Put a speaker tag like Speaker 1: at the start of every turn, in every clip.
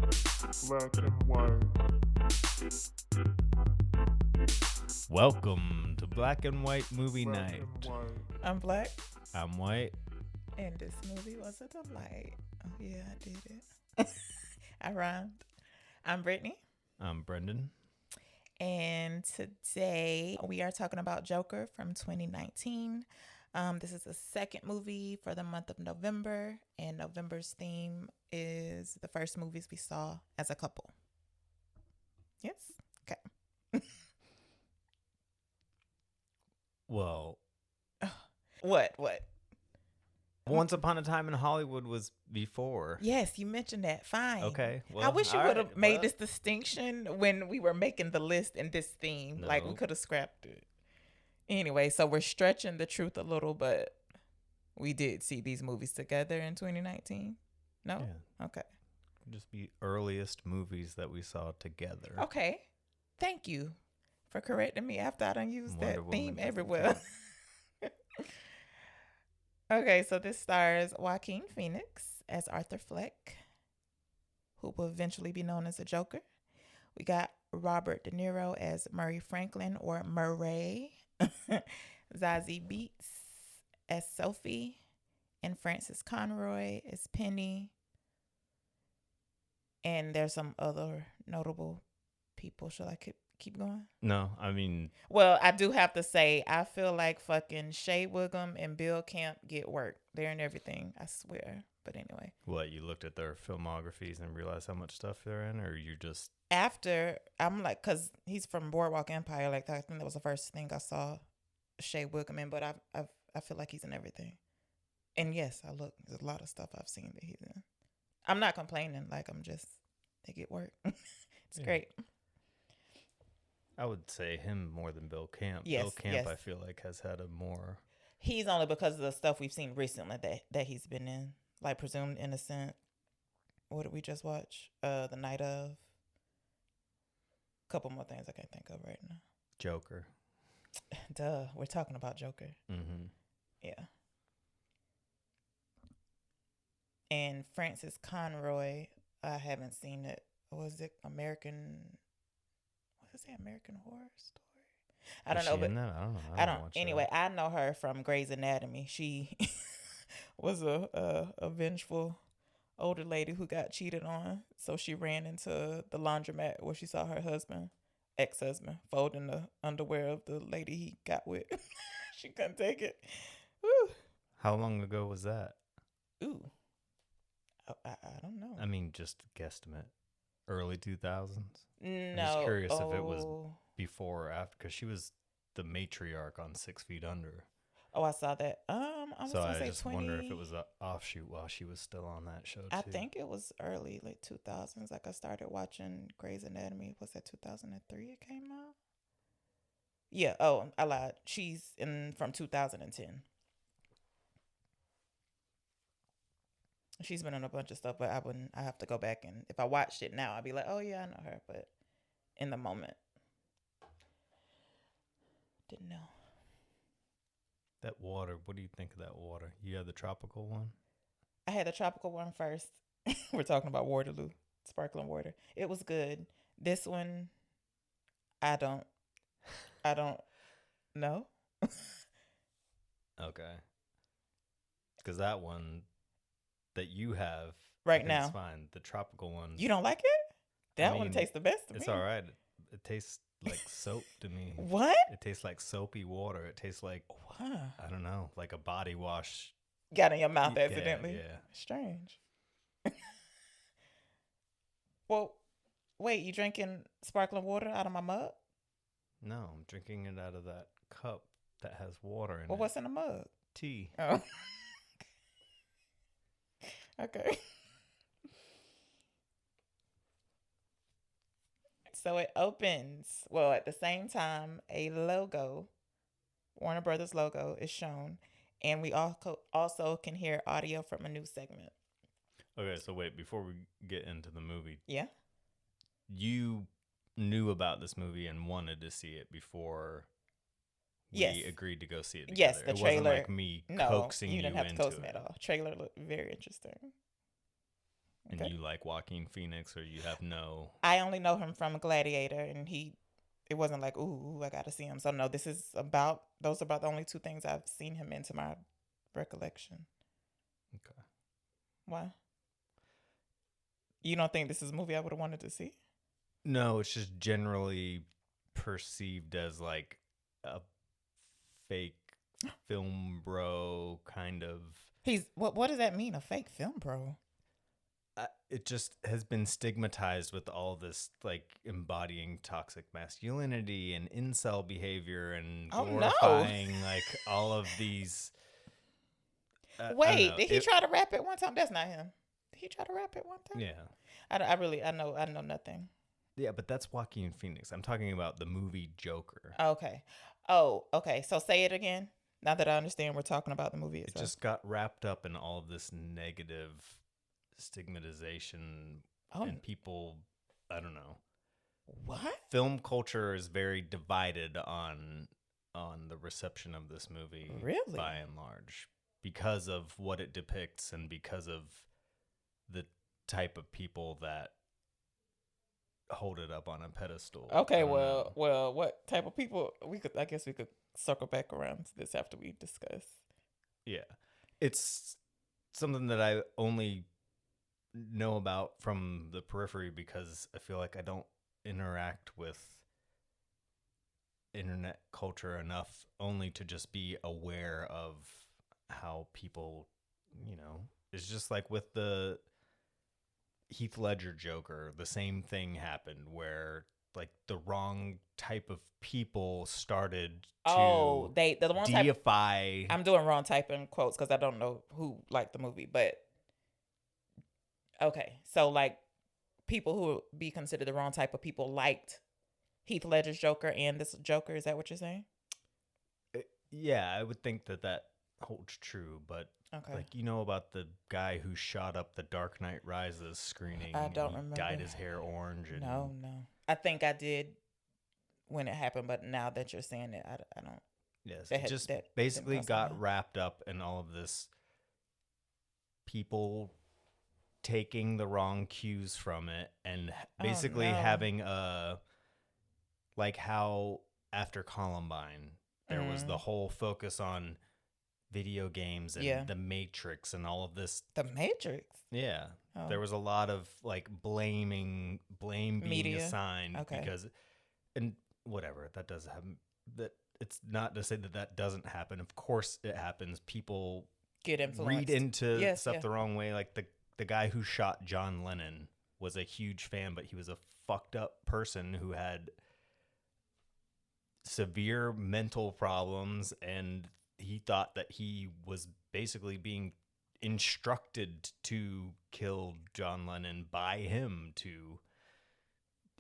Speaker 1: Black and white.
Speaker 2: Welcome to Black and White Movie
Speaker 1: Black
Speaker 2: Night.
Speaker 1: and white.
Speaker 3: I'm black,
Speaker 2: I'm white.
Speaker 3: and this movie was a delight. Oh yeah, I did it. I rhymed. I'm Brittany,
Speaker 2: I'm Brendan.
Speaker 3: and today we are talking about Joker from 2019. This is the second movie for the month of November, and November's theme is the first movies we saw as a couple. Yes? Okay.
Speaker 2: Well,
Speaker 3: What?
Speaker 2: Once Upon a Time in Hollywood was before.
Speaker 3: Yes, you mentioned that. Fine.
Speaker 2: Okay. Well,
Speaker 3: I wish you
Speaker 2: all
Speaker 3: would have
Speaker 2: right,
Speaker 3: made
Speaker 2: well,
Speaker 3: this distinction when we were making the list and this theme. Like, we
Speaker 2: No.
Speaker 3: could have scrapped it. Anyway, so we're stretching the truth a little, but we did see these movies together in 2019. No?
Speaker 2: Yeah,
Speaker 3: Okay.
Speaker 2: just be earliest movies that we saw together.
Speaker 3: Okay. Thank you for correcting me after I done used
Speaker 2: Wonder
Speaker 3: that
Speaker 2: Woman
Speaker 3: theme
Speaker 2: doesn't
Speaker 3: everywhere. Okay, so this stars Joaquin Phoenix as Arthur Fleck, who will eventually be known as the Joker. We got Robert De Niro as Murray Franklin or Murray, Zazie Beetz as Sophie, and Frances Conroy as Penny. And there's some other notable people. Shall I keep going?
Speaker 2: No, I mean,
Speaker 3: Well, I do have to say, I feel like fucking Shea Wiggum and Bill Camp get work. They're in everything, I swear. But anyway.
Speaker 2: what, you looked at their filmographies and realized how much stuff they're in, or you just...
Speaker 3: After, I'm like, because he's from Boardwalk Empire. Like, I think that was the first thing I saw Shea Wiggum in. But I feel like he's in everything. And yes, there's a lot of stuff I've seen that he's in. I'm not complaining. Like, they get work. It's great.
Speaker 2: I would say him more than Bill Camp.
Speaker 3: Yes,
Speaker 2: Bill Camp,
Speaker 3: yes.
Speaker 2: I feel like, has had a more...
Speaker 3: He's only because of the stuff we've seen recently that he's been in. Like Presumed Innocent. What did we just watch? The Night of. A couple more things I can't think of right now.
Speaker 2: Joker.
Speaker 3: Duh, we're talking about Joker.
Speaker 2: Mm-hmm.
Speaker 3: Yeah. And Frances Conroy, I haven't seen it. Was it American? What is it? American Horror Story? I don't know, but
Speaker 2: In that? I don't know.
Speaker 3: I don't.
Speaker 2: watch
Speaker 3: Anyway, I know her from Grey's Anatomy. She was a vengeful older lady who got cheated on, so she ran into the laundromat where she saw her ex-husband, folding the underwear of the lady he got with. She couldn't take it. Woo.
Speaker 2: How long ago was that?
Speaker 3: Ooh. I don't know.
Speaker 2: I mean, just guesstimate. Early 2000s?
Speaker 3: No.
Speaker 2: I'm just curious if it was before or after, because she was the matriarch on 6 Feet Under.
Speaker 3: Oh, I saw that. I was
Speaker 2: So
Speaker 3: gonna
Speaker 2: I
Speaker 3: say
Speaker 2: just
Speaker 3: 20.
Speaker 2: wonder if it was an offshoot while she was still on that show, too.
Speaker 3: I think it was early, like 2000s. Like I started watching Grey's Anatomy. Was that 2003 it came out? Yeah. Oh, I lied. She's from 2010. She's been in a bunch of stuff, but I have to go back, and if I watched it now, I'd be like, oh yeah, I know her. But in the moment, didn't know.
Speaker 2: That water, what do you think of that water? You had the tropical one?
Speaker 3: I had the tropical one first. We're talking about Waterloo, sparkling water. It was good. This one, I don't know.
Speaker 2: Okay. Because that one that you have
Speaker 3: Right
Speaker 2: I think
Speaker 3: now.
Speaker 2: it's fine. The tropical one,
Speaker 3: You don't like it? That one
Speaker 2: mean,
Speaker 3: tastes the best to me.
Speaker 2: it's all right. It tastes like soap to me.
Speaker 3: What?
Speaker 2: It tastes like soapy water. It tastes like,
Speaker 3: Wow.
Speaker 2: I don't know, like a body wash.
Speaker 3: Got in your mouth
Speaker 2: Yeah,
Speaker 3: accidentally.
Speaker 2: yeah.
Speaker 3: Strange. Well, wait, you drinking sparkling water out of my mug?
Speaker 2: No, I'm drinking it out of that cup that has water in
Speaker 3: Well,
Speaker 2: it.
Speaker 3: what's in the mug?
Speaker 2: Tea.
Speaker 3: Oh. Okay. So it opens, well, at the same time, a logo, Warner Brothers logo, is shown. And we also can hear audio from a new segment.
Speaker 2: Okay, so wait, before we get into the movie,
Speaker 3: Yeah?
Speaker 2: you knew about this movie and wanted to see it before we
Speaker 3: Yes.
Speaker 2: agreed to go see it together.
Speaker 3: Yes, the
Speaker 2: it
Speaker 3: trailer.
Speaker 2: wasn't like me
Speaker 3: No,
Speaker 2: coaxing
Speaker 3: you didn't have to
Speaker 2: into
Speaker 3: coax
Speaker 2: it.
Speaker 3: me at all. Trailer looked very interesting.
Speaker 2: And
Speaker 3: Okay.
Speaker 2: you like Joaquin Phoenix, or you have no?
Speaker 3: I only know him from Gladiator, and it wasn't like, ooh, I got to see him. So no, those are about the only two things I've seen him in to my recollection.
Speaker 2: Okay.
Speaker 3: Why? You don't think this is a movie I would have wanted to see?
Speaker 2: No, it's just generally perceived as like a fake film bro kind of.
Speaker 3: What does that mean? A fake film, bro?
Speaker 2: It just has been stigmatized with all this like embodying toxic masculinity and incel behavior and
Speaker 3: Oh, no.
Speaker 2: glorifying like all of these. I don't
Speaker 3: Wait,
Speaker 2: know.
Speaker 3: did he try to rap it one time? That's not him. Did he try to rap it one time?
Speaker 2: Yeah.
Speaker 3: I know nothing.
Speaker 2: Yeah, but that's Joaquin Phoenix. I'm talking about the movie Joker.
Speaker 3: Okay. Oh, okay. So say it again. Now that I understand, we're talking about the movie
Speaker 2: It
Speaker 3: itself.
Speaker 2: just got wrapped up in all of this negative stigmatization and people, I don't know.
Speaker 3: What?
Speaker 2: Film culture is very divided on the reception of this movie,
Speaker 3: Really?
Speaker 2: by and large, because of what it depicts and because of the type of people that hold it up on a pedestal.
Speaker 3: Okay, well, what type of people I guess we could circle back around to this after we discuss.
Speaker 2: Yeah. It's something that I only know about from the periphery because I feel like I don't interact with internet culture enough only to just be aware of how people, it's just like with the Heath Ledger Joker, the same thing happened where like the wrong type of people started to
Speaker 3: The wrong type.
Speaker 2: deify.
Speaker 3: I'm doing wrong type in quotes because I don't know who liked the movie, but okay. So like people who would be considered the wrong type of people liked Heath Ledger's Joker and this Joker. Is that what you're saying?
Speaker 2: Yeah, I would think that holds true, but
Speaker 3: Okay.
Speaker 2: like about the guy who shot up the Dark Knight Rises screening.
Speaker 3: I don't
Speaker 2: he
Speaker 3: remember.
Speaker 2: Dyed his hair orange. And
Speaker 3: No. I think I did when it happened, but now that you're saying it, I don't.
Speaker 2: Yes,
Speaker 3: That
Speaker 2: it
Speaker 3: had-
Speaker 2: just
Speaker 3: that
Speaker 2: basically
Speaker 3: didn't cross my
Speaker 2: got
Speaker 3: mind.
Speaker 2: wrapped up in all of this people taking the wrong cues from it and basically
Speaker 3: no.
Speaker 2: having like how after Columbine there was the whole focus on video games and the Matrix and all of this.
Speaker 3: The Matrix.
Speaker 2: Yeah.
Speaker 3: Oh.
Speaker 2: There was a lot of like blame being
Speaker 3: Media.
Speaker 2: assigned
Speaker 3: Okay.
Speaker 2: because, and whatever, that does happen. That it's not to say that doesn't happen. Of course it happens. People
Speaker 3: Get influenced.
Speaker 2: read into
Speaker 3: Yes,
Speaker 2: stuff
Speaker 3: yeah.
Speaker 2: the wrong way. Like the guy who shot John Lennon was a huge fan, but he was a fucked up person who had severe mental problems, and he thought that he was basically being instructed to kill John Lennon by him to,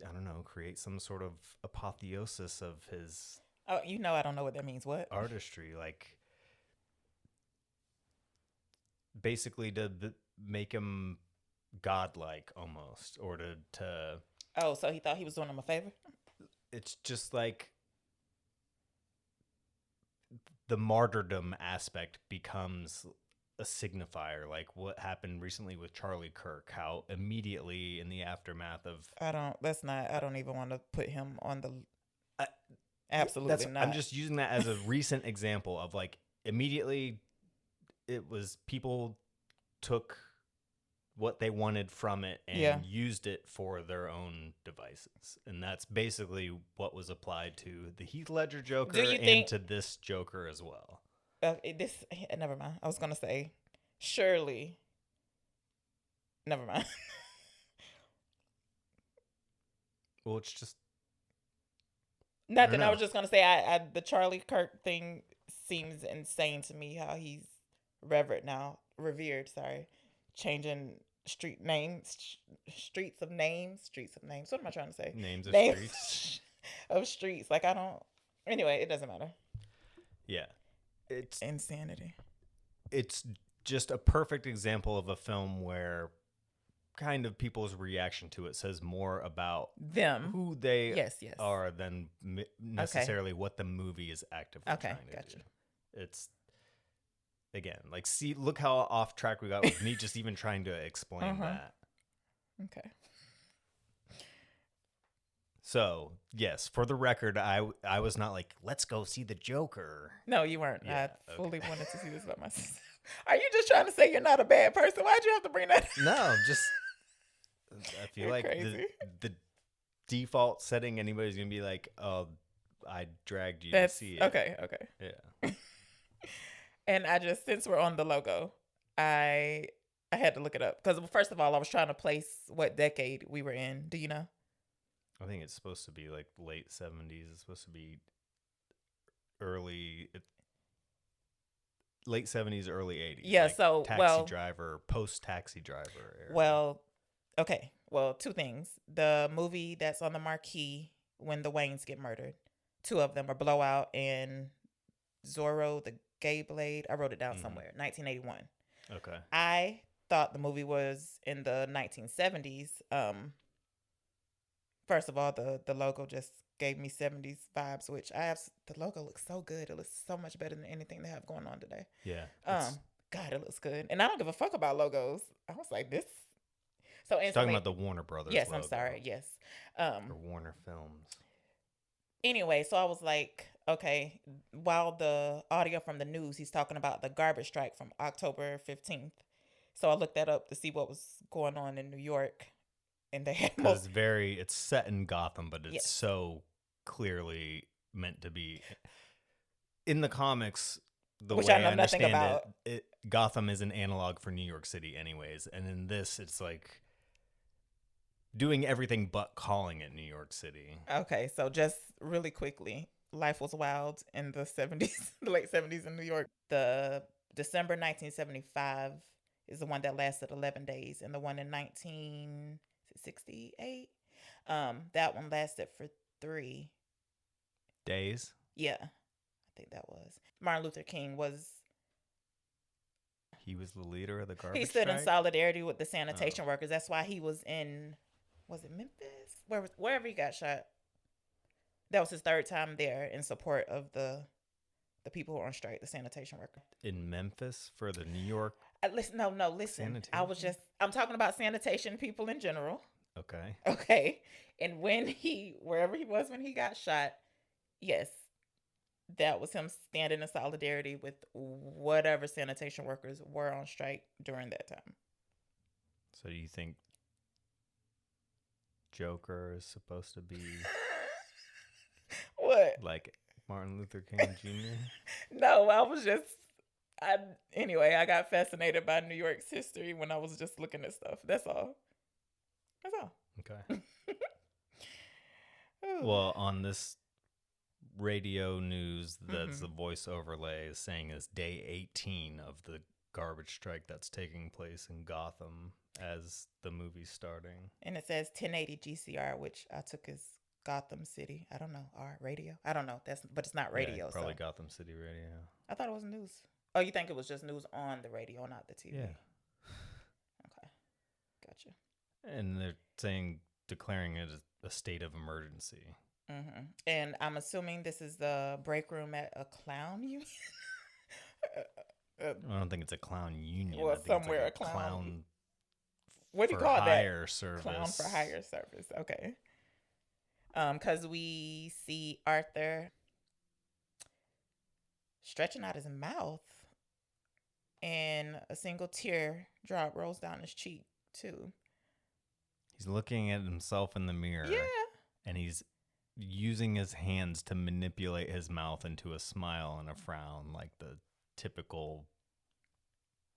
Speaker 2: I don't know, create some sort of apotheosis of his
Speaker 3: Oh, I don't know what that means. What?
Speaker 2: artistry, like basically to make him godlike almost, or to
Speaker 3: Oh, so he thought he was doing him a favor?
Speaker 2: it's just like the martyrdom aspect becomes a signifier, like what happened recently with Charlie Kirk, how immediately in the aftermath of
Speaker 3: I don't even want to put him on the. Absolutely not.
Speaker 2: I'm just using that as a recent example of like immediately it was people took what they wanted from it and used it for their own devices. And that's basically what was applied to the Heath Ledger Joker and to this Joker as well.
Speaker 3: Never mind. I was going to say, surely. Never mind.
Speaker 2: Well, it's just
Speaker 3: nothing. I was just going to say, the Charlie Kirk thing seems insane to me, how he's revered, changing streets of names. What am I trying to say?
Speaker 2: Names of streets.
Speaker 3: Of streets. Like, I don't. Anyway, it doesn't matter.
Speaker 2: Yeah. It's
Speaker 3: insanity.
Speaker 2: It's just a perfect example of a film where kind of people's reaction to it says more about
Speaker 3: them,
Speaker 2: who they are than necessarily what the movie is actively trying to do. It's, again, like, look how off track we got with me just even trying to explain that.
Speaker 3: Okay.
Speaker 2: So, yes, for the record, I was not like, let's go see the Joker.
Speaker 3: No, you weren't.
Speaker 2: Yeah,
Speaker 3: I fully
Speaker 2: okay.
Speaker 3: wanted to see this by myself. Are you just trying to say you're not a bad person? Why'd you have to bring that?
Speaker 2: No, just I feel
Speaker 3: You're
Speaker 2: like
Speaker 3: crazy.
Speaker 2: the default setting anybody's gonna be like, oh, I dragged you
Speaker 3: That's
Speaker 2: to see it.
Speaker 3: okay. Okay.
Speaker 2: Yeah.
Speaker 3: And I just, since we're on the logo, I had to look it up because first of all, I was trying to place what decade we were in. Do you know?
Speaker 2: I think it's supposed to be like late 70s. It's supposed to be early late 70s, early 80s.
Speaker 3: Yeah,
Speaker 2: like
Speaker 3: so,
Speaker 2: Taxi
Speaker 3: well-
Speaker 2: Driver, post Taxi Driver era.
Speaker 3: Well, okay. Well, two things. The movie that's on the marquee when the Waynes get murdered, two of them are Blowout and Zorro, the Gay Blade. I wrote it down somewhere. 1981.
Speaker 2: Okay.
Speaker 3: I thought the movie was in the 1970s. First of all, the logo just gave me 70s vibes, which the logo looks so good. It looks so much better than anything they have going on today.
Speaker 2: Yeah.
Speaker 3: God, it looks good. And I don't give a fuck about logos. I was like, this. So
Speaker 2: Talking about the Warner Brothers
Speaker 3: Yes,
Speaker 2: logo.
Speaker 3: I'm sorry. Yes.
Speaker 2: Or Warner Films.
Speaker 3: Anyway, so I was like, okay, while the audio from the news, he's talking about the garbage strike from October 15th. So I looked that up to see what was going on in New York. And they had
Speaker 2: it's set in Gotham, but it's
Speaker 3: Yes.
Speaker 2: so clearly meant to be. In the comics, the
Speaker 3: Which
Speaker 2: way
Speaker 3: I know
Speaker 2: I
Speaker 3: nothing
Speaker 2: understand
Speaker 3: about.
Speaker 2: it, Gotham is an analog for New York City anyways. And in this, it's like doing everything but calling it New York City.
Speaker 3: Okay, so just really quickly, life was wild in the 70s, the late 70s in New York. The December 1975 is the one that lasted 11 days, and the one in 1968, that one lasted for 3
Speaker 2: Days?
Speaker 3: Yeah, I think that was. Martin Luther King was.
Speaker 2: He was the leader of the garbage
Speaker 3: He stood in
Speaker 2: strike?
Speaker 3: solidarity with the sanitation workers. That's why he was in. Was it Memphis? Wherever he got shot. That was his 3rd time there in support of the people who are on strike, the sanitation workers.
Speaker 2: In Memphis for the New York.
Speaker 3: Listen.
Speaker 2: Sanitation?
Speaker 3: I'm talking about sanitation people in general.
Speaker 2: Okay.
Speaker 3: Okay. And wherever he was when he got shot, yes, that was him standing in solidarity with whatever sanitation workers were on strike during that time.
Speaker 2: So do you think Joker is supposed to be
Speaker 3: What?
Speaker 2: like Martin Luther King Jr.?
Speaker 3: No, anyway, I got fascinated by New York's history when I was just looking at stuff. That's all.
Speaker 2: Okay. Well, on this radio news, that's the voice overlay is saying is day 18 of the garbage strike that's taking place in Gotham as the movie's starting.
Speaker 3: And it says 1080 GCR, which I took as Gotham City. I don't know. Radio. I don't know. But it's not radio.
Speaker 2: Yeah, probably
Speaker 3: so.
Speaker 2: Gotham City Radio.
Speaker 3: I thought it was news. Oh, you think it was just news on the radio, not the TV?
Speaker 2: Yeah.
Speaker 3: Okay. Gotcha.
Speaker 2: And they're declaring it a state of emergency.
Speaker 3: And I'm assuming this is the break room at a clown union.
Speaker 2: I don't think it's a clown union.
Speaker 3: Well,
Speaker 2: I think
Speaker 3: somewhere
Speaker 2: it's like
Speaker 3: a clown.
Speaker 2: What
Speaker 3: do you call
Speaker 2: hire
Speaker 3: that?
Speaker 2: Service.
Speaker 3: Clown for hire service. Okay. Because we see Arthur stretching out his mouth, and a single tear drop rolls down his cheek too.
Speaker 2: He's looking at himself in the mirror.
Speaker 3: Yeah.
Speaker 2: And he's using his hands to manipulate his mouth into a smile and a frown, like the typical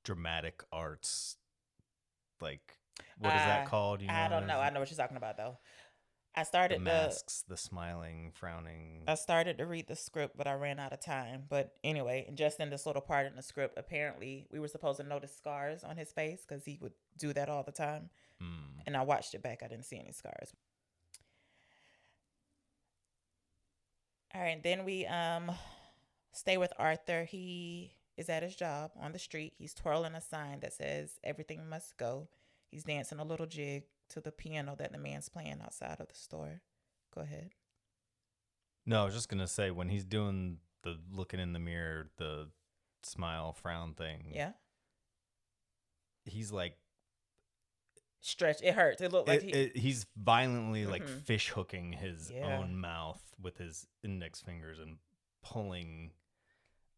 Speaker 2: dramatic arts. Like, what is that called? You know,
Speaker 3: I don't know. I know what you're talking about though. I
Speaker 2: the
Speaker 3: started
Speaker 2: masks, the smiling, frowning.
Speaker 3: I started to read the script, but I ran out of time. But anyway, and just in this little part in the script, apparently we were supposed to notice scars on his face because he would do that all the time. And I watched it back. I didn't see any scars. All right, then we stay with Arthur. He is at his job on the street. He's twirling a sign that says everything must go. He's dancing a little jig to the piano that the man's playing outside of the store. Go ahead.
Speaker 2: No, I was just going to say, when he's doing the looking in the mirror, the smile, frown thing.
Speaker 3: Yeah.
Speaker 2: He's like,
Speaker 3: stretch. It hurts. It looked like
Speaker 2: he's violently like fish hooking his own mouth with his index fingers and pulling.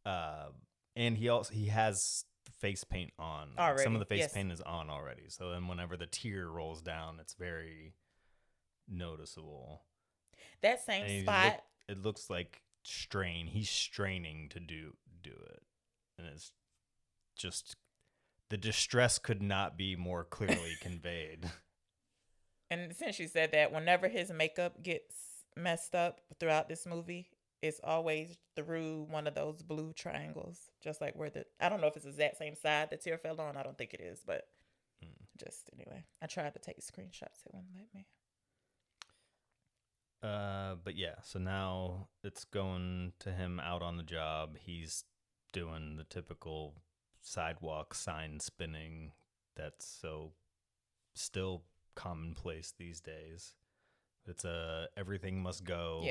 Speaker 2: And he has face paint on.
Speaker 3: Already.
Speaker 2: Some of the face paint is on already. So then whenever the tear rolls down, it's very noticeable.
Speaker 3: That same spot.
Speaker 2: It looks like strain. He's straining to do it. And it's just, the distress could not be more clearly conveyed.
Speaker 3: And since you said that, whenever his makeup gets messed up throughout this movie, it's always through one of those blue triangles, just like where I don't know if it's the exact same side the tear fell on. I don't think it is, but just anyway. I tried to take screenshots. It wouldn't let me.
Speaker 2: But yeah, so now it's going to him out on the job. He's doing the typical sidewalk sign spinning that's so still commonplace these days. It's a everything must go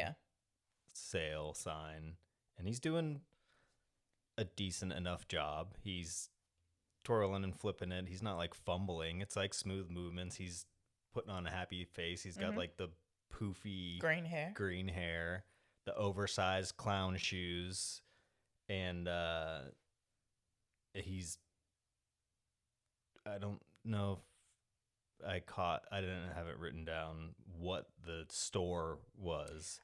Speaker 2: sale sign, and he's doing a decent enough job. He's twirling and flipping it. He's not like fumbling. It's like smooth movements. He's putting on a happy face. He's got like the poofy
Speaker 3: green hair,
Speaker 2: the oversized clown shoes, and he's, I don't know if I didn't have it written down what the store was,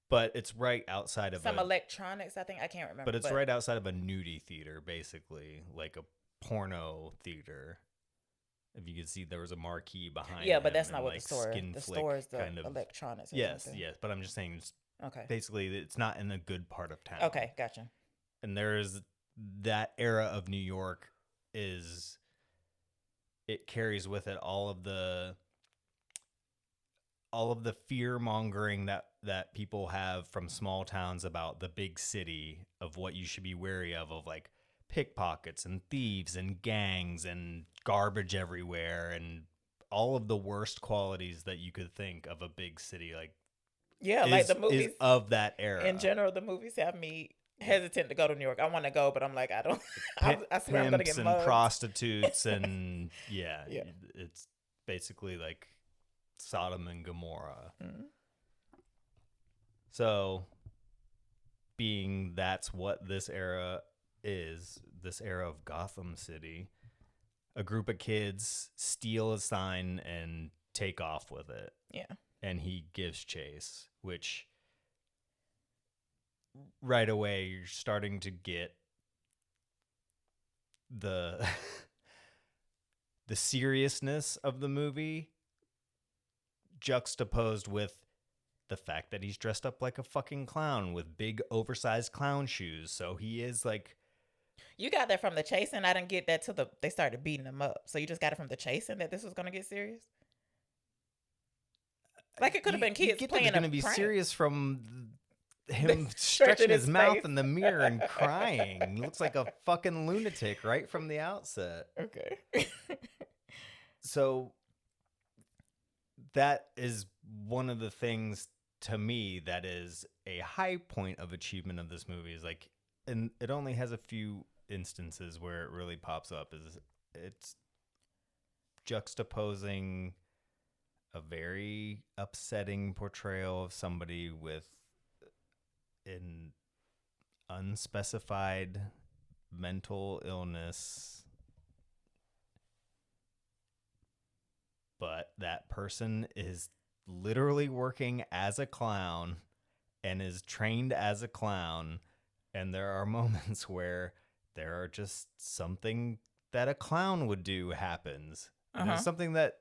Speaker 2: but it's right outside of
Speaker 3: some electronics, I think. I can't remember.
Speaker 2: But it's right outside of a nudie theater, basically, like a porno theater. If you could see, there was a marquee behind.
Speaker 3: Yeah, but that's not what
Speaker 2: like
Speaker 3: the store is. The store is the
Speaker 2: kind of
Speaker 3: electronics.
Speaker 2: Yes, but I'm just saying, basically, it's not in a good part of town.
Speaker 3: Okay, gotcha.
Speaker 2: And there's that era of New York it carries with it all of the fear mongering that people have from small towns about the big city, of what you should be wary of like pickpockets and thieves and gangs and garbage everywhere and all of the worst qualities that you could think of a big city. Like,
Speaker 3: like the movies
Speaker 2: of that era.
Speaker 3: In general, the movies have me hesitant to go to New York. I want to go, but I'm like, I don't. I swear I'm gonna get mugged.
Speaker 2: And prostitutes and it's basically like Sodom and Gomorrah. Mm-hmm. So, being that's what this era is, this era of Gotham City, a group of kids steal a sign and take off with it.
Speaker 3: Yeah.
Speaker 2: And he gives chase, which right away you're starting to get the the seriousness of the movie juxtaposed with the fact that he's dressed up like a fucking clown with big oversized clown shoes. So he is like,
Speaker 3: you got that from the chasing. I didn't get that till they started beating him up. So you just got it from the chasing that this was going to get serious? Like, it could have been kids playing a prank. It's going to be
Speaker 2: serious from him stretching his mouth in the mirror and crying. He looks like a fucking lunatic right from the outset.
Speaker 3: Okay.
Speaker 2: So that is one of the things to me that is a high point of achievement of this movie, is like, and it only has a few instances where it really pops up, is it's juxtaposing a very upsetting portrayal of somebody with an unspecified mental illness, but that person is literally working as a clown and is trained as a clown, and there are moments where there are just something that a clown would do happens. And it's something that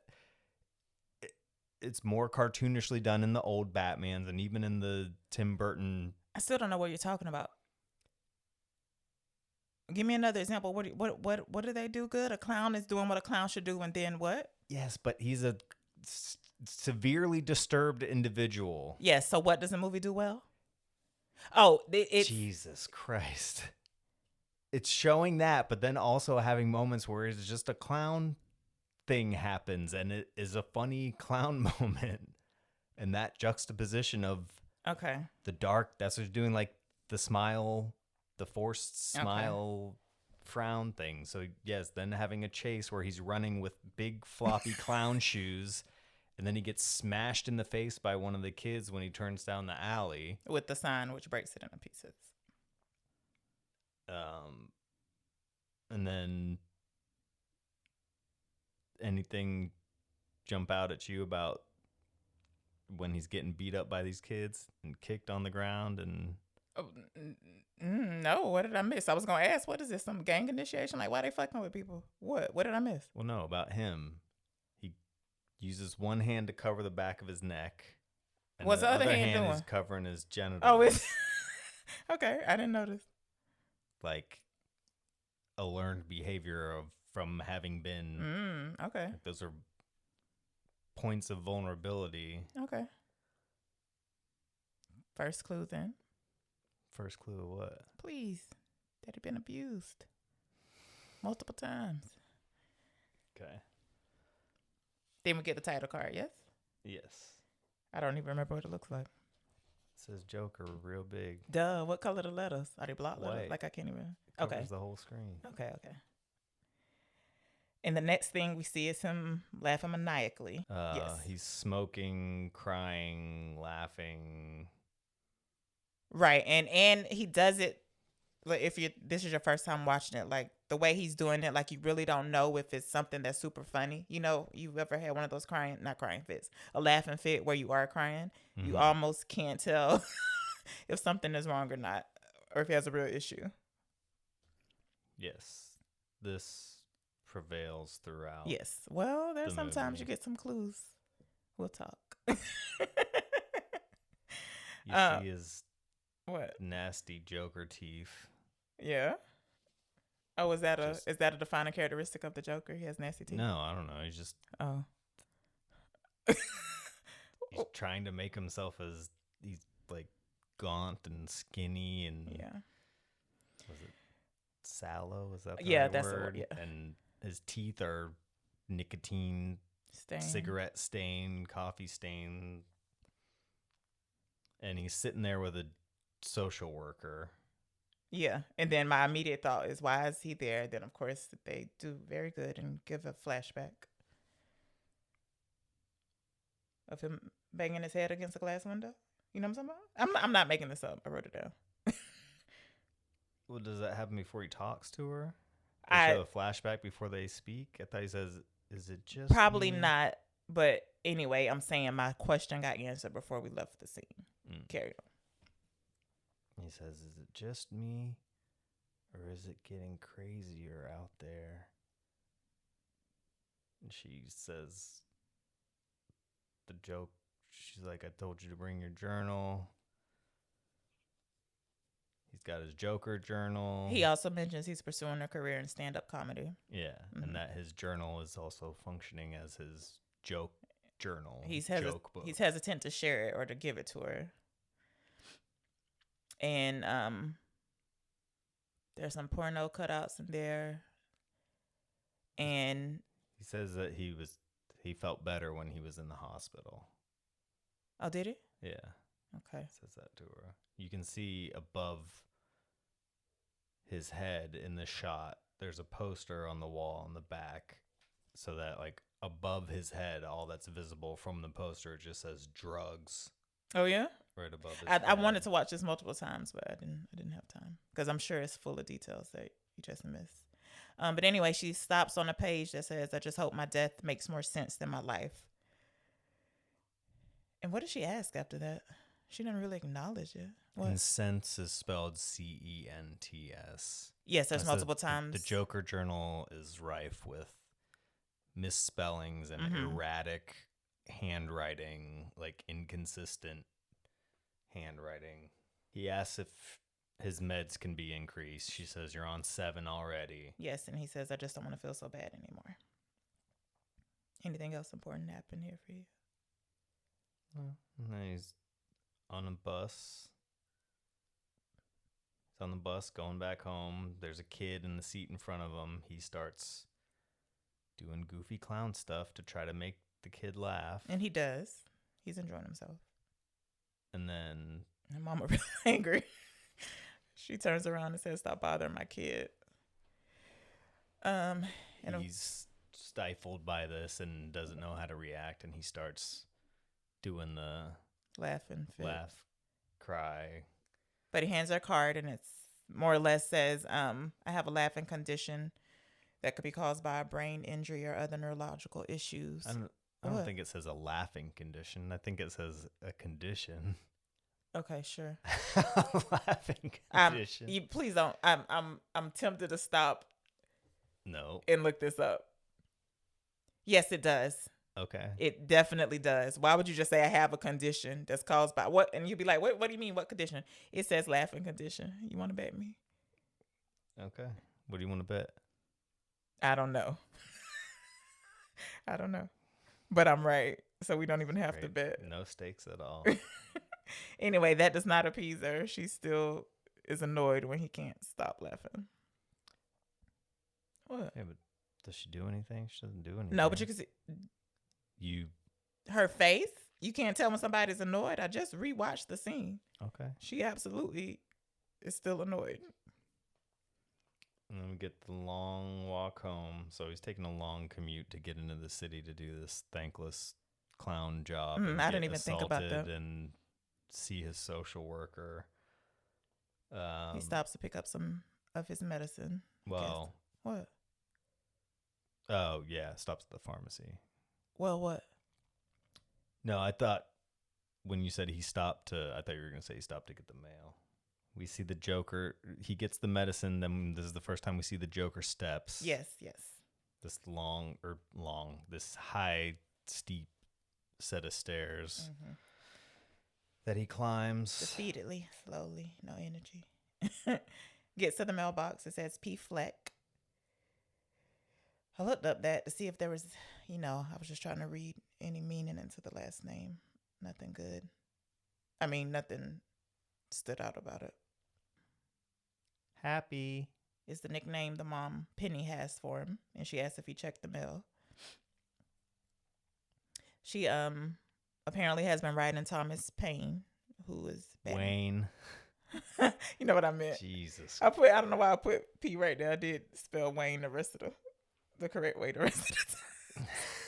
Speaker 2: it's more cartoonishly done in the old Batmans and even in the Tim Burton.
Speaker 3: I still don't know what you're talking about. Give me another example. What do they do good? A clown is doing what a clown should do, and then what?
Speaker 2: Yes, but he's a severely disturbed individual.
Speaker 3: Yes. So what does the movie do well? Oh,
Speaker 2: Jesus Christ! It's showing that, but then also having moments where it's just a clown thing happens, and it is a funny clown moment, and that juxtaposition of the dark. That's what you're doing, like the smile, the forced smile frown thing. So yes, then having a chase where he's running with big floppy clown shoes, and then he gets smashed in the face by one of the kids when he turns down the alley
Speaker 3: with the sign, which breaks it into pieces.
Speaker 2: And then anything jump out at you about when he's getting beat up by these kids and kicked on the ground? And
Speaker 3: no, what did I miss? I was gonna ask, what is this? Some gang initiation? Like, why they fucking with people? What did I miss?
Speaker 2: well, no, about him. He uses one hand to cover the back of his neck, and
Speaker 3: What's
Speaker 2: the other hand
Speaker 3: doing?
Speaker 2: is covering his genitals.
Speaker 3: Oh, it's okay. I didn't notice.
Speaker 2: Like a learned behavior from having been.
Speaker 3: Okay.
Speaker 2: Like, those are points of vulnerability.
Speaker 3: Okay. First clue then.
Speaker 2: First clue of what?
Speaker 3: Please. That had been abused multiple times.
Speaker 2: Okay.
Speaker 3: Then we get the title card, yes?
Speaker 2: Yes.
Speaker 3: I don't even remember what it looks like.
Speaker 2: It says Joker real big.
Speaker 3: Duh. What color the letters? Are they block letters?
Speaker 2: White.
Speaker 3: Like, I can't even.
Speaker 2: Covers
Speaker 3: Okay.
Speaker 2: the whole screen.
Speaker 3: Okay. And the next thing we see is him laughing maniacally. Yes.
Speaker 2: He's smoking, crying, laughing.
Speaker 3: Right. And he does it, like, if this is your first time watching it, like the way he's doing it, like you really don't know if it's something that's super funny. You know, you've ever had one of those not crying fits, a laughing fit where you are crying.
Speaker 2: Mm-hmm.
Speaker 3: You almost can't tell if something is wrong or not, or if he has a real issue.
Speaker 2: Yes. This prevails throughout.
Speaker 3: Yes. Well, there's
Speaker 2: the
Speaker 3: sometimes
Speaker 2: movie.
Speaker 3: you get some clues. We'll talk.
Speaker 2: You see his
Speaker 3: What?
Speaker 2: nasty Joker teeth.
Speaker 3: Yeah. Oh, is that a defining characteristic of the Joker? He has nasty teeth.
Speaker 2: No, I don't know. He's just he's trying to make himself as he's like gaunt and skinny and
Speaker 3: yeah.
Speaker 2: Was it sallow? Is that the
Speaker 3: Yeah,
Speaker 2: right
Speaker 3: that's the
Speaker 2: word?
Speaker 3: word, yeah.
Speaker 2: And his teeth are nicotine,
Speaker 3: Stain.
Speaker 2: cigarette stain, coffee stain. And he's sitting there with a social worker.
Speaker 3: Yeah. And then my immediate thought is, why is he there? Then, of course, they do very good and give a flashback of him banging his head against a glass window. You know what I'm talking about? I'm not making this up. I wrote it down.
Speaker 2: Well, does that happen before he talks to her? They show a flashback before they speak? I thought he says, is it just
Speaker 3: Probably
Speaker 2: me?
Speaker 3: not. But anyway, I'm saying my question got answered before we left the scene. Carry on.
Speaker 2: He says, is it just me? Or is it getting crazier out there? And she says, the joke, she's like, I told you to bring your journal. He's got his Joker journal.
Speaker 3: He also mentions he's pursuing a career in stand-up comedy.
Speaker 2: Yeah, and that his journal is also functioning as his joke journal. Joke book.
Speaker 3: He's hesitant to share it or to give it to her. And there's some porno cutouts in there. And
Speaker 2: he says that he felt better when he was in the hospital.
Speaker 3: Oh, did he?
Speaker 2: Yeah.
Speaker 3: Okay.
Speaker 2: Says that to her. You can see above his head in the shot, there's a poster on the wall in the back, so that like above his head, all that's visible from the poster just says drugs.
Speaker 3: Oh yeah.
Speaker 2: Right above his
Speaker 3: I
Speaker 2: head.
Speaker 3: wanted to watch this multiple times, but I didn't have time because I'm sure it's full of details that you just missed. But anyway, she stops on a page that says, "I just hope my death makes more sense than my life." And what did she ask after that? She didn't really acknowledge it. What?
Speaker 2: And sense is spelled C-E-N-T-S.
Speaker 3: Yes, there's multiple times.
Speaker 2: The Joker journal is rife with misspellings and erratic handwriting, like inconsistent handwriting. He asks if his meds can be increased. She says, you're on 7 already.
Speaker 3: Yes, and he says, I just don't want to feel so bad anymore. Anything else important happen here for you?
Speaker 2: And then he's on a bus. He's on the bus going back home. There's a kid in the seat in front of him. He starts doing goofy clown stuff to try to make the kid laugh.
Speaker 3: And he does. He's enjoying himself.
Speaker 2: And then...
Speaker 3: And Mama really angry. She turns around and says, stop bothering my kid. And
Speaker 2: He's stifled by this and doesn't know how to react, and he starts doing the
Speaker 3: laughing fit.
Speaker 2: laugh, cry.
Speaker 3: But he hands her a card, and it's more or less says, I have a laughing condition that could be caused by a brain injury or other neurological issues.
Speaker 2: I don't think it says a laughing condition. I think it says a condition.
Speaker 3: Okay, sure.
Speaker 2: Laughing condition.
Speaker 3: You please don't. I'm tempted to stop.
Speaker 2: No.
Speaker 3: And look this up. Yes, it does.
Speaker 2: Okay.
Speaker 3: It definitely does. Why would you just say I have a condition that's caused by what? And you'd be like, what do you mean? What condition? It says laughing condition. You want to bet me?
Speaker 2: Okay. What do you want to bet?
Speaker 3: I don't know. I don't know. But I'm right. So we don't even have to bet.
Speaker 2: No stakes at all.
Speaker 3: Anyway, that does not appease her. She still is annoyed when he can't stop laughing. What?
Speaker 2: Yeah, but does she do anything? She doesn't do anything.
Speaker 3: No, but you can see her face. You can't tell when somebody's annoyed. I just rewatched the scene.
Speaker 2: Okay.
Speaker 3: She absolutely is still annoyed.
Speaker 2: And then we get the long walk home. So he's taking a long commute to get into the city to do this thankless clown job. And
Speaker 3: I didn't even think about that.
Speaker 2: And see his social worker.
Speaker 3: He stops to pick up some of his medicine.
Speaker 2: Well.
Speaker 3: What?
Speaker 2: Oh, yeah. Stops at the pharmacy.
Speaker 3: Well, what?
Speaker 2: No, I thought when you said he stopped to, I thought you were going to say he stopped to get the mail. We see the Joker. He gets the medicine. Then this is the first time we see the Joker steps.
Speaker 3: Yes.
Speaker 2: This this high, steep set of stairs that he climbs.
Speaker 3: Defeatedly, slowly, no energy. Gets to the mailbox. It says P. Fleck. I looked up that to see if there was, I was just trying to read any meaning into the last name. Nothing good. I mean, nothing stood out about it.
Speaker 2: Happy
Speaker 3: is the nickname the mom, Penny, has for him. And she asks if he checked the mail. She apparently has been writing Thomas Paine, who is
Speaker 2: Wayne.
Speaker 3: You know what I meant.
Speaker 2: Jesus.
Speaker 3: I don't know why I put P right there. I did spell Wayne the rest of the correct way the rest of the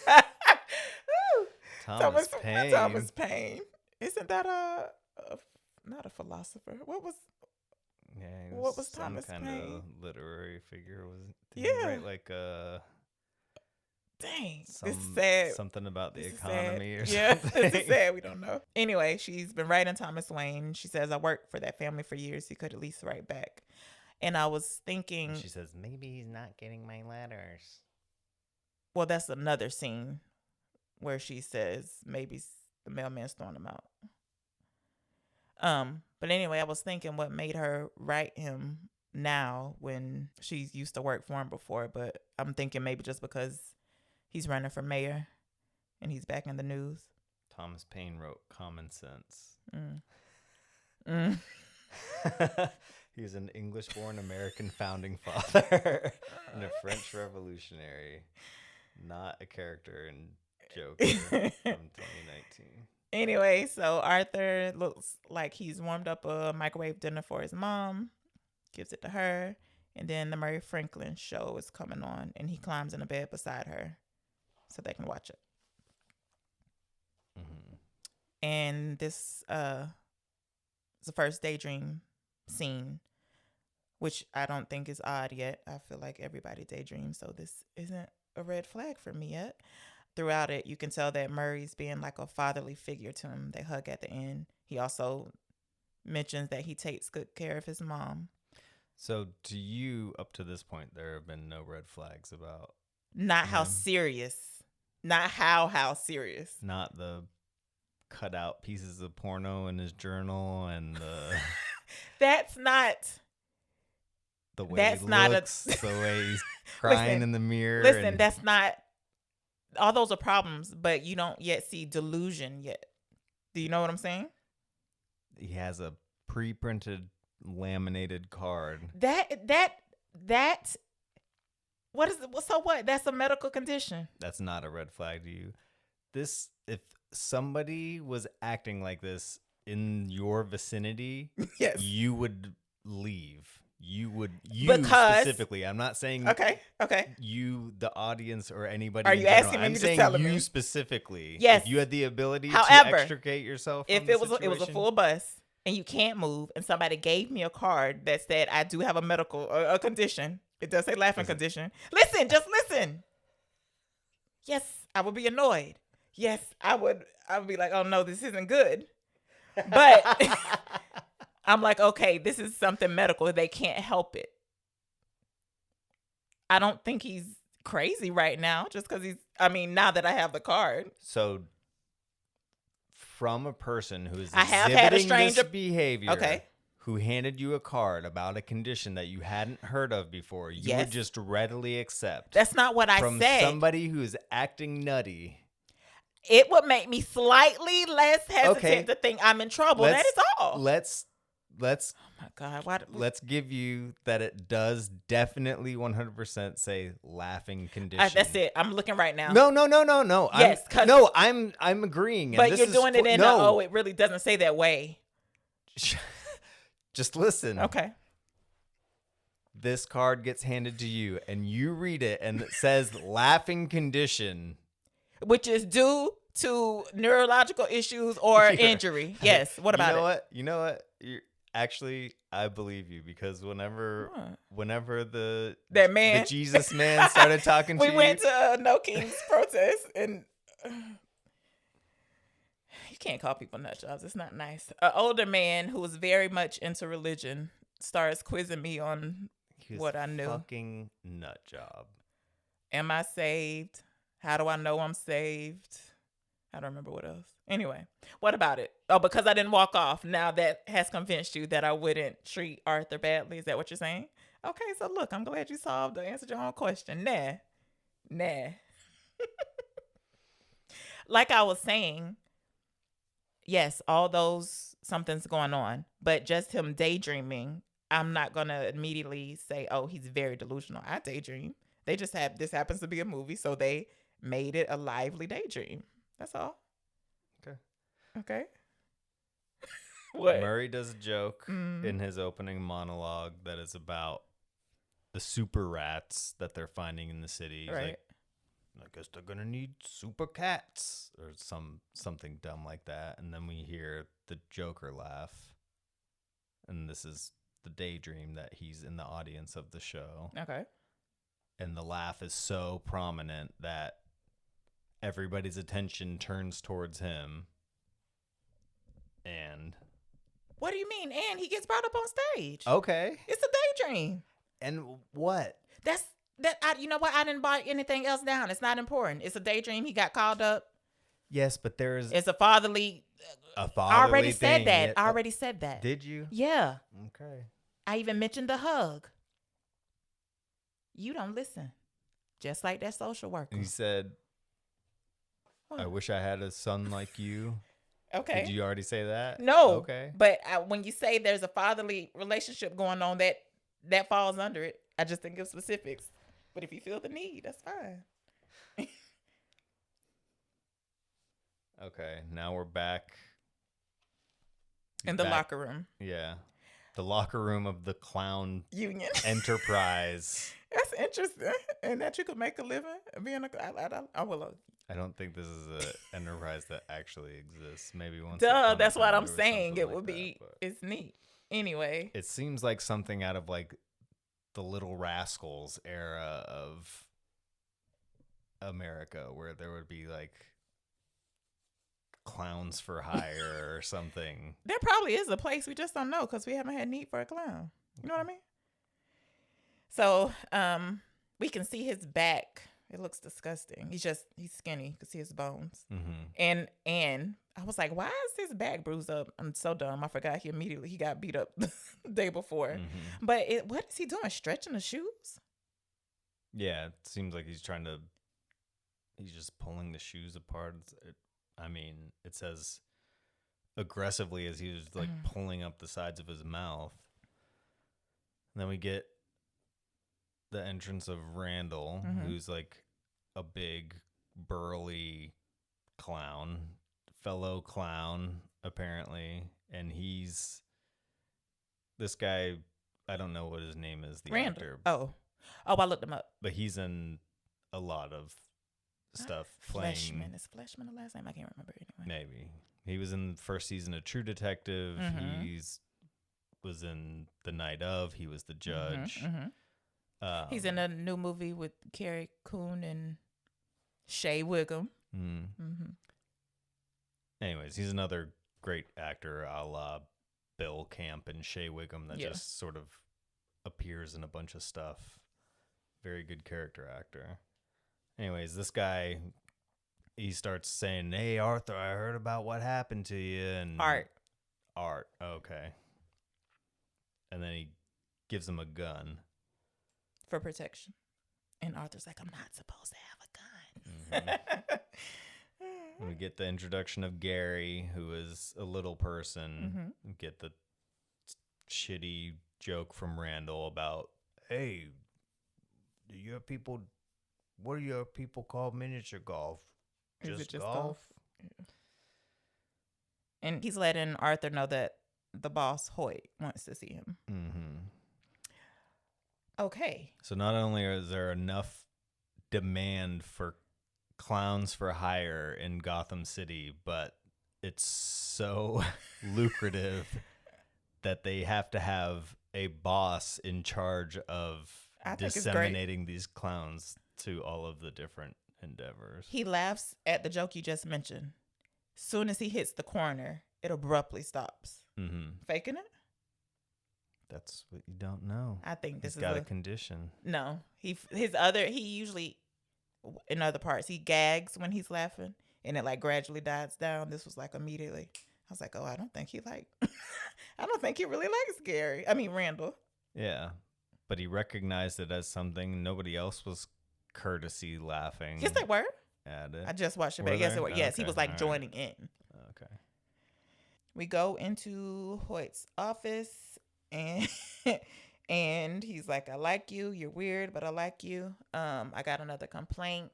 Speaker 3: time.
Speaker 2: Thomas Paine.
Speaker 3: Thomas Paine. Isn't that not a philosopher? What was Thomas
Speaker 2: Paine? Some kind of literary figure, wasn't?
Speaker 3: Yeah.
Speaker 2: Right,
Speaker 3: dang, this is sad.
Speaker 2: Something about the economy or
Speaker 3: yeah,
Speaker 2: something.
Speaker 3: This is sad. We don't know. Anyway, she's been writing Thomas Wayne. She says, I worked for that family for years. He could at least write back. And I was thinking...
Speaker 2: And she says, maybe he's not getting my letters.
Speaker 3: Well, that's another scene where she says maybe the mailman's throwing him out. But anyway, I was thinking what made her write him now when she's used to work for him before. But I'm thinking maybe just because he's running for mayor and he's back in the news.
Speaker 2: Thomas Paine wrote Common Sense. He was an English-born American founding father and a French revolutionary, not a character in Joker from 2019.
Speaker 3: Anyway, so Arthur looks like he's warmed up a microwave dinner for his mom, gives it to her, and then the Murray Franklin show is coming on, and he climbs in a bed beside her so they can watch it. And this is the first daydream scene, which I don't think is odd yet. I feel like everybody daydreams, so this isn't a red flag for me yet. Throughout it, you can tell that Murray's being like a fatherly figure to him. They hug at the end. He also mentions that he takes good care of his mom.
Speaker 2: So to you, up to this point, there have been no red flags about...
Speaker 3: Not how serious. Not how serious.
Speaker 2: Not the cut out pieces of porno in his journal and the...
Speaker 3: That's not...
Speaker 2: The way
Speaker 3: that's
Speaker 2: he
Speaker 3: not
Speaker 2: looks, the way he's crying in the mirror.
Speaker 3: Listen, that's not... All those are problems, but you don't yet see delusion yet. Do you know what I'm saying?
Speaker 2: He has a pre-printed laminated card.
Speaker 3: What is it? So what? That's a medical condition.
Speaker 2: That's not a red flag to you. If somebody was acting like this in your vicinity,
Speaker 3: yes,
Speaker 2: you would leave. You
Speaker 3: Because-
Speaker 2: specifically. I'm not saying
Speaker 3: Okay.
Speaker 2: you, the audience, or anybody.
Speaker 3: Are
Speaker 2: in
Speaker 3: you
Speaker 2: general.
Speaker 3: asking me?
Speaker 2: I'm
Speaker 3: You're just
Speaker 2: saying
Speaker 3: telling
Speaker 2: you
Speaker 3: me?
Speaker 2: specifically.
Speaker 3: Yes.
Speaker 2: If you had the ability
Speaker 3: However,
Speaker 2: to extricate yourself from
Speaker 3: If
Speaker 2: the
Speaker 3: it was a
Speaker 2: situation.
Speaker 3: full bus and you can't move, and somebody gave me a card that said I do have a medical a condition, it does say laughing condition. Listen, just listen. Yes, I would be annoyed. Yes, I would be like, oh no, this isn't good. But I'm like, okay, this is something medical. They can't help it. I don't think he's crazy right now just because now that I have the card.
Speaker 2: So from a person who is
Speaker 3: I have had a
Speaker 2: exhibiting
Speaker 3: stranger
Speaker 2: this behavior,
Speaker 3: Okay.
Speaker 2: who handed you a card about a condition that you hadn't heard of before, you
Speaker 3: Yes.
Speaker 2: would just readily accept
Speaker 3: That's not what I
Speaker 2: from
Speaker 3: said.
Speaker 2: somebody who's acting nutty.
Speaker 3: It would make me slightly less hesitant
Speaker 2: Okay.
Speaker 3: to think I'm in trouble. That is all.
Speaker 2: Let's
Speaker 3: Oh my God. Why?
Speaker 2: let's give you that it does definitely 100% say laughing condition.
Speaker 3: That's it. I'm looking right now.
Speaker 2: No.
Speaker 3: Yes,
Speaker 2: I'm agreeing.
Speaker 3: But you're doing it in it really doesn't say that way.
Speaker 2: Just listen.
Speaker 3: Okay.
Speaker 2: This card gets handed to you and you read it and it says laughing condition.
Speaker 3: Which is due to neurological issues or injury. Yes. What about it?
Speaker 2: You know what? Actually, I believe you because whenever the Jesus man started talking to you.
Speaker 3: We went to No Kings protest and you can't call people nut jobs. It's not nice. An older man who was very much into religion starts quizzing me on what I knew.
Speaker 2: Fucking nut job.
Speaker 3: Am I saved? How do I know I'm saved? I don't remember what else. Anyway, what about it? Oh, because I didn't walk off. Now that has convinced you that I wouldn't treat Arthur badly. Is that what you're saying? Okay, so look, I'm glad you answered your own question. Nah. Like I was saying, yes, all those something's going on, but just him daydreaming, I'm not going to immediately say, oh, he's very delusional. I daydream. They just this happens to be a movie, so they made it a lively daydream. That's all. Okay. What?
Speaker 2: Murray does a joke in his opening monologue that is about the super rats that they're finding in the city. He's like, I guess they're gonna need super cats or something dumb like that. And then we hear the Joker laugh. And this is the daydream that he's in the audience of the show.
Speaker 3: Okay. And
Speaker 2: the laugh is so prominent that everybody's attention turns towards him. And
Speaker 3: what do you mean? And he gets brought up on stage.
Speaker 2: Okay.
Speaker 3: It's a daydream.
Speaker 2: And what?
Speaker 3: You know what? I didn't buy anything else down. It's not important. It's a daydream. He got called up.
Speaker 2: Yes, but it's
Speaker 3: a fatherly. I already said that. I already said that.
Speaker 2: Did you?
Speaker 3: Yeah.
Speaker 2: Okay.
Speaker 3: I even mentioned the hug. You don't listen. Just like that social worker.
Speaker 2: He said, what? I wish I had a son like you.
Speaker 3: Okay.
Speaker 2: Did you already say that?
Speaker 3: No.
Speaker 2: Okay.
Speaker 3: But when you say there's a fatherly relationship going on, that falls under it. I just didn't give specifics. But if you feel the need, that's fine.
Speaker 2: Okay. Now we're back.
Speaker 3: In the locker room.
Speaker 2: Yeah. The locker room of the clown
Speaker 3: union
Speaker 2: enterprise.
Speaker 3: That's interesting. And that you could make a living being I will.
Speaker 2: I don't think this is an enterprise that actually exists. Maybe once.
Speaker 3: That's what I'm saying. It would be. It's neat. Anyway,
Speaker 2: it seems like something out of like the Little Rascals era of America, where there would be like clowns for hire or something.
Speaker 3: There probably is a place, we just don't know because we haven't had need for a clown. You know what I mean? So, we can see his back. It looks disgusting. He's skinny. You can see his bones. Mm-hmm. And I was like, why is his back bruised up? I'm so dumb. I forgot he got beat up the day before. Mm-hmm. But what is he doing? Stretching the shoes?
Speaker 2: Yeah, it seems like he's just pulling the shoes apart. It says aggressively as he was like pulling up the sides of his mouth. And then we get the entrance of Randall, who's like a big burly fellow clown apparently, and this guy I don't know what his name is, the
Speaker 3: Randall.
Speaker 2: actor.
Speaker 3: Oh, I looked him up.
Speaker 2: But he's in a lot of stuff.
Speaker 3: Fleshman. Is Fleshman the last name? I can't remember anyway.
Speaker 2: Maybe. He was in the first season of True Detective.
Speaker 3: Mm-hmm.
Speaker 2: He's was in The Night Of. He was the judge.
Speaker 3: He's in a new movie with Carrie Coon and Shea Wiggum.
Speaker 2: Anyways, he's another great actor a la Bill Camp and Shea Wiggum that just sort of appears in a bunch of stuff. Very good character actor. Anyways, this guy, he starts saying, "Hey, Arthur, I heard about what happened to you." And Art. Okay. And then he gives him a gun.
Speaker 3: For protection. And Arthur's like, I'm not supposed to have a gun.
Speaker 2: We get the introduction of Gary, who is a little person. We get the shitty joke from Randall about, hey, what do your people call miniature golf?
Speaker 3: Is it just golf? Yeah. And he's letting Arthur know that the boss, Hoyt, wants to see him. Okay.
Speaker 2: So not only is there enough demand for clowns for hire in Gotham City, but it's so lucrative that they have to have a boss in charge of disseminating these clowns to all of the different endeavors.
Speaker 3: He laughs at the joke you just mentioned. Soon as he hits the corner, it abruptly stops. Faking it?
Speaker 2: That's what you don't know.
Speaker 3: I think this
Speaker 2: He's got a condition.
Speaker 3: No, he usually in other parts he gags when he's laughing, and it like gradually dies down. This was like immediately. I was like, oh, I don't think he really likes Gary. I mean Randall.
Speaker 2: Yeah, but he recognized it as something nobody else was courtesy laughing.
Speaker 3: Yes, they were.
Speaker 2: At it.
Speaker 3: I just watched it, but yes, they were. Yes, he was like joining in.
Speaker 2: Okay.
Speaker 3: We go into Hoyt's office. And he's like, I like you. You're weird, but I like you. I got another complaint.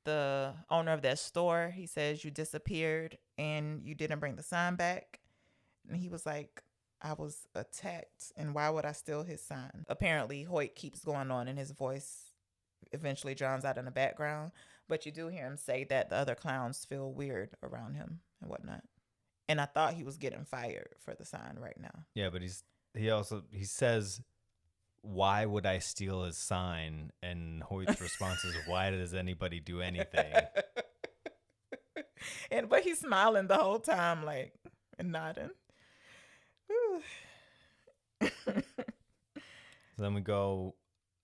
Speaker 3: The owner of that store, he says you disappeared and you didn't bring the sign back. And he was like, I was attacked, and why would I steal his sign? Apparently, Hoyt keeps going on, and his voice eventually drowns out in the background. But you do hear him say that the other clowns feel weird around him and whatnot. And I thought he was getting fired for the sign right now.
Speaker 2: Yeah, but he says, why would I steal his sign? And Hoyt's response is, why does anybody do anything?
Speaker 3: But he's smiling the whole time, like, and nodding.
Speaker 2: Then we go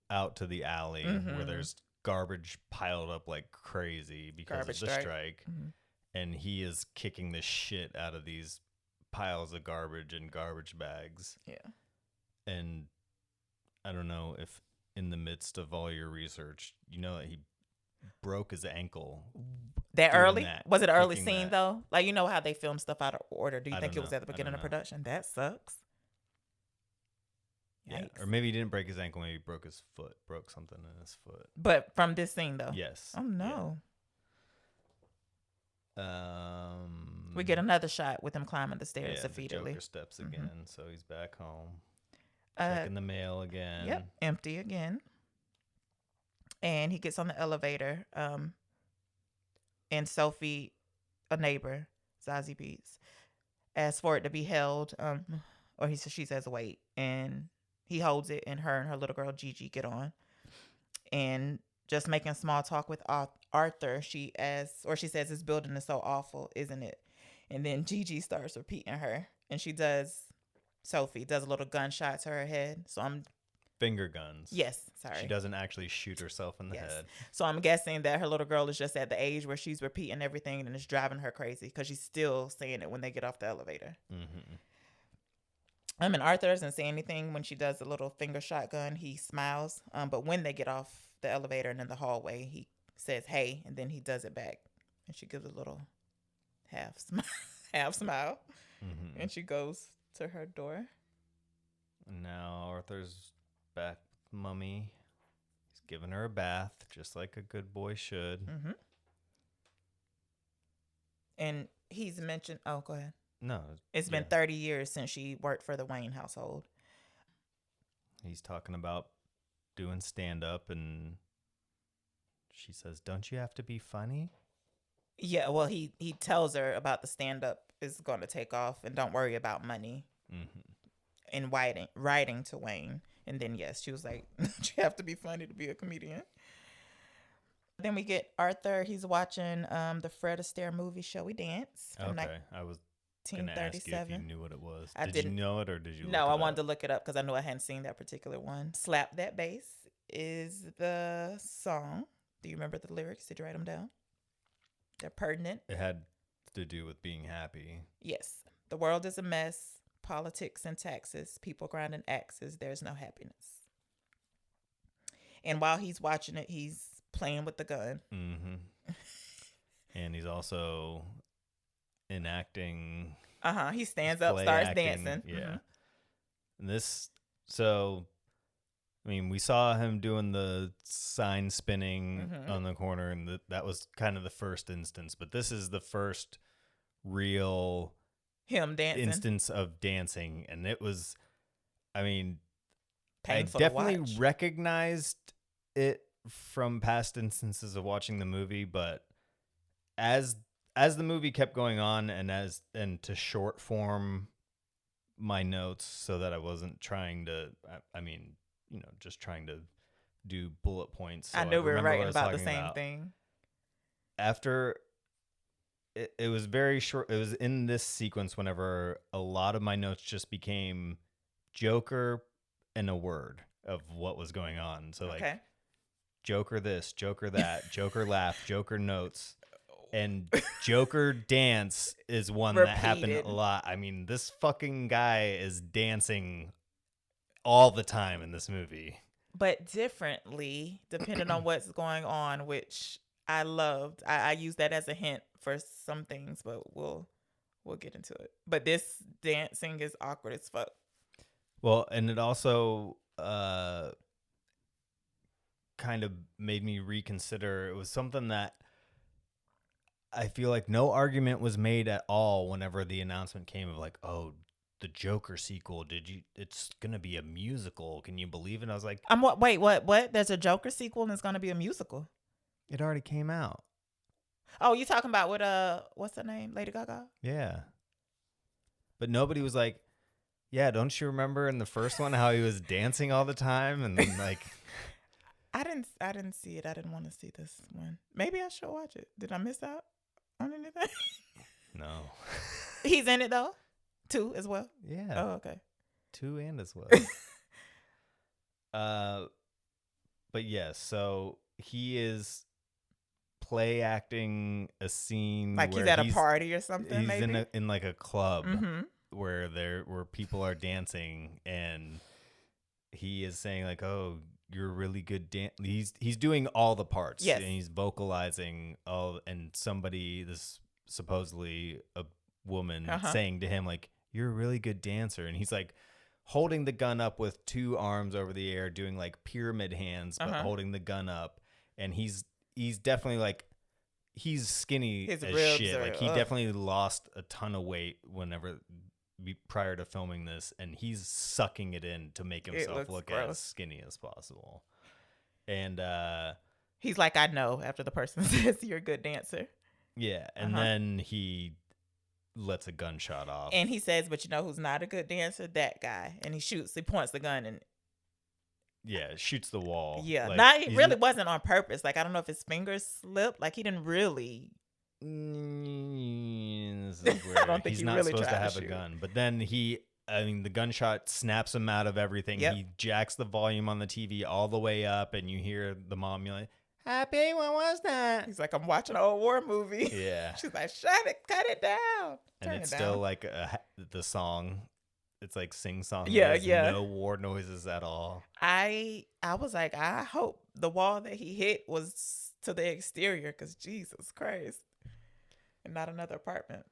Speaker 2: out to the alley where there's garbage piled up like crazy because of the strike. And he is kicking the shit out of these piles of garbage and garbage bags.
Speaker 3: Yeah. And
Speaker 2: I don't know if in the midst of all your research, you know that he broke his ankle.
Speaker 3: That early? Was it an early scene though? Like, you know how they film stuff out of order. Do you think it was at the beginning of production? That sucks.
Speaker 2: Yeah. Or maybe he didn't break his ankle. Maybe he broke his foot. Broke something in his foot.
Speaker 3: But from this scene though?
Speaker 2: Yes.
Speaker 3: Oh no.
Speaker 2: Yeah.
Speaker 3: We get another shot with him climbing the stairs
Speaker 2: the Joker steps again, so he's back home. Checking the mail again.
Speaker 3: Yep, empty again. And he gets on the elevator. And Sophie, a neighbor, Zazie Beetz, asks for it to be held. Or she says wait, and he holds it, and her little girl Gigi get on, and just making small talk with Arthur, she says, this building is so awful, isn't it? And then Gigi starts repeating her, and Sophie does a little gunshot to her head. So
Speaker 2: finger guns.
Speaker 3: Yes, sorry.
Speaker 2: She doesn't actually shoot herself in the head. So
Speaker 3: I'm guessing that her little girl is just at the age where she's repeating everything and it's driving her crazy because she's still saying it when they get off the elevator. And Arthur doesn't say anything when she does the little finger shotgun. He smiles. But when they get off the elevator and in the hallway, he says, hey, and then he does it back. And she gives a little half smile. And she goes to her door.
Speaker 2: Now Arthur's back with Mummy. He's giving her a bath, just like a good boy should.
Speaker 3: And he's mentioned, oh, go ahead.
Speaker 2: No.
Speaker 3: It's been 30 years since she worked for the Wayne household.
Speaker 2: He's talking about doing stand-up, and she says, "Don't you have to be funny?"
Speaker 3: Yeah, well, he tells her about the stand-up is going to take off, and don't worry about money.
Speaker 2: Mm-hmm.
Speaker 3: And writing to Wayne. And then, yes, she was like, "Don't you have to be funny to be a comedian?" Then we get Arthur. He's watching the Fred Astaire movie Shall We Dance from
Speaker 2: Okay, I was gonna ask you if you
Speaker 3: 1937.
Speaker 2: knew what it was.
Speaker 3: I
Speaker 2: Did you
Speaker 3: didn't.
Speaker 2: know it, or did you?
Speaker 3: No,
Speaker 2: look
Speaker 3: I
Speaker 2: it
Speaker 3: wanted
Speaker 2: up?
Speaker 3: to look it up because I knew I hadn't seen that particular one. Slap That Bass is the song. Do you remember the lyrics? Did you write them down? They're pertinent.
Speaker 2: It had to do with being happy.
Speaker 3: Yes. The world is a mess. Politics and taxes. People grinding axes. There's no happiness. And while he's watching it, he's playing with the gun.
Speaker 2: Mm-hmm. And he's also enacting.
Speaker 3: He stands up,
Speaker 2: play
Speaker 3: starts
Speaker 2: acting.
Speaker 3: dancing.
Speaker 2: Yeah.
Speaker 3: Mm-hmm.
Speaker 2: And this, so, I mean, we saw him doing the sign spinning on the corner, and that was kind of the first instance. But this is the first real
Speaker 3: Him dancing.
Speaker 2: instance of dancing. And it was, I mean,
Speaker 3: Painful
Speaker 2: I
Speaker 3: to
Speaker 2: definitely
Speaker 3: watch.
Speaker 2: recognized it from past instances of watching the movie, but as the movie kept going on, and to short form my notes so that I wasn't trying to, I mean, just trying to do bullet points. So
Speaker 3: I knew we were
Speaker 2: remember what I
Speaker 3: writing
Speaker 2: was
Speaker 3: about the
Speaker 2: talking
Speaker 3: same
Speaker 2: about.
Speaker 3: thing.
Speaker 2: After it was very short. It was in this sequence whenever a lot of my notes just became Joker and a word of what was going on. So like Joker this, Joker that, Joker laugh, Joker notes, and Joker dance is one that happened a lot. I mean, this fucking guy is dancing all the time in this movie.
Speaker 3: But differently, depending on what's going on, which I loved. I use that as a hint for some things, but we'll get into it. But this dancing is awkward as fuck.
Speaker 2: Well, and it also kind of made me reconsider. It was something that I feel like no argument was made at all whenever the announcement came of like, oh, the Joker sequel. It's going to be a musical. Can you believe it? I was like,
Speaker 3: Wait, what? There's a Joker sequel and it's going to be a musical.
Speaker 2: It already came out.
Speaker 3: Oh, you talking about with what's her name? Lady Gaga?
Speaker 2: Yeah. But nobody was like, yeah, don't you remember in the first one how he was dancing all the time? And then like
Speaker 3: I didn't see it. I didn't want to see this one. Maybe I should watch it. Did I miss out on anything?
Speaker 2: No.
Speaker 3: He's in it though? 2 as well?
Speaker 2: Yeah.
Speaker 3: Oh, okay.
Speaker 2: 2 and as well. But yes, so he is play acting a scene
Speaker 3: like
Speaker 2: where
Speaker 3: he's at a party or something.
Speaker 2: He's
Speaker 3: maybe?
Speaker 2: in like a club where people are dancing, and he is saying like, "Oh, you're a really good dance." He's doing all the parts.
Speaker 3: Yes.
Speaker 2: And he's vocalizing all, and somebody, this supposedly a woman, saying to him like, "You're a really good dancer," and he's like holding the gun up with 2 arms over the air, doing like pyramid hands, but holding the gun up, and he's definitely like, he's skinny
Speaker 3: His
Speaker 2: as
Speaker 3: ribs
Speaker 2: shit.
Speaker 3: are,
Speaker 2: Like he definitely lost a ton of weight prior to filming this, and he's sucking it in to make himself look
Speaker 3: gross.
Speaker 2: as skinny as possible. And
Speaker 3: he's like, I know, after the person says you're a good dancer.
Speaker 2: Yeah, and then he lets a gunshot off.
Speaker 3: And he says, but you know who's not a good dancer? That guy. And he points the gun and
Speaker 2: shoots the wall.
Speaker 3: Yeah.
Speaker 2: Like,
Speaker 3: it really wasn't on purpose. Like, I don't know if his fingers slipped. Like, he didn't really.
Speaker 2: This is weird.
Speaker 3: I don't think
Speaker 2: he's
Speaker 3: he
Speaker 2: not
Speaker 3: really
Speaker 2: supposed to
Speaker 3: tried to
Speaker 2: have a
Speaker 3: shoot.
Speaker 2: gun. But then the gunshot snaps him out of everything.
Speaker 3: Yep.
Speaker 2: He jacks the volume on the TV all the way up, and you hear the mom yelling, "Happy, what was that?"
Speaker 3: He's like, I'm watching an old war movie.
Speaker 2: Yeah.
Speaker 3: She's like, shut it, cut it down.
Speaker 2: And it's still like the song. It's like sing song.
Speaker 3: Yeah,
Speaker 2: There's
Speaker 3: yeah.
Speaker 2: no war noises at all.
Speaker 3: I was like, I hope the wall that he hit was to the exterior, because Jesus Christ. And not another apartment.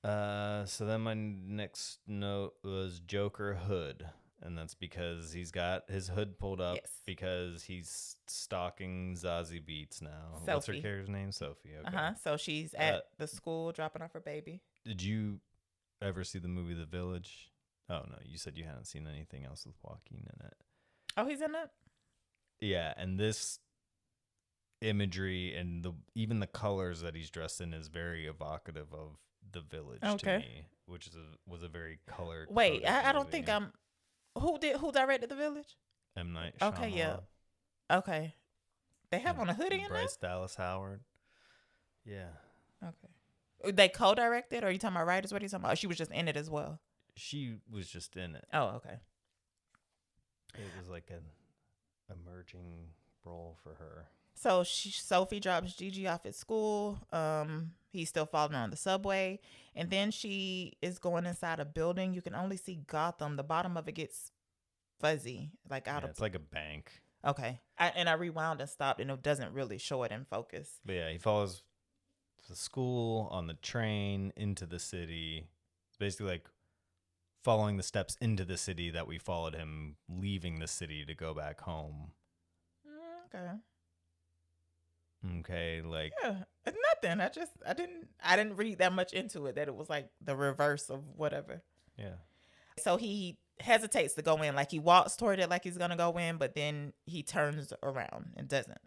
Speaker 2: So then my next note was Joker hood. And that's because he's got his hood pulled up because he's stalking Zazie Beetz now.
Speaker 3: Sophie.
Speaker 2: What's her character's name? Sophie. Okay.
Speaker 3: So she's at the school dropping off her baby.
Speaker 2: Did you ever see the movie The Village? Oh, no. You said you hadn't seen anything else with Joaquin in it.
Speaker 3: Oh, he's in it?
Speaker 2: Yeah, and this imagery and even the colors that he's dressed in is very evocative of The Village to me, which was a very color.
Speaker 3: Wait, I don't think I'm. Who directed The Village?
Speaker 2: M. Night Shyamalan.
Speaker 3: Okay, yeah. Okay. They have on a hoodie in
Speaker 2: Bryce Dallas Howard. Yeah.
Speaker 3: Okay. They co-directed, or are you talking about writers? What are you talking about? Or she was just in it as well?
Speaker 2: She was just in it.
Speaker 3: Oh, okay.
Speaker 2: It was like an emerging role for her.
Speaker 3: So Sophie drops Gigi off at school. He's still following her on the subway. And then she is going inside a building. You can only see Gotham. The bottom of it gets fuzzy. It's
Speaker 2: like a bank.
Speaker 3: Okay. I rewound and stopped, and it doesn't really show it in focus.
Speaker 2: But yeah, he follows the school on the train into the city. It's basically like following the steps into the city that we followed him leaving the city to go back home.
Speaker 3: Okay.
Speaker 2: Okay, like
Speaker 3: yeah, it's nothing. I didn't read that much into it, that it was like the reverse of whatever.
Speaker 2: Yeah.
Speaker 3: So he hesitates to go in, like he walks toward it like he's gonna go in, but then he turns around and doesn't.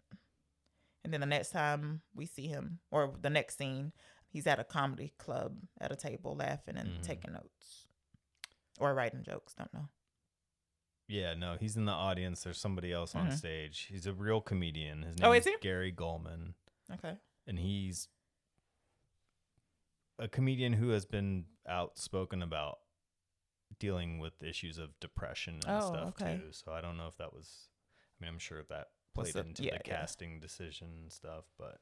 Speaker 3: And then the next time we see him, or the next scene, he's at a comedy club at a table laughing and taking notes or writing jokes. Don't know.
Speaker 2: Yeah, no, he's in the audience. There's somebody else on stage. He's a real comedian. His name is Gary Goldman.
Speaker 3: Okay.
Speaker 2: And he's a comedian who has been outspoken about dealing with issues of depression and stuff too. So I don't know if that was, I'm sure that played into the casting decision and stuff, but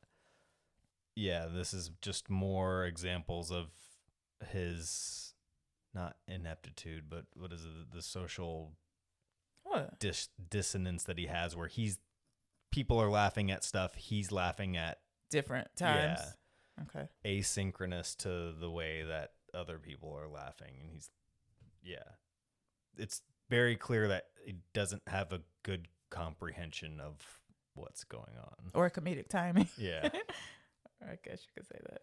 Speaker 2: yeah, this is just more examples of his, not ineptitude, but what is it, the social dissonance that he has, where people are laughing at stuff he's laughing at
Speaker 3: different times.
Speaker 2: Yeah.
Speaker 3: Okay.
Speaker 2: Asynchronous to the way that other people are laughing, and it's very clear that he doesn't have a good comprehension of what's going on
Speaker 3: or comedic timing.
Speaker 2: Yeah.
Speaker 3: I guess you could say that.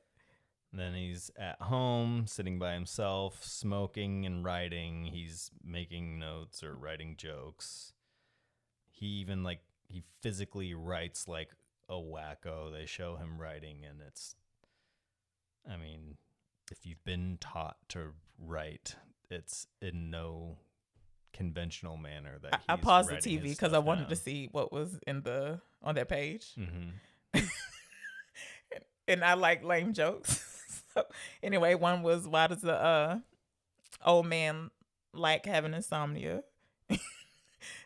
Speaker 2: And then he's at home, sitting by himself, smoking and writing. He's making notes or writing jokes. He even he physically writes like a wacko. They show him writing, and if you've been taught to write, it's in no conventional manner that
Speaker 3: I paused the TV because I wanted to see what was on that page. Mm-hmm. And I like lame jokes. So anyway, one was, why does the old man like having insomnia?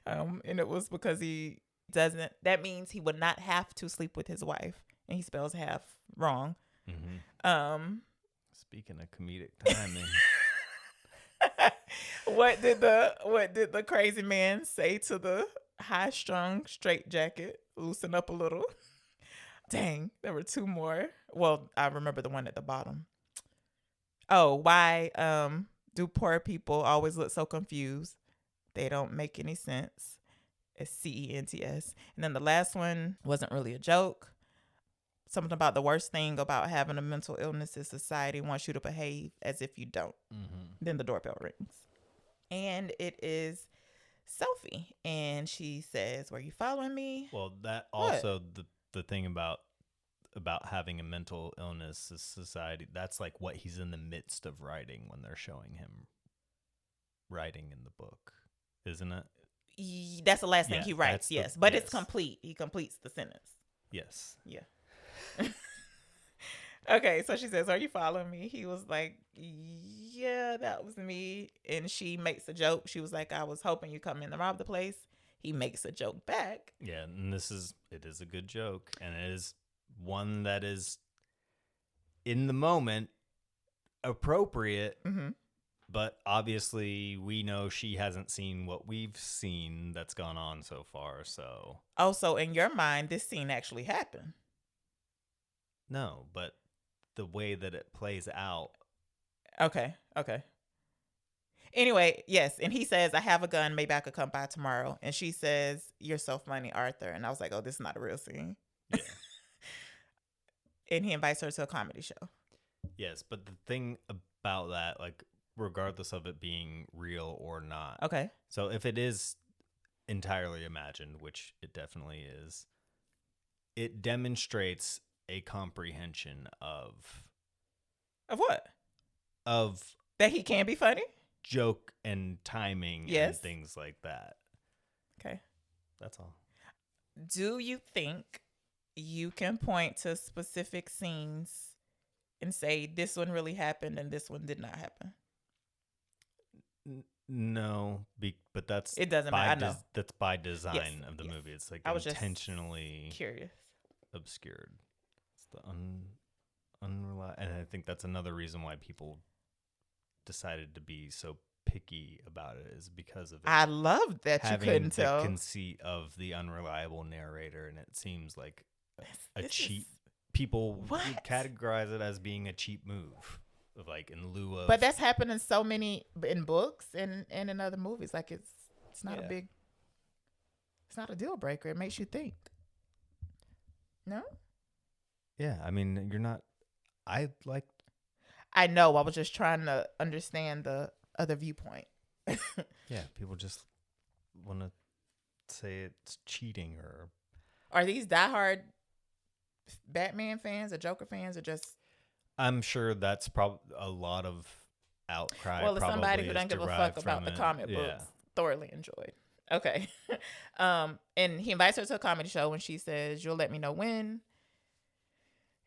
Speaker 3: And it was because he doesn't, that means he would not have to sleep with his wife, and he spells half wrong. Mm-hmm.
Speaker 2: Speaking of comedic timing.
Speaker 3: What did the crazy man say to the high-strung straitjacket? Loosen up a little. Dang, there were two more. Well, I remember the one at the bottom. Oh, why do poor people always look so confused? They don't make any sense. It's CENTS. And then the last one wasn't really a joke. Something about the worst thing about having a mental illness is society wants you to behave as if you don't. Mm-hmm. Then the doorbell rings. And it is Sophie. And she says, were you following me?
Speaker 2: Well, that also, the thing about having a mental illness is society. That's like what he's in the midst of writing when they're showing him writing in the book, isn't it?
Speaker 3: That's the last thing he writes, yes. But it's complete. He completes the sentence.
Speaker 2: Yes.
Speaker 3: Yeah. Okay, so she says, are you following me? He was like, yeah, that was me. And she makes a joke. She was like, I was hoping you come in to rob the place. He makes a joke back.
Speaker 2: Yeah, and it is a good joke. And it is one that is, in the moment, appropriate. Mm-hmm. But obviously, we know she hasn't seen what we've seen that's gone on so far, so.
Speaker 3: Oh, so in your mind, this scene actually happened?
Speaker 2: No, but the way that it plays out.
Speaker 3: Okay. Anyway, yes, and he says, I have a gun, maybe I could come by tomorrow. And she says, you're so funny, Arthur. And I was like, oh, this is not a real scene. Yeah. And he invites her to a comedy show.
Speaker 2: Yes, but the thing about that, like, regardless of it being real or not.
Speaker 3: Okay.
Speaker 2: So if it is entirely imagined, which it definitely is, it demonstrates a comprehension of
Speaker 3: what?
Speaker 2: Of
Speaker 3: that he can be funny?
Speaker 2: Joke and timing and things like that.
Speaker 3: Okay.
Speaker 2: That's all.
Speaker 3: Do you think you can point to specific scenes and say this one really happened and this one did not happen?
Speaker 2: No, but that's
Speaker 3: it doesn't matter. I know
Speaker 2: that's by design of the movie. It's like
Speaker 3: I was
Speaker 2: intentionally
Speaker 3: just curious,
Speaker 2: obscured. It's the unreliable, and I think that's another reason why people decided to be so picky about it, is because of it.
Speaker 3: I love that you couldn't tell.
Speaker 2: Having the conceit of the unreliable narrator, and it seems like a cheap. People would categorize it as being a cheap move. Like in lieu of,
Speaker 3: but that's happened in so many in books and in other movies. Like it's not it's not a deal breaker. It makes you think. No.
Speaker 2: Yeah, I mean, you're not. I
Speaker 3: know. I was just trying to understand the other viewpoint.
Speaker 2: Yeah, people just want to say it's cheating. Or
Speaker 3: are these diehard Batman fans or Joker fans, or just?
Speaker 2: I'm sure that's probably a lot of outcry.
Speaker 3: Well, as somebody who doesn't give a fuck about the comic books, thoroughly enjoyed. Okay. And he invites her to a comedy show and she says, "You'll let me know when,"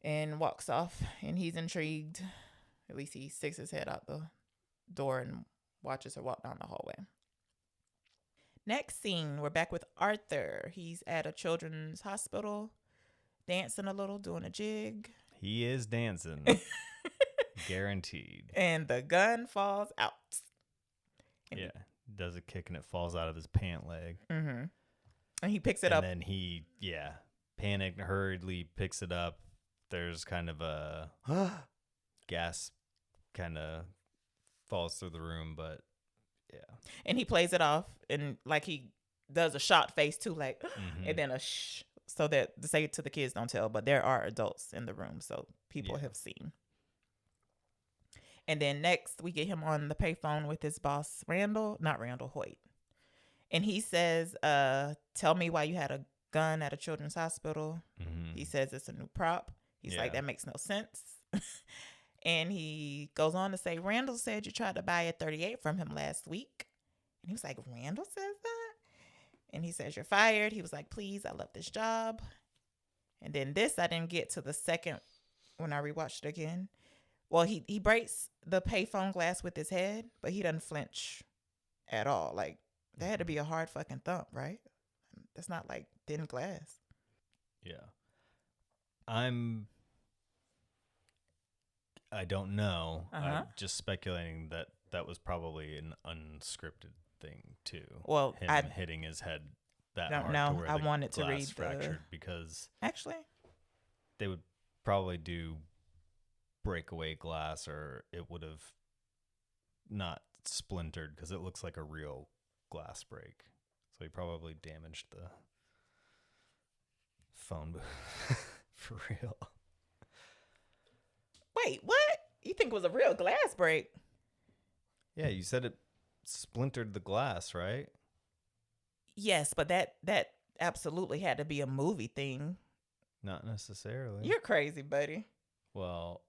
Speaker 3: and walks off. And he's intrigued. At least he sticks his head out the door and watches her walk down the hallway. Next scene, we're back with Arthur. He's at a children's hospital, dancing a little, doing a jig.
Speaker 2: He is dancing. Guaranteed.
Speaker 3: And the gun falls out.
Speaker 2: Yeah. Does a kick and it falls out of his pant leg.
Speaker 3: Mm-hmm. And he picks it up.
Speaker 2: And then he, panicked, hurriedly picks it up. There's kind of a gasp, kind of falls through the room, but yeah.
Speaker 3: And he plays it off, and like he does a shocked face too, like, and then a shh. So that to say to the kids, don't tell, but there are adults in the room, so people have seen. And then next we get him on the payphone with his boss, Hoyt. And he says, "Tell me why you had a gun at a children's hospital." Mm-hmm. He says it's a new prop. He's like, that makes no sense. And he goes on to say, "Randall said you tried to buy a 38 from him last week." And he was like, "Randall says that?" And he says, "You're fired." He was like, "Please, I love this job." And then this, I didn't get to the second when I rewatched it again. Well, he breaks the payphone glass with his head, but he doesn't flinch at all. Like, that had to be a hard fucking thump, right? That's not like thin glass.
Speaker 2: Yeah. I don't know. I'm just speculating that was probably an unscripted thing too.
Speaker 3: Well,
Speaker 2: him hitting his head that hard.
Speaker 3: No,
Speaker 2: to where
Speaker 3: I wanted to read
Speaker 2: fractured because
Speaker 3: actually
Speaker 2: they would probably do breakaway glass, or it would have not splintered because it looks like a real glass break. So he probably damaged the phone booth for real.
Speaker 3: Wait, what? You think it was a real glass break?
Speaker 2: Yeah, you said it splintered the glass, right?
Speaker 3: Yes, but that absolutely had to be a movie thing.
Speaker 2: Not necessarily.
Speaker 3: You're crazy, buddy.
Speaker 2: Well,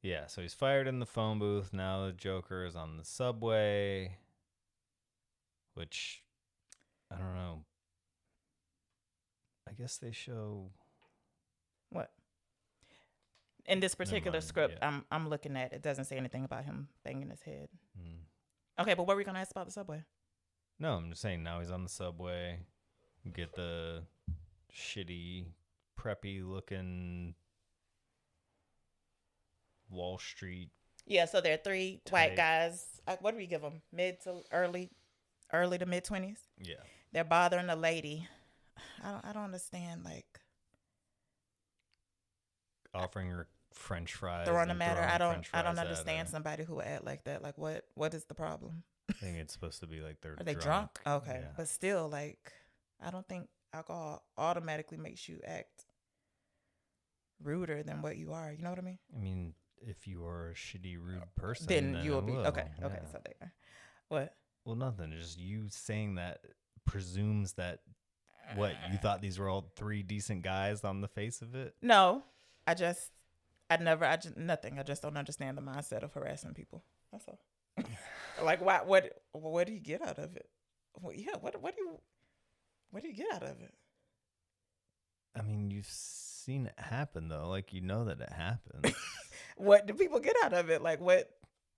Speaker 2: yeah, so he's fired in the phone booth. Now the Joker is on the subway, which, I don't know. I guess they show...
Speaker 3: What? In this particular script, I'm looking at, it doesn't say anything about him banging his head. Okay, but what were we going to ask about the subway?
Speaker 2: No, I'm just saying now he's on the subway. Get the shitty, preppy looking Wall Street.
Speaker 3: Yeah, so there are three white guys. What do we give them? Mid to early to mid 20s?
Speaker 2: Yeah. They're
Speaker 3: bothering a lady. I don't understand, like,
Speaker 2: offering her French fries.
Speaker 3: Throwing them at her. I don't understand somebody who would act like that. Like, what is the problem?
Speaker 2: I think it's supposed to be like they're
Speaker 3: Are they drunk? Okay. Yeah. But still, like, I don't think alcohol automatically makes you act ruder than what you are. You know what I mean?
Speaker 2: I mean, if you are a shitty, rude person,
Speaker 3: then you will
Speaker 2: it
Speaker 3: be
Speaker 2: will.
Speaker 3: okay.
Speaker 2: Yeah.
Speaker 3: Okay, so there. What?
Speaker 2: Well, nothing. Just you saying that presumes that what you thought these were all three decent guys on the face of it.
Speaker 3: No, nothing. I just don't understand the mindset of harassing people. That's all. Like, why? What do you get out of it? Well, yeah. What do you get out of it?
Speaker 2: I mean, you've seen it happen though. Like, you know that it happens.
Speaker 3: What do people get out of it? Like, what?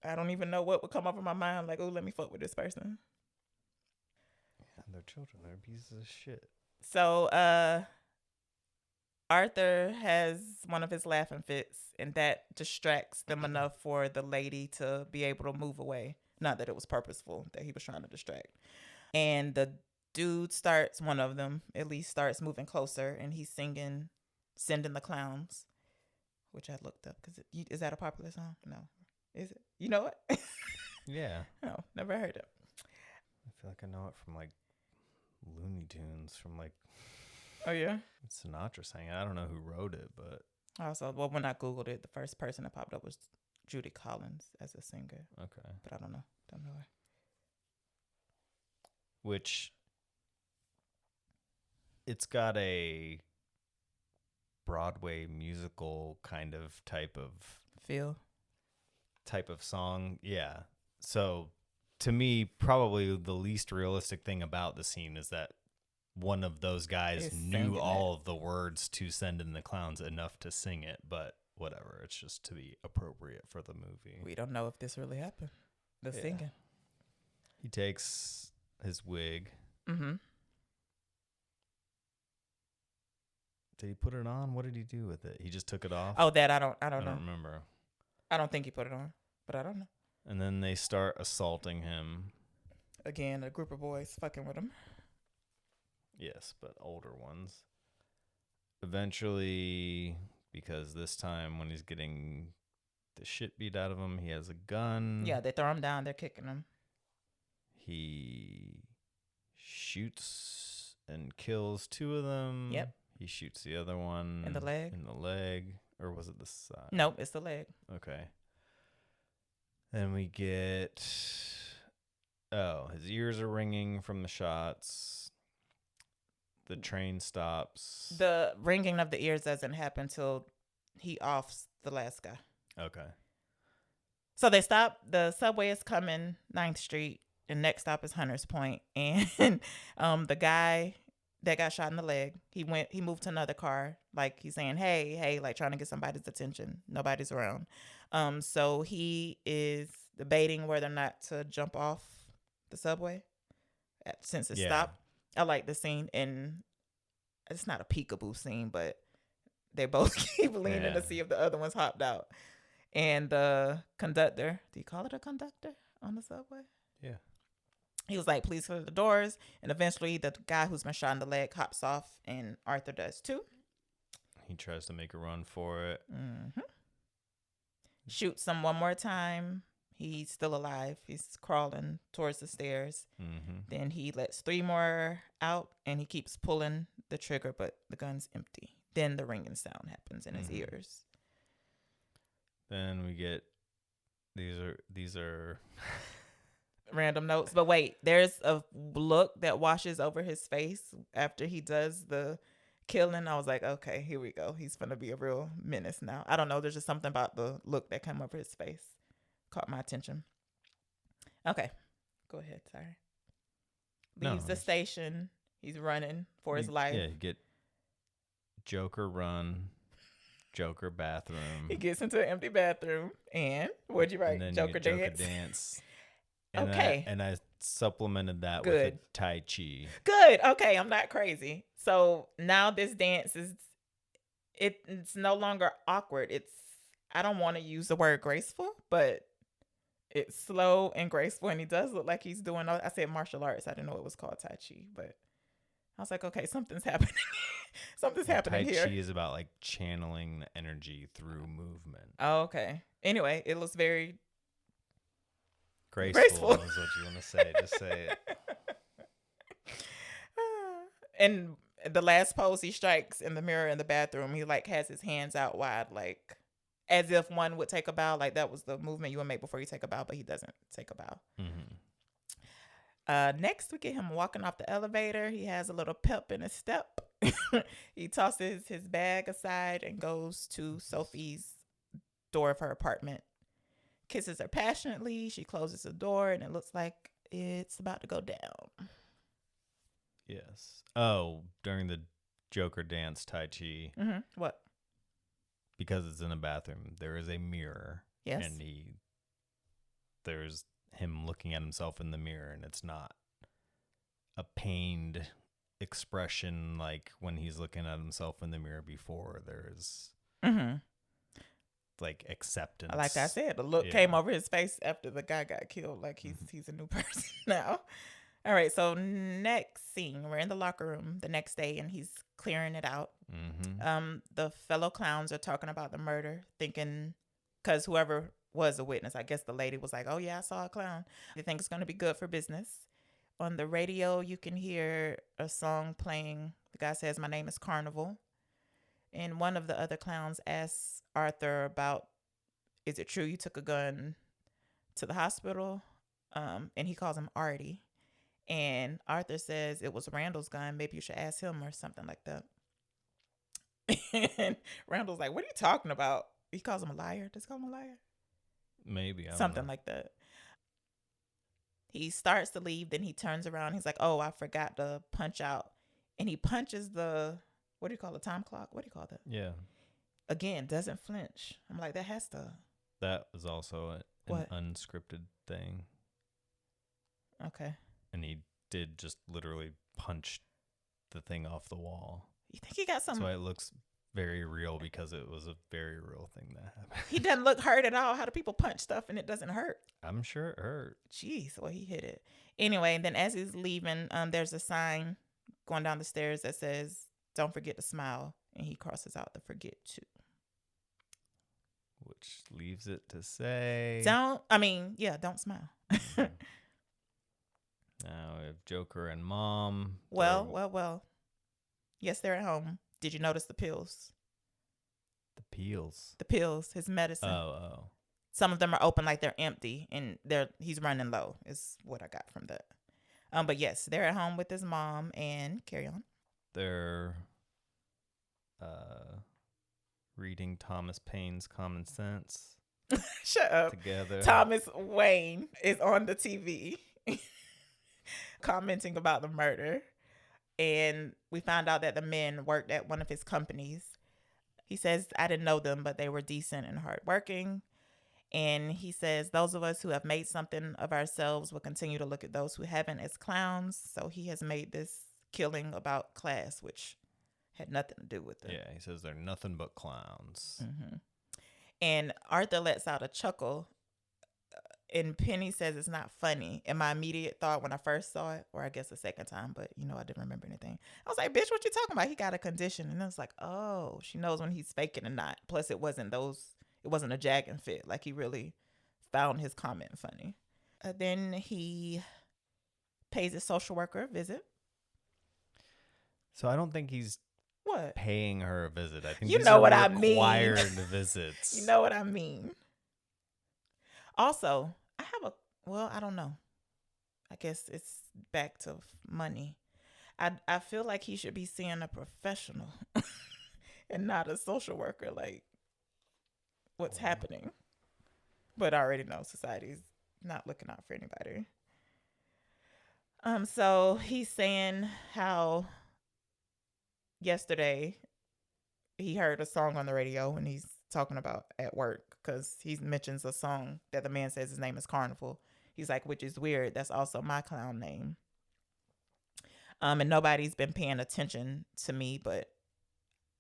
Speaker 3: I don't even know what would come up in my mind. Like, oh, let me fuck with this person.
Speaker 2: Yeah, they're children. They're pieces of shit.
Speaker 3: So, Arthur has one of his laughing fits, and that distracts them enough for the lady to be able to move away. Not that it was purposeful that he was trying to distract. And the dude one of them at least starts moving closer, and he's singing Sending the Clowns, which I looked up because is that a popular song? No. Is it? You know it?
Speaker 2: Yeah.
Speaker 3: No, never heard it.
Speaker 2: I feel like I know it from like Looney Tunes, from like
Speaker 3: Oh, yeah?
Speaker 2: Sinatra sang it. I don't know who wrote it, but
Speaker 3: Also, well, when I Googled it, the first person that popped up was Judy Collins as a singer.
Speaker 2: okay.
Speaker 3: But I don't know. Don't know her.
Speaker 2: Which it's got a Broadway musical kind of type of song. Yeah. So to me, probably the least realistic thing about the scene is that one of those guys knew all of the words to Send in the Clowns enough to sing it, but whatever. It's just to be appropriate for the movie.
Speaker 3: We don't know if this really happened. The singing.
Speaker 2: He takes his wig.
Speaker 3: Mm-hmm.
Speaker 2: Did he put it on? What did he do with it? He just took it off?
Speaker 3: Oh, that I don't know.
Speaker 2: I don't remember.
Speaker 3: I don't think he put it on, but I don't know.
Speaker 2: And then they start assaulting him.
Speaker 3: Again, a group of boys fucking with him.
Speaker 2: Yes, but older ones. Eventually, because this time when he's getting the shit beat out of him, he has a gun.
Speaker 3: Yeah, they throw him down. They're kicking him.
Speaker 2: He shoots and kills two of them.
Speaker 3: Yep.
Speaker 2: He shoots the other one.
Speaker 3: In the leg.
Speaker 2: Or was it the side?
Speaker 3: Nope, it's the leg.
Speaker 2: Okay. Then we get... Oh, his ears are ringing from the shots. The train stops.
Speaker 3: The ringing of the ears doesn't happen till he offs the last guy.
Speaker 2: Okay.
Speaker 3: So they stop. The subway is coming 9th Street. The next stop is Hunters Point. And the guy that got shot in the leg, he moved to another car. Like, he's saying, hey, like trying to get somebody's attention. Nobody's around. So he is debating whether or not to jump off the subway since it stopped. I like the scene, and it's not a peekaboo scene, but they both keep leaning to see if the other one's hopped out. And the conductor, do you call it a conductor on the subway?
Speaker 2: Yeah.
Speaker 3: He was like, please close the doors. And eventually the guy who's been shot in the leg hops off, and Arthur does too.
Speaker 2: He tries to make a run for it.
Speaker 3: Mm-hmm. Shoots him one more time. He's still alive. He's crawling towards the stairs.
Speaker 2: Mm-hmm.
Speaker 3: Then he lets 3 more out, and he keeps pulling the trigger, but the gun's empty. Then the ringing sound happens in his ears.
Speaker 2: Then we get these are
Speaker 3: random notes. But wait, there's a look that washes over his face after he does the killing. I was like, okay, here we go. He's gonna be a real menace now. I don't know. There's just something about the look that came over his face. Caught my attention. Okay. Go ahead. Sorry. Leaves the station. He's running for his life.
Speaker 2: Yeah, get Joker run, Joker bathroom.
Speaker 3: He gets into an empty bathroom. And what'd you write? Joker dance.
Speaker 2: And
Speaker 3: okay.
Speaker 2: I supplemented that with a Tai Chi.
Speaker 3: Good. Okay. I'm not crazy. So now this dance it's no longer awkward. I don't want to use the word graceful, but it's slow and graceful, and he does look like he's doing, I said martial arts. I didn't know it was called Tai Chi, but I was like, okay, something's happening. Something's happening here.
Speaker 2: Tai Chi is about like channeling the energy through movement.
Speaker 3: Oh, okay. Anyway, it looks very
Speaker 2: graceful. Is what you want to say. Just say it.
Speaker 3: And the last pose he strikes in the mirror in the bathroom, he like has his hands out wide, like as if one would take a bow. Like that was the movement you would make before you take a bow, but he doesn't take a bow. Next, we get him walking off the elevator. He has a little pep in his step. He tosses his bag aside and goes to Sophie's door of her apartment. Kisses her passionately. She closes the door, and it looks like it's about to go down.
Speaker 2: Yes. Oh, during the Joker dance Tai Chi.
Speaker 3: What?
Speaker 2: Because it's in a bathroom, there is a mirror.
Speaker 3: Yes.
Speaker 2: And there's him looking at himself in the mirror, and it's not a pained expression like when he's looking at himself in the mirror before. There's like acceptance.
Speaker 3: Like I said, the look came over his face after the guy got killed. Like he's a new person now. All right, so next scene, we're in the locker room the next day, and he's clearing it out. The fellow clowns are talking about the murder, thinking, because whoever was a witness, I guess the lady was like, oh yeah, I saw a clown. They think it's going to be good for business. On the radio, you can hear a song playing. The guy says, my name is Carnival. And one of the other clowns asks Arthur about, is it true you took a gun to the hospital? And he calls him Artie. And Arthur says it was Randall's gun. Maybe you should ask him or something like that. And Randall's like, what are you talking about? He calls him a liar. Does he call him a liar?
Speaker 2: Maybe.
Speaker 3: Something like that. He starts to leave. Then he turns around. He's like, oh, I forgot to punch out. And he punches the, what do you call it? Time clock? What do you call that?
Speaker 2: Yeah.
Speaker 3: Again, doesn't flinch. I'm like, that has to.
Speaker 2: That was also an unscripted thing.
Speaker 3: Okay.
Speaker 2: And he did just literally punch the thing off the wall.
Speaker 3: You think he got some?
Speaker 2: So it looks very real because it was a very real thing that happened.
Speaker 3: He doesn't look hurt at all. How do people punch stuff and it doesn't hurt?
Speaker 2: I'm sure it hurt.
Speaker 3: Jeez, well, he hit it. Anyway, then as he's leaving, there's a sign going down the stairs that says, don't forget to smile. And he crosses out the forget to.
Speaker 2: Which leaves it to say...
Speaker 3: don't smile.
Speaker 2: Now we have Joker and Mom.
Speaker 3: Well. Yes, they're at home. Did you notice the pills?
Speaker 2: The pills?
Speaker 3: The pills, his medicine.
Speaker 2: Oh.
Speaker 3: Some of them are open like they're empty, and he's running low is what I got from that. But yes, they're at home with his mom, and carry on.
Speaker 2: They're reading Thomas Paine's Common Sense.
Speaker 3: Shut up.
Speaker 2: Together.
Speaker 3: Thomas Wayne is on the TV commenting about the murder. And we found out that the men worked at one of his companies. He says, I didn't know them, but they were decent and hardworking. And he says, those of us who have made something of ourselves will continue to look at those who haven't as clowns. So he has made this killing about class, which had nothing to do with it.
Speaker 2: Yeah, he says they're nothing but clowns.
Speaker 3: And Arthur lets out a chuckle. And Penny says it's not funny. And my immediate thought when I first saw it, or I guess the second time, but I didn't remember anything. I was like, bitch, what you talking about? He got a condition. And I was like, oh, she knows when he's faking or not. Plus it wasn't a jag and fit. Like he really found his comment funny. Then he pays his social worker a visit.
Speaker 2: So I don't think he's paying her a visit. I think
Speaker 3: you know what I mean.
Speaker 2: Required visits.
Speaker 3: You know what I mean. Also, I don't know. I guess it's back to money. I feel like he should be seeing a professional and not a social worker. Like, what's happening? But I already know society's not looking out for anybody. So he's saying how yesterday he heard a song on the radio when he's talking about at work, because he mentions a song that the man says his name is Carnival. He's like, which is weird. That's also my clown name. And nobody's been paying attention to me, but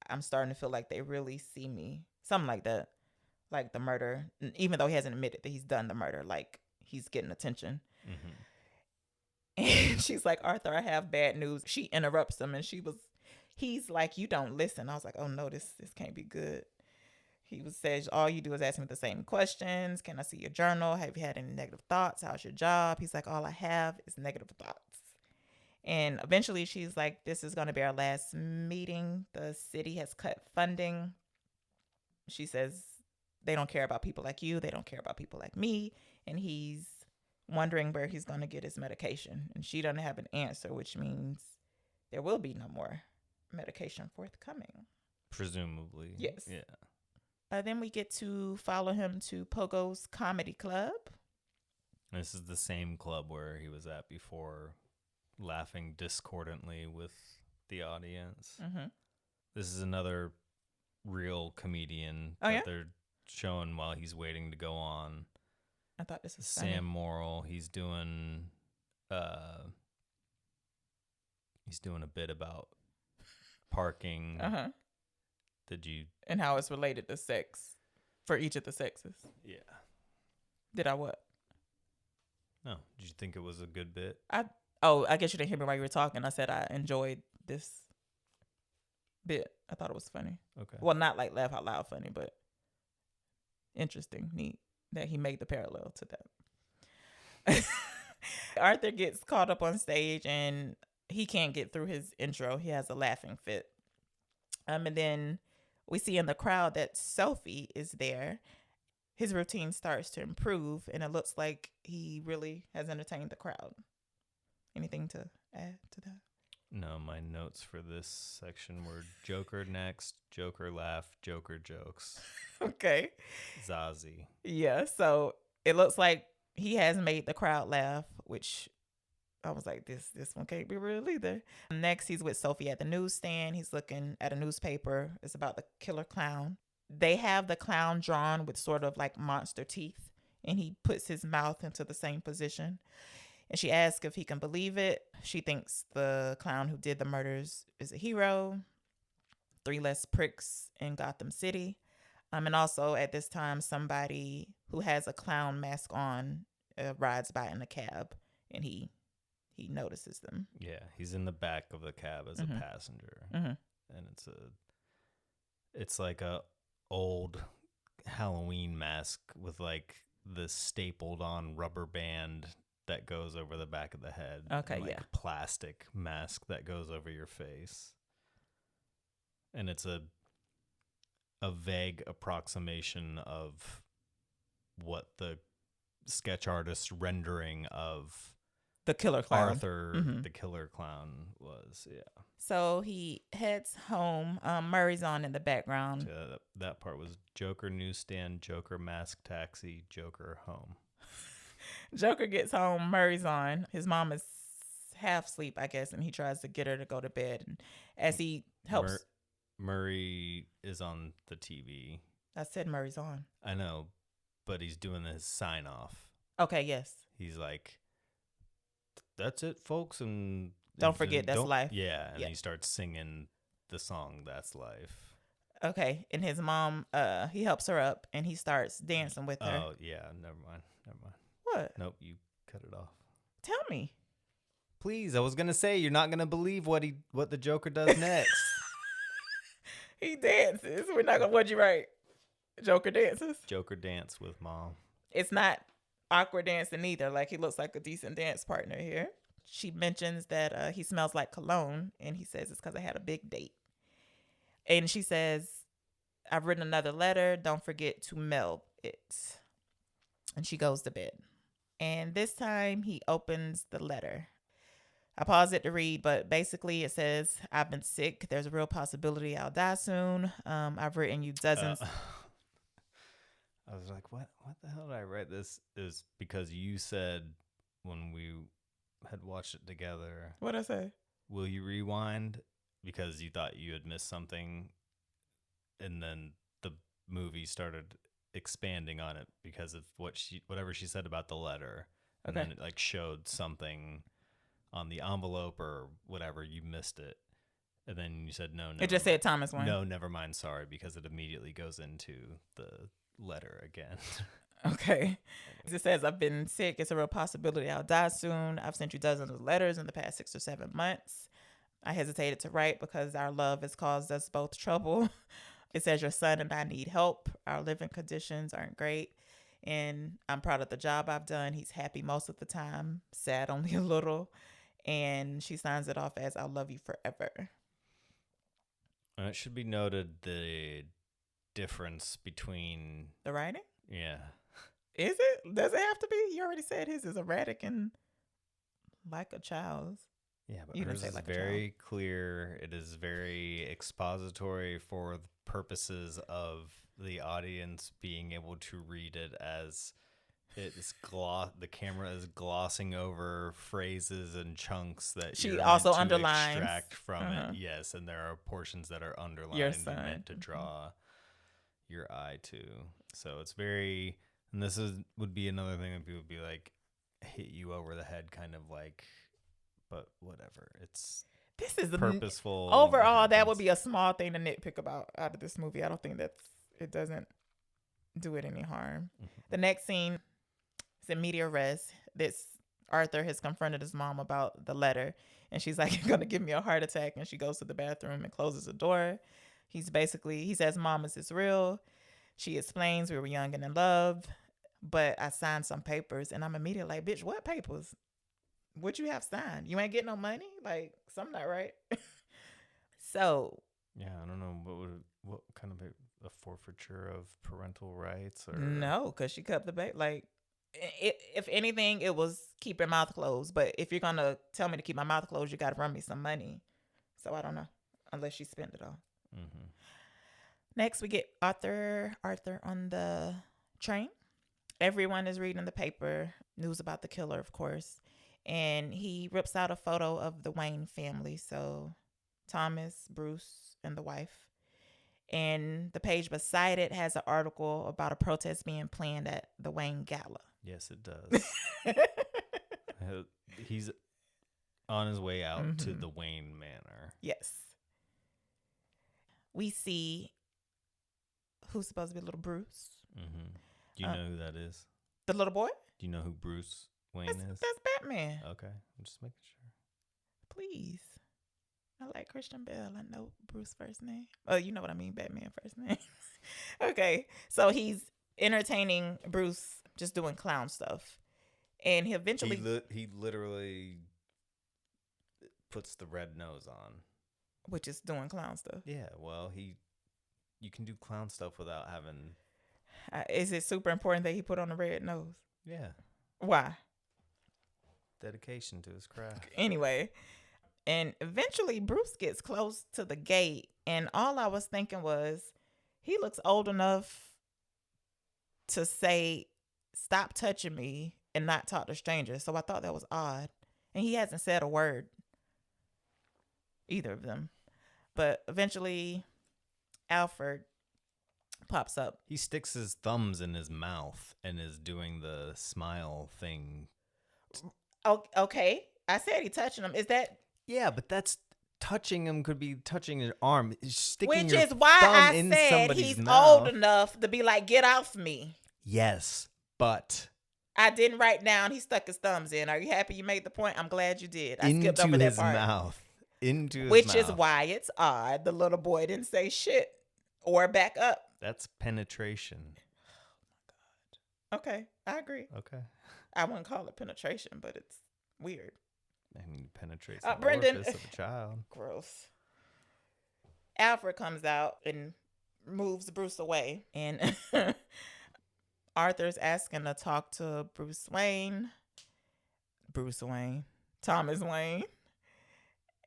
Speaker 3: I'm starting to feel like they really see me. Something like that. Like the murder, even though he hasn't admitted that he's done the murder, like he's getting attention. And she's like, Arthur, I have bad news. She interrupts him, and he's like, you don't listen. I was like, oh no, this can't be good. He says, all you do is ask me the same questions. Can I see your journal? Have you had any negative thoughts? How's your job? He's like, all I have is negative thoughts. And eventually she's like, this is going to be our last meeting. The city has cut funding. She says they don't care about people like you. They don't care about people like me. And he's wondering where he's going to get his medication. And she doesn't have an answer, which means there will be no more medication forthcoming.
Speaker 2: Presumably.
Speaker 3: Yes.
Speaker 2: Yeah.
Speaker 3: Then we get to follow him to Pogo's Comedy Club.
Speaker 2: This is the same club where he was at before, laughing discordantly with the audience.
Speaker 3: Mm-hmm.
Speaker 2: This is another real comedian
Speaker 3: Oh,
Speaker 2: that
Speaker 3: yeah?
Speaker 2: they're showing while he's waiting to go on.
Speaker 3: I thought this was
Speaker 2: Sam Morrill. He's doing a bit about parking.
Speaker 3: Uh-huh.
Speaker 2: Did you?
Speaker 3: And how it's related to sex for each of the sexes.
Speaker 2: Yeah.
Speaker 3: Did I what?
Speaker 2: No. Did you think it was a good bit?
Speaker 3: I guess you didn't hear me while you were talking. I said I enjoyed this bit. I thought it was funny.
Speaker 2: Okay.
Speaker 3: Well, not like laugh out loud funny, but interesting, neat that he made the parallel to that. Arthur gets caught up on stage and he can't get through his intro. He has a laughing fit. And then we see in the crowd that Sophie is there. His routine starts to improve, and it looks like he really has entertained the crowd. Anything to add to that?
Speaker 2: No, my notes for this section were Joker next, Joker laugh, Joker jokes.
Speaker 3: Okay.
Speaker 2: Zazie.
Speaker 3: Yeah, so it looks like he has made the crowd laugh, which I was like, this one can't be real either. Next, he's with Sophie at the newsstand. He's looking at a newspaper. It's about the killer clown. They have the clown drawn with sort of like monster teeth, and he puts his mouth into the same position. And she asks if he can believe it. She thinks the clown who did the murders is a hero. 3 less pricks in Gotham City. And also at this time, somebody who has a clown mask on rides by in a cab, and he notices them.
Speaker 2: Yeah, he's in the back of the cab as a passenger, and it's like a old Halloween mask with like the stapled on rubber band that goes over the back of the head.
Speaker 3: Okay,
Speaker 2: and like
Speaker 3: yeah.
Speaker 2: Plastic mask that goes over your face, and it's a vague approximation of what the sketch artist's rendering of
Speaker 3: The killer clown.
Speaker 2: Arthur, the killer clown, was. Yeah.
Speaker 3: So he heads home. Murray's on in the background.
Speaker 2: So that part was Joker newsstand, Joker mask taxi, Joker home.
Speaker 3: Joker gets home. Murray's on. His mom is half asleep, I guess, and he tries to get her to go to bed. And as he helps,
Speaker 2: Murray is on the TV.
Speaker 3: I said Murray's on.
Speaker 2: I know, but he's doing his sign off.
Speaker 3: Okay, yes.
Speaker 2: He's like, "That's it, folks," and
Speaker 3: don't forget that's life.
Speaker 2: Yeah, and he starts singing the song "That's Life."
Speaker 3: Okay, and his mom, he helps her up, and he starts dancing with her.
Speaker 2: Oh yeah, never mind.
Speaker 3: What?
Speaker 2: Nope, you cut it off.
Speaker 3: Tell me.
Speaker 2: Please, I was gonna say you're not gonna believe what the Joker does next.
Speaker 3: He dances. We're not gonna. What'd you write? Joker dances.
Speaker 2: Joker dance with mom.
Speaker 3: It's not awkward dancing either. Like, he looks like a decent dance partner here. She mentions that he smells like cologne, and he says it's because I had a big date. And she says, "I've written another letter. Don't forget to mail it." And she goes to bed. And this time he opens the letter. I paused it to read, but basically it says, "I've been sick. There's a real possibility I'll die soon. I've written you dozens."
Speaker 2: I was like, what the hell did I write this? It was because you said when we had watched it together.
Speaker 3: What'd I say?
Speaker 2: Will you rewind? Because you thought you had missed something. And then the movie started expanding on it because of whatever she said about the letter. And then it like showed something on the envelope or whatever. You missed it. And then you said, no.
Speaker 3: It just said Thomas Wayne.
Speaker 2: No, never mind. Sorry. Because it immediately goes into the letter again.
Speaker 3: Okay. It says, "I've been sick. It's a real possibility I'll die soon. I've sent you dozens of letters in the past 6 or 7 months. I hesitated to write because our love has caused us both trouble. It says your son and I need help. Our living conditions aren't great. And I'm proud of the job I've done. He's happy most of the time, sad only a little." And she signs it off as, "I'll love you forever."
Speaker 2: And it should be noted the difference between
Speaker 3: The writing?
Speaker 2: yeah.
Speaker 3: Is it? Does it have to be? You already said his is erratic and like a child's.
Speaker 2: Yeah, but
Speaker 3: You didn't
Speaker 2: hers
Speaker 3: say
Speaker 2: is
Speaker 3: like a
Speaker 2: very clear. It is very expository for the purposes of the audience being able to read it as it's the camera is glossing over phrases and chunks that
Speaker 3: She
Speaker 2: you're
Speaker 3: also
Speaker 2: meant to
Speaker 3: underlines.
Speaker 2: extract from
Speaker 3: Uh-huh.
Speaker 2: it. Yes, and there are portions that are underlined
Speaker 3: Your
Speaker 2: and
Speaker 3: son.
Speaker 2: meant to draw your eye to. So it's very, and this would be another thing that people would be like, hit you over the head, kind of like, but whatever. It's
Speaker 3: This is
Speaker 2: purposeful.
Speaker 3: Overall, that would be a small thing to nitpick out of this movie. I don't think it doesn't do it any harm.
Speaker 2: Mm-hmm.
Speaker 3: The next scene is in media res. Arthur has confronted his mom about the letter, and she's like, "You're gonna give me a heart attack." And she goes to the bathroom and closes the door. He says, "Mom, is this real?" She explains, "We were young and in love, but I signed some papers." And I'm immediately like, "Bitch, what papers? What you have signed? You ain't getting no money? Like, something not right." So
Speaker 2: yeah, I don't know what kind of a forfeiture of parental rights or
Speaker 3: no, because she kept the baby. Like, if anything, it was keep your mouth closed. But if you're gonna tell me to keep my mouth closed, you got to run me some money. So I don't know, unless she spent it all.
Speaker 2: Mm-hmm.
Speaker 3: Next, we get Arthur on the train. Everyone is reading the paper, news about the killer, of course. And he rips out a photo of the Wayne family. So Thomas, Bruce, and the wife. And the page beside it has an article about a protest being planned at the Wayne Gala.
Speaker 2: Yes, it does. He's on his way out to the Wayne Manor.
Speaker 3: Yes. We see who's supposed to be little Bruce.
Speaker 2: Mm-hmm. Do you know who that is?
Speaker 3: The little boy?
Speaker 2: Do you know who Bruce Wayne is?
Speaker 3: That's Batman.
Speaker 2: Okay, I'm just making sure.
Speaker 3: Please. I like Christian Bale. I know Bruce first name. Oh, you know what I mean, Batman first name. Okay, so he's entertaining Bruce, just doing clown stuff. And he eventually...
Speaker 2: He literally puts the red nose on.
Speaker 3: Which is doing clown stuff.
Speaker 2: Yeah, well, you can do clown stuff without having...
Speaker 3: Is it super important that he put on a red nose?
Speaker 2: Yeah.
Speaker 3: Why?
Speaker 2: Dedication to his craft.
Speaker 3: Anyway, and eventually Bruce gets close to the gate, and all I was thinking was, he looks old enough to say, "Stop touching me," and not talk to strangers. So I thought that was odd. And he hasn't said a word, either of them. But eventually, Alfred pops up.
Speaker 2: He sticks his thumbs in his mouth and is doing the smile thing.
Speaker 3: Okay. I said he touching him. Is that...
Speaker 2: Yeah, but that's touching him could be touching his arm. Sticking
Speaker 3: Which
Speaker 2: your
Speaker 3: is why
Speaker 2: thumb
Speaker 3: I
Speaker 2: in
Speaker 3: said
Speaker 2: somebody's
Speaker 3: he's
Speaker 2: mouth.
Speaker 3: old enough to be like, "Get off me."
Speaker 2: Yes, but...
Speaker 3: I didn't write down he stuck his thumbs in. Are you happy you made the point? I'm glad you did. I skipped over that part.
Speaker 2: Into his
Speaker 3: Which
Speaker 2: mouth.
Speaker 3: is why it's odd the little boy didn't say shit or back up.
Speaker 2: That's penetration.
Speaker 3: Okay, I agree.
Speaker 2: Okay.
Speaker 3: I wouldn't call it penetration, but it's weird.
Speaker 2: I mean, penetrates the
Speaker 3: Brendan,
Speaker 2: orifice of a child.
Speaker 3: Gross. Alfred comes out and moves Bruce away. And Arthur's asking to talk to Thomas Wayne.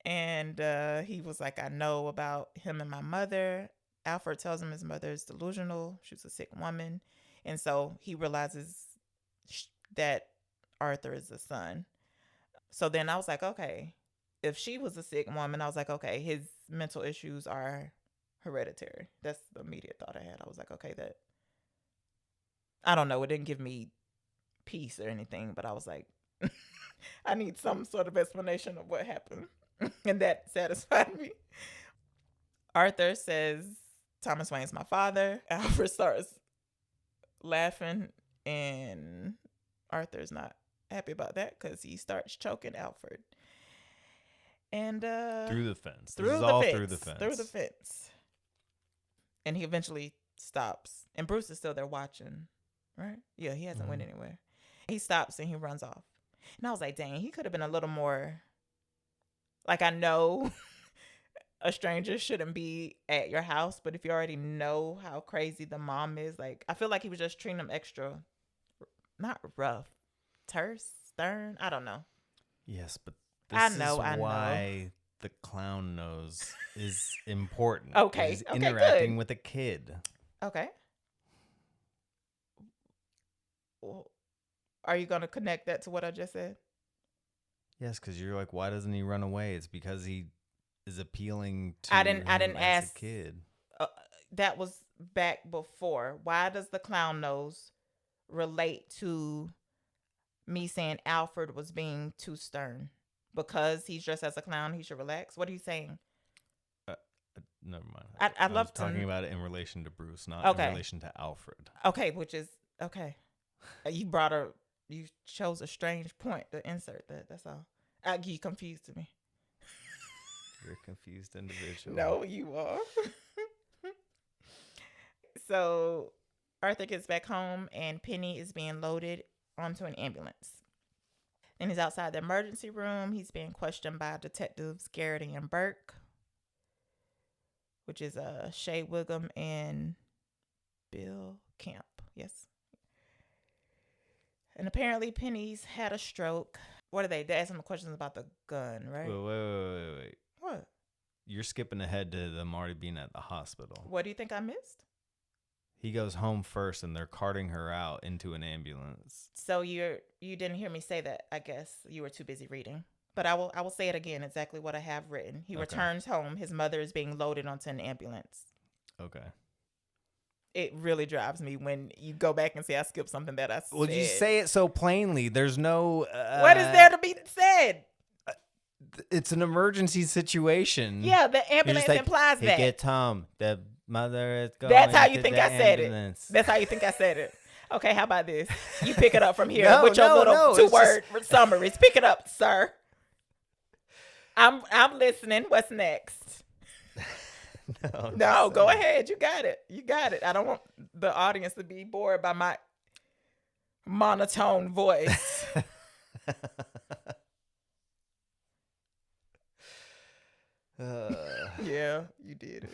Speaker 3: And he was like, "I know about him and my mother." Alfred tells him his mother is delusional. She was a sick woman. And so he realizes that Arthur is the son. So then I was like, okay, if she was a sick woman, I was like, okay, his mental issues are hereditary. That's the immediate thought I had. I was like, okay, that, I don't know. It didn't give me peace or anything, but I was like, I need some sort of explanation of what happened. And that satisfied me. Arthur says, "Thomas Wayne's my father." Alfred starts laughing, and Arthur's not happy about that because he starts choking Alfred. And
Speaker 2: through the fence.
Speaker 3: Through the fence. And he eventually stops. And Bruce is still there watching, right? Yeah, he hasn't went anywhere. He stops and he runs off. And I was like, dang, he could have been a little more, like, I know a stranger shouldn't be at your house, but if you already know how crazy the mom is, like, I feel like he was just treating them extra, not rough, terse, stern. I don't know.
Speaker 2: Yes, but
Speaker 3: I
Speaker 2: this
Speaker 3: know.
Speaker 2: is why the clown nose is important.
Speaker 3: Okay,
Speaker 2: He's
Speaker 3: okay,
Speaker 2: interacting
Speaker 3: good.
Speaker 2: with a kid.
Speaker 3: Okay. Well, are you going to connect that to what I just said?
Speaker 2: Yes, because you're like, why doesn't he run away? It's because he is appealing to
Speaker 3: I didn't
Speaker 2: him as
Speaker 3: ask.
Speaker 2: a kid.
Speaker 3: That was back before. Why does the clown nose relate to me saying Alfred was being too stern? Because he's dressed as a clown, he should relax. What are you saying?
Speaker 2: Never mind.
Speaker 3: I'd
Speaker 2: I
Speaker 3: love
Speaker 2: was
Speaker 3: to.
Speaker 2: talking about it in relation to Bruce, not
Speaker 3: Okay.
Speaker 2: in relation to Alfred.
Speaker 3: Okay, which is okay. You chose a strange point to insert that. That's all. You confused me.
Speaker 2: You're a confused individual.
Speaker 3: No, you are. So Arthur gets back home and Penny is being loaded onto an ambulance. And he's outside the emergency room. He's being questioned by Detectives Garrity and Burke, which is Shay Wiggum and Bill Camp. Yes. And apparently Penny's had a stroke. What are they? They're asking the questions about the gun, right?
Speaker 2: Wait.
Speaker 3: What?
Speaker 2: You're skipping ahead to them already being at the hospital.
Speaker 3: What do you think I missed?
Speaker 2: He goes home first, and they're carting her out into an ambulance.
Speaker 3: So you didn't hear me say that. I guess you were too busy reading. But I will say it again. Exactly what I have written. He returns home. His mother is being loaded onto an ambulance.
Speaker 2: Okay.
Speaker 3: It really drives me when you go back and say I skipped something that I said.
Speaker 2: Well, you say it so plainly. There's no.
Speaker 3: What is there to be said?
Speaker 2: It's an emergency situation.
Speaker 3: Yeah, the ambulance implies that.
Speaker 2: Get Tom. The mother is going.
Speaker 3: That's how you think I said
Speaker 2: ambulance.
Speaker 3: it. That's how you think I said it. Okay, how about this? You pick it up from here with your little two-word summaries. Pick it up, sir. I'm listening. What's next? No, go ahead. You got it. I don't want the audience to be bored by my monotone voice. Yeah, you did it.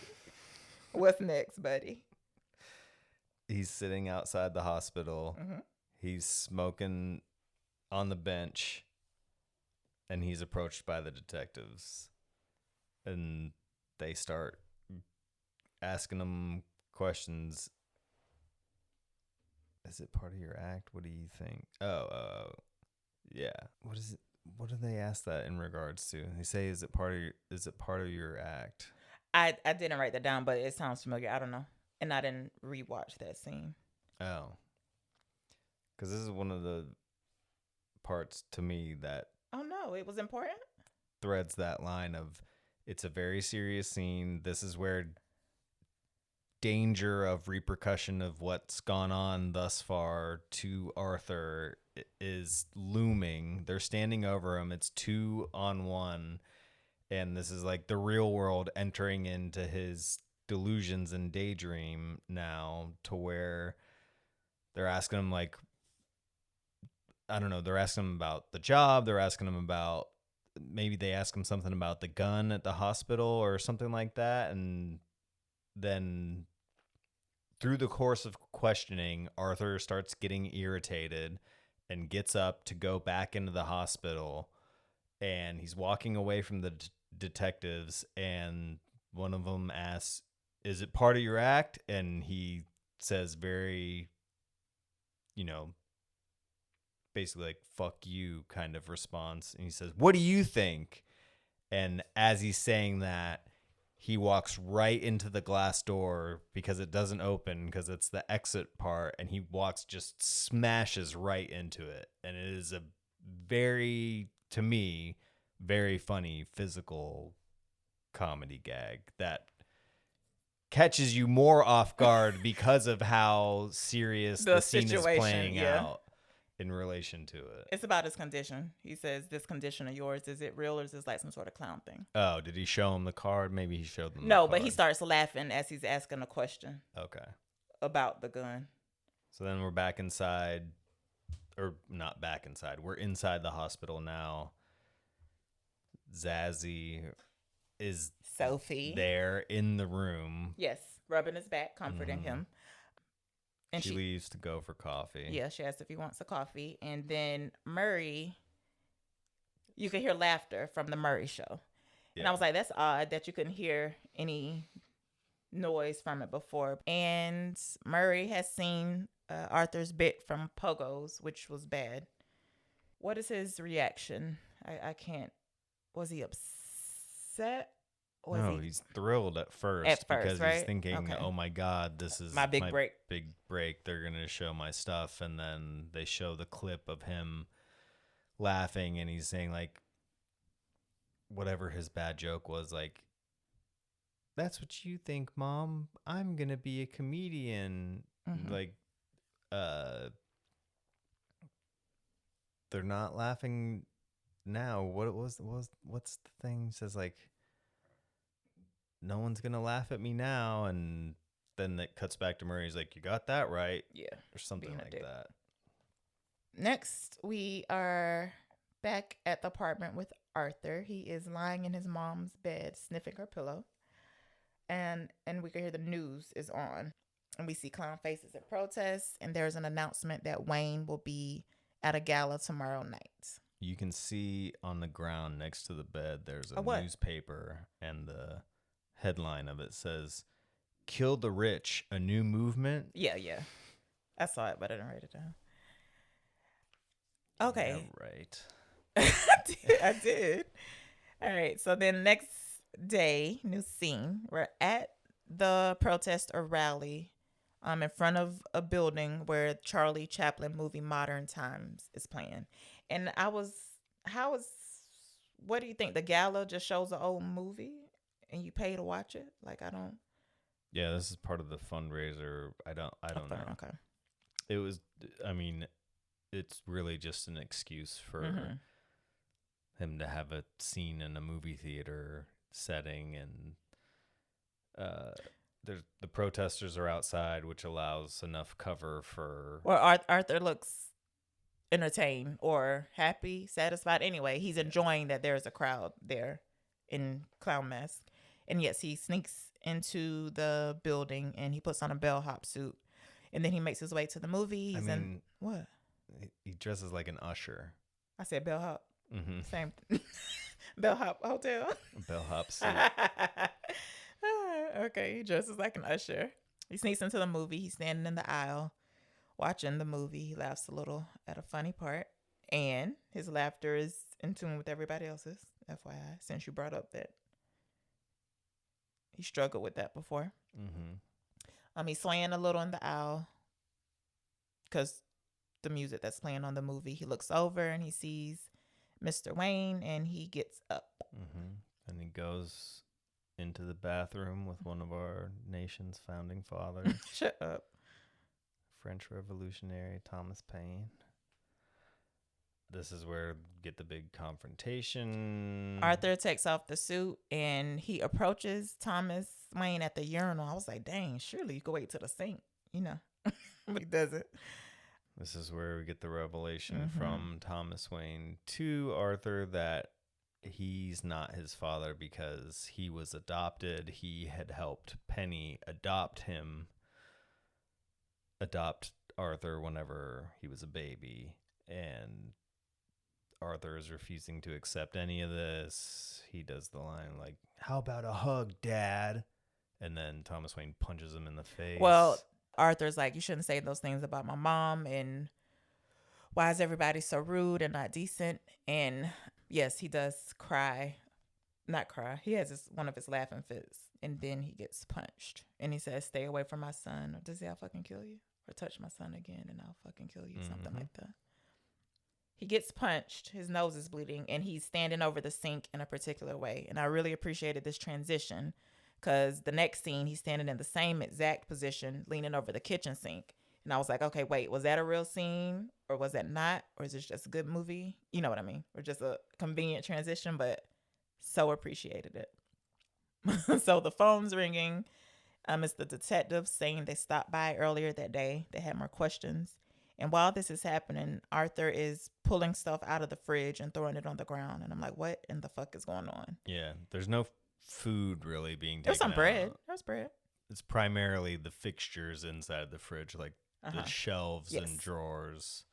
Speaker 3: What's next, buddy?
Speaker 2: He's sitting outside the hospital. Mm-hmm. He's smoking on the bench, and he's approached by the detectives. And they start asking him questions. Is it part of your act? What do you think? Yeah. What is it? What do they ask that in regards to? They say, is it part of your act?
Speaker 3: I didn't write that down, but it sounds familiar. I don't know. And I didn't rewatch that scene.
Speaker 2: Oh. Because this is one of the parts to me that...
Speaker 3: Oh, no. It was important?
Speaker 2: ...threads that line of, it's a very serious scene. This is where danger of repercussion of what's gone on thus far to Arthur is looming. They're standing over him. It's 2-on-1. And this is like the real world entering into his delusions and daydream now, to where they're asking him, like, I don't know, they're asking him about the job. They're asking him about, maybe they ask him something about the gun at the hospital or something like that. And then through the course of questioning, Arthur starts getting irritated and gets up to go back into the hospital. And he's walking away from the detectives, and one of them asks, is it part of your act? And he says very, basically like, fuck you kind of response. And he says, what do you think? And as he's saying that, he walks right into the glass door because it doesn't open, because it's the exit part, and he just smashes right into it. And it is a very, to me, very funny physical comedy gag that catches you more off guard because of how serious the scene is playing out in relation to it.
Speaker 3: It's about his condition. He says, this condition of yours, is it real, or is this like some sort of clown thing?
Speaker 2: Oh, did he show him the card? Maybe he showed them
Speaker 3: No,
Speaker 2: the card.
Speaker 3: But he starts laughing as he's asking a question.
Speaker 2: Okay.
Speaker 3: About the gun.
Speaker 2: So then we're back inside, or not back inside. We're inside the hospital now. Zazzy is
Speaker 3: Sophie
Speaker 2: there in the room.
Speaker 3: Yes, rubbing his back, comforting him. And
Speaker 2: she leaves to go for coffee.
Speaker 3: Yeah, she asks if he wants a coffee. And then Murray, you could hear laughter from the Murray show. Yeah. And I was like, that's odd that you couldn't hear any noise from it before. And Murray has seen Arthur's bit from Pogo's, which was bad. What is his reaction? I can't. Was he upset?
Speaker 2: No, he's thrilled at first because he's thinking, oh my God, this is
Speaker 3: my big break.
Speaker 2: Big break. They're going to show my stuff. And then they show the clip of him laughing and he's saying, like, whatever his bad joke was, like, that's what you think, Mom. I'm going to be a comedian. Like, they're not laughing now. What's the thing? It says, like, no one's gonna laugh at me now, and then it cuts back to Murray. He's like, you got that right.
Speaker 3: Yeah,
Speaker 2: or something like that.
Speaker 3: Next, we are back at the apartment with Arthur. He is lying in his mom's bed, sniffing her pillow, and we can hear the news is on, and we see clown faces at protests, and there's an announcement that Wayne will be at a gala tomorrow night.
Speaker 2: You can see on the ground next to the bed there's a newspaper, and the headline of it says, "Kill the Rich, a new movement."
Speaker 3: Yeah. I saw it, but I didn't write it down. Okay.
Speaker 2: Yeah, right.
Speaker 3: I did. All right. So then next day, new scene. We're at the protest or rally in front of a building where Charlie Chaplin movie Modern Times is playing. And what do you think? The gala just shows an old movie? And you pay to watch it? Like, I don't.
Speaker 2: Yeah, this is part of the fundraiser. I don't know.
Speaker 3: Okay.
Speaker 2: It was. I mean, it's really just an excuse for him to have a scene in a movie theater setting, and the protesters are outside, which allows enough cover for.
Speaker 3: Well, Arthur looks entertained or happy, satisfied. Anyway, he's enjoying that there's a crowd there in clown mask. And yes, he sneaks into the building and he puts on a bellhop suit. And then he makes his way to the movie. What?
Speaker 2: He dresses like an usher.
Speaker 3: I said bellhop. Mm-hmm. Same thing. Bellhop hotel.
Speaker 2: Bellhop suit.
Speaker 3: Okay, he dresses like an usher. He sneaks into the movie. He's standing in the aisle watching the movie. He laughs a little at a funny part. And his laughter is in tune with everybody else's, FYI, since you brought up that he struggled with that before. He's swaying a little in the aisle because the music that's playing on the movie. He looks over and he sees Mr. Wayne and he gets up.
Speaker 2: And he goes into the bathroom with one of our nation's founding fathers.
Speaker 3: Shut up.
Speaker 2: French Revolutionary Thomas Paine. This is where we get the big confrontation.
Speaker 3: Arthur takes off the suit and he approaches Thomas Wayne at the urinal. I was like, dang, surely you could wait to the sink, but he doesn't.
Speaker 2: This is where we get the revelation from Thomas Wayne to Arthur that he's not his father because he was adopted. He had helped Penny adopt Arthur whenever he was a baby, and Arthur is refusing to accept any of this. He does the line like, "How about a hug, Dad?" And then Thomas Wayne punches him in the face.
Speaker 3: Well, Arthur's like, you shouldn't say those things about my mom, and why is everybody so rude and not decent? And yes, he does cry. Not cry. He has one of his laughing fits, and then he gets punched. And he says, "Stay away from my son." Or does he, "I'll fucking kill you"? Or "Touch my son again and I'll fucking kill you." Something like that. He gets punched, his nose is bleeding, and he's standing over the sink in a particular way. And I really appreciated this transition because the next scene, he's standing in the same exact position, leaning over the kitchen sink. And I was like, okay, wait, was that a real scene or was that not? Or is this just a good movie? You know what I mean? Or just a convenient transition, but so appreciated it. So the phone's ringing. It's the detectives saying they stopped by earlier that day. They had more questions. And while this is happening, Arthur is pulling stuff out of the fridge and throwing it on the ground. And I'm like, what in the fuck is going on?
Speaker 2: Yeah, there's no food really being taken
Speaker 3: There was some bread.
Speaker 2: out.
Speaker 3: There was bread.
Speaker 2: It's primarily the fixtures inside the fridge, like the shelves
Speaker 3: Yes.
Speaker 2: and drawers.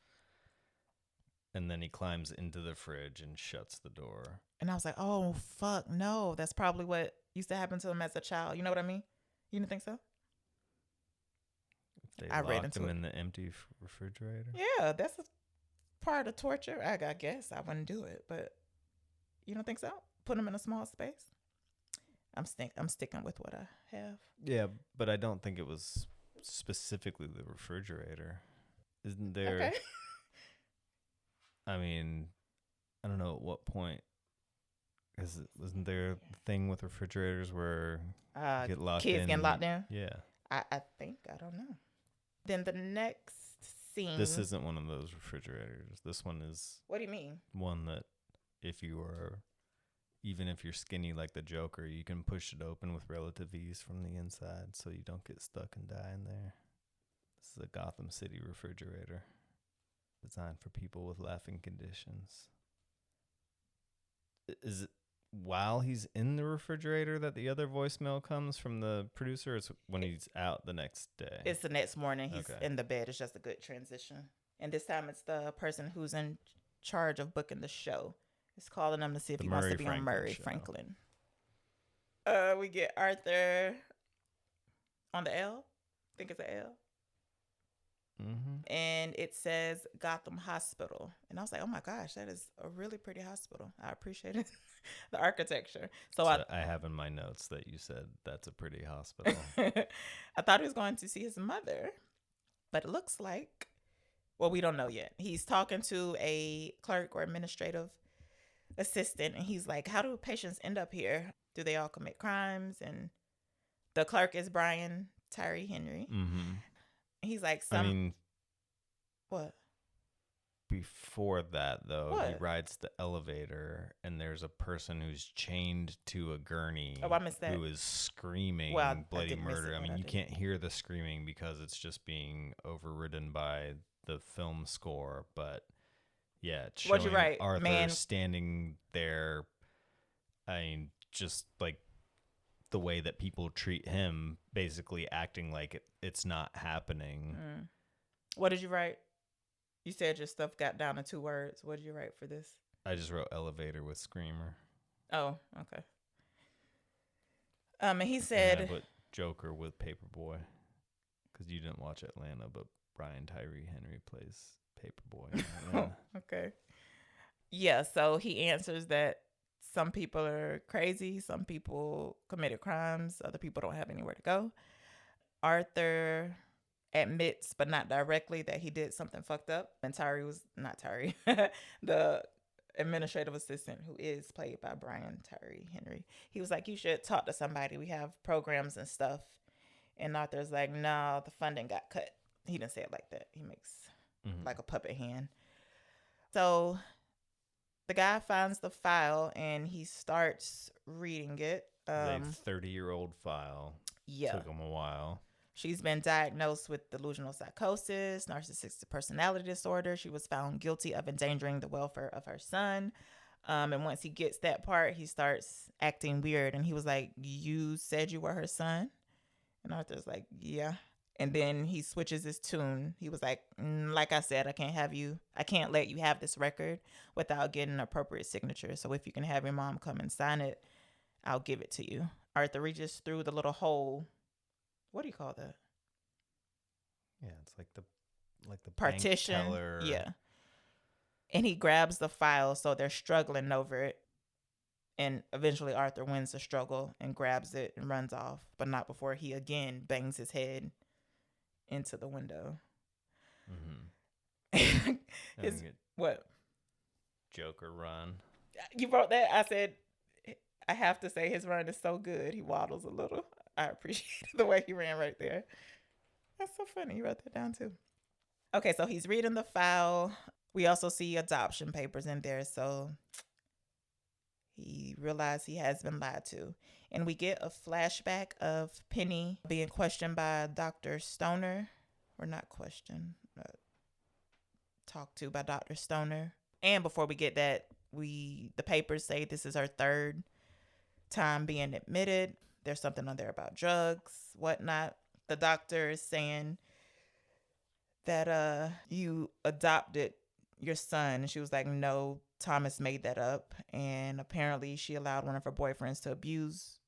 Speaker 2: And then he climbs into the fridge and shuts the door.
Speaker 3: And I was like, oh, fuck, no. That's probably what used to happen to him as a child. You know what I mean? You didn't think so?
Speaker 2: They
Speaker 3: I read
Speaker 2: locked
Speaker 3: into
Speaker 2: him
Speaker 3: it.
Speaker 2: in the empty refrigerator.
Speaker 3: Yeah, that's a part of torture. I guess I wouldn't do it, but you don't think so? Put him in a small space? I'm sticking with what I have.
Speaker 2: Yeah, but I don't think it was specifically the refrigerator. Isn't there...
Speaker 3: Okay.
Speaker 2: I mean, I don't know at what point. Wasn't there a thing with refrigerators where you get locked
Speaker 3: kids
Speaker 2: in?
Speaker 3: getting locked in?
Speaker 2: Yeah.
Speaker 3: I think. I don't know. Then the next scene.
Speaker 2: This isn't one of those refrigerators. This one is
Speaker 3: What do you mean?
Speaker 2: one that even if you're skinny like the Joker, you can push it open with relative ease from the inside so you don't get stuck and die in there. This is a Gotham City refrigerator designed for people with laughing conditions. Is it while he's in the refrigerator that the other voicemail comes from the producer? It's when he's out the next day.
Speaker 3: It's the next morning. He's
Speaker 2: Okay.
Speaker 3: in the bed. It's just a good transition. And this time it's the person who's in charge of booking the show. It's calling him to see if
Speaker 2: The
Speaker 3: he wants to
Speaker 2: Murray
Speaker 3: be on
Speaker 2: Franklin
Speaker 3: Murray
Speaker 2: show.
Speaker 3: Franklin. We get Arthur on the L. I think it's an L.
Speaker 2: Mm-hmm.
Speaker 3: And it says Gotham Hospital. And I was like, oh my gosh, that is a really pretty hospital. I appreciate it. The architecture. So
Speaker 2: I have in my notes that you said that's a pretty hospital.
Speaker 3: I thought he was going to see his mother, but it looks like, well, we don't know yet. He's talking to a clerk or administrative assistant, and he's like, how do patients end up here? Do they all commit crimes? And the clerk is Brian Tyree Henry.
Speaker 2: Mm-hmm.
Speaker 3: He's like, what?
Speaker 2: Before that, though,
Speaker 3: What?
Speaker 2: he rides the elevator, and there's a person who's chained to a gurney
Speaker 3: Oh, I missed that.
Speaker 2: who is screaming
Speaker 3: Well, I
Speaker 2: bloody
Speaker 3: did miss
Speaker 2: murder.
Speaker 3: it,
Speaker 2: I
Speaker 3: but
Speaker 2: mean,
Speaker 3: I
Speaker 2: you
Speaker 3: did.
Speaker 2: can't hear the screaming because it's just being overridden by the film score, but yeah, it's
Speaker 3: What'd you
Speaker 2: showing
Speaker 3: write?
Speaker 2: Arthur
Speaker 3: Man.
Speaker 2: standing there. I mean, just like the way that people treat him, basically acting like it's not happening.
Speaker 3: What did you write? You said your stuff got down to 2 words. What did you write for this?
Speaker 2: I just wrote elevator with screamer.
Speaker 3: Oh, okay. And he
Speaker 2: And
Speaker 3: said,
Speaker 2: I put Joker with Paperboy because you didn't watch Atlanta, but Brian Tyree Henry plays Paperboy. in Atlanta.
Speaker 3: okay. Yeah, so he answers that some people are crazy, some people committed crimes, other people don't have anywhere to go. Arthur admits, but not directly, that he did something fucked up. And the administrative assistant, who is played by Brian Tyree Henry, he was like, you should talk to somebody. We have programs and stuff. And Arthur's like, no, the funding got cut. He didn't say it like that. He makes like a puppet hand. So the guy finds the file and he starts reading it.
Speaker 2: The 30-year-old file.
Speaker 3: Yeah.
Speaker 2: Took him a while.
Speaker 3: She's been diagnosed with delusional psychosis, narcissistic personality disorder. She was found guilty of endangering the welfare of her son. And once he gets that part, he starts acting weird. And he was like, you said you were her son? And Arthur's like, yeah. And then he switches his tune. He was like, like I said, I can't let you have this record without getting an appropriate signature. So if you can have your mom come and sign it, I'll give it to you. Arthur reaches through the little hole. What do you call that?
Speaker 2: Yeah, it's like the
Speaker 3: Partition.
Speaker 2: bank teller.
Speaker 3: Yeah. And he grabs the file, so they're struggling over it. And eventually Arthur wins the struggle and grabs it and runs off, but not before he again bangs his head into the window.
Speaker 2: Mm-hmm.
Speaker 3: What?
Speaker 2: Joker run.
Speaker 3: You wrote that? I said, I have to say his run is so good. He waddles a little. I appreciate the way he ran right there. That's so funny. You wrote that down too. Okay, so he's reading the file. We also see adoption papers in there, so he realized he has been lied to. And we get a flashback of Penny being questioned by Dr. Stoner. Or not questioned, talked to by Dr. Stoner. And before we get that, the papers say this is her 3rd time being admitted. There's something on there about drugs, whatnot. The doctor is saying that you adopted your son. And she was like, no, Thomas made that up. And apparently she allowed one of her boyfriends to abuse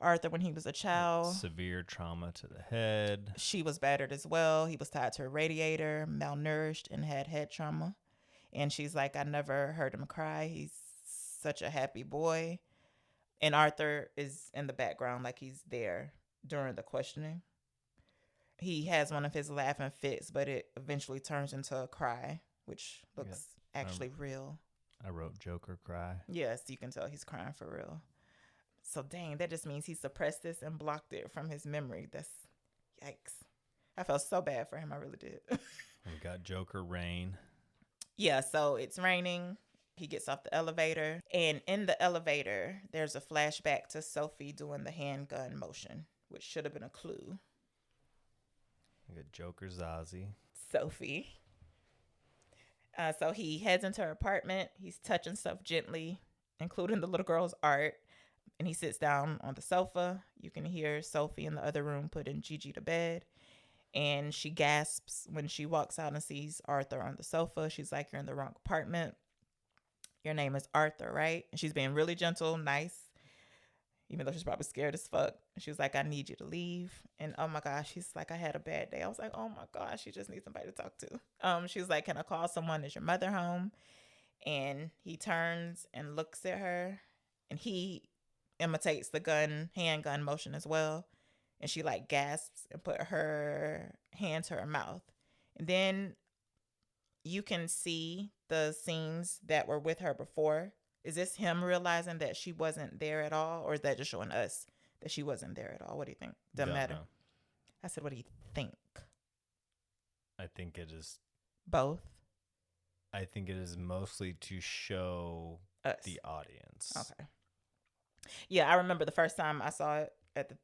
Speaker 3: Arthur when he was a child.
Speaker 2: Severe trauma to the head.
Speaker 3: She was battered as well. He was tied to a radiator, malnourished, and had head trauma. And she's like, I never heard him cry. He's such a happy boy. And Arthur is in the background, like he's there during the questioning. He has one of his laughing fits, but it eventually turns into a cry, which looks actually real.
Speaker 2: I wrote Joker cry.
Speaker 3: Yes, you can tell he's crying for real. So dang, that just means he suppressed this and blocked it from his memory. That's yikes. I felt so bad for him. I really did.
Speaker 2: We got Joker rain.
Speaker 3: Yeah, so it's raining. He gets off the elevator. And in the elevator, there's a flashback to Sophie doing the handgun motion, which should have been a clue.
Speaker 2: We got Joker Zazie.
Speaker 3: Sophie. So he heads into her apartment. He's touching stuff gently, including the little girl's art. And he sits down on the sofa. You can hear Sophie in the other room putting Gigi to bed. And she gasps when she walks out and sees Arthur on the sofa. She's like, you're in the wrong apartment. Your name is Arthur, right? And she's being really gentle, nice, even though she's probably scared as fuck. She was like, I need you to leave. And oh my gosh, she's like, I had a bad day. I was like, oh my gosh, she just needs somebody to talk to. She was like, can I call someone? Is your mother home? And he turns and looks at her, and he imitates the handgun motion as well. And she like gasps and put her hand to her mouth. And then you can see the scenes that were with her before. Is this him realizing that she wasn't there at all? Or is that just showing us that she wasn't there at all? What do you think? Doesn't matter.
Speaker 2: Know.
Speaker 3: I said, what do you think?
Speaker 2: I think it is
Speaker 3: both.
Speaker 2: I think it is mostly to show
Speaker 3: us,
Speaker 2: the audience.
Speaker 3: Okay. Yeah, I remember the first time I saw it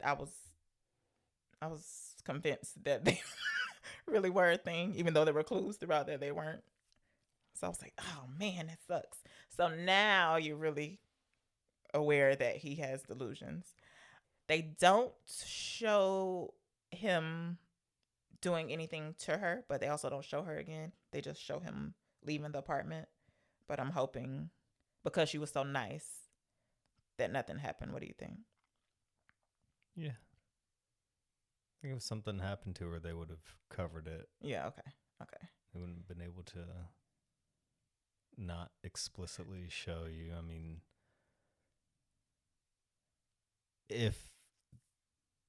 Speaker 3: I was convinced that they really were a thing, even though there were clues throughout that they weren't. So I was like, oh man, that sucks. So now you're really aware that he has delusions. They don't show him doing anything to her, but they also don't show her again. They just show him leaving the apartment. But I'm hoping, because she was so nice, that nothing happened. What do you think?
Speaker 2: Yeah. I think if something happened to her, they would have covered it.
Speaker 3: Yeah, okay.
Speaker 2: They wouldn't have been able to not explicitly show you. I mean, if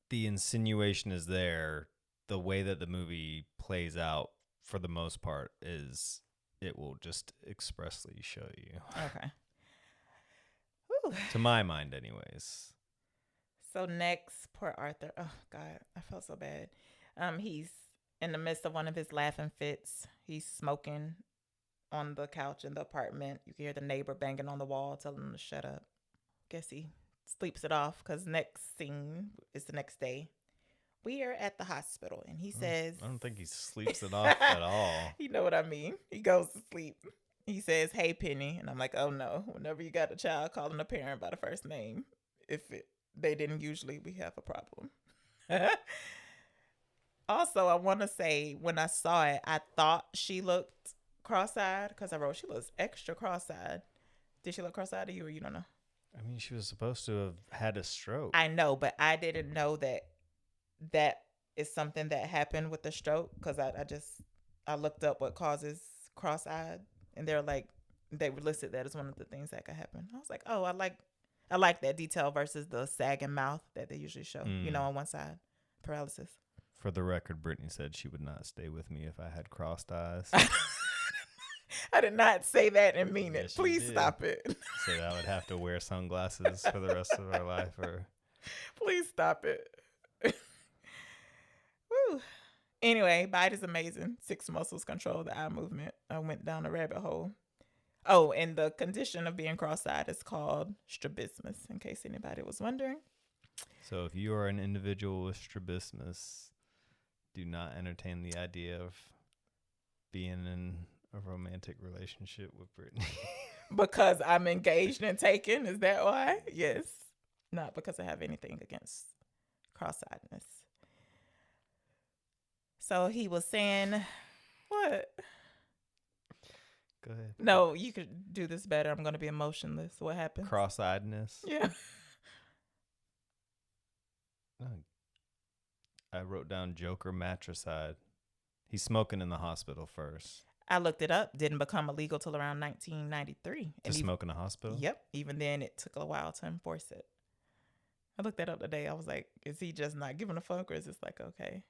Speaker 2: the insinuation is there, the way that the movie plays out for the most part is it will just expressly show you.
Speaker 3: Okay. Whew.
Speaker 2: To my mind, anyways.
Speaker 3: So next, poor Arthur. Oh, God, I felt so bad. He's in the midst of one of his laughing fits. He's smoking on the couch in the apartment. You can hear the neighbor banging on the wall, telling him to shut up. Guess he sleeps it off, because next scene is the next day. We are at the hospital, and he says...
Speaker 2: I don't think he sleeps it off at all.
Speaker 3: You know what I mean. He goes to sleep. He says, hey, Penny. And I'm like, oh, no. Whenever you got a child calling a parent by the first name, they didn't usually, we have a problem. Also, I want to say, when I saw it, I thought she looked cross-eyed, because I wrote, she looks extra cross-eyed. Did she look cross-eyed to you, or you don't know?
Speaker 2: I mean, she was supposed to have had a stroke.
Speaker 3: I know, but I didn't know that is something that happened with the stroke, because I looked up what causes cross-eyed, and they listed that as one of the things that could happen. I was like, oh, I like that detail versus the sagging mouth that they usually show, on one side, paralysis.
Speaker 2: For the record, Brittany said she would not stay with me if I had crossed eyes.
Speaker 3: I did not say that and mean it.
Speaker 2: Yes,
Speaker 3: Please stop it.
Speaker 2: Said I would have to wear sunglasses for the rest of our life.
Speaker 3: Please stop it. Woo. Anyway, Bite is amazing. 6 muscles control the eye movement. I went down a rabbit hole. Oh, and the condition of being cross-eyed is called strabismus, in case anybody was wondering.
Speaker 2: So if you are an individual with strabismus, do not entertain the idea of being in a romantic relationship with Brittany.
Speaker 3: Because I'm engaged and taken? Is that why? Yes. Not because I have anything against cross-eyedness. So he was saying, what?
Speaker 2: Go ahead.
Speaker 3: No, you could do this better. I'm going to be emotionless. What happened?
Speaker 2: Cross-eyedness.
Speaker 3: Yeah.
Speaker 2: I wrote down Joker matricide. He's smoking in the hospital first.
Speaker 3: I looked it up. Didn't become illegal till around 1993.
Speaker 2: To smoke in a hospital?
Speaker 3: Yep. Even then, it took a while to enforce it. I looked that up today. I was like, is he just not giving a fuck, or is this like, okay?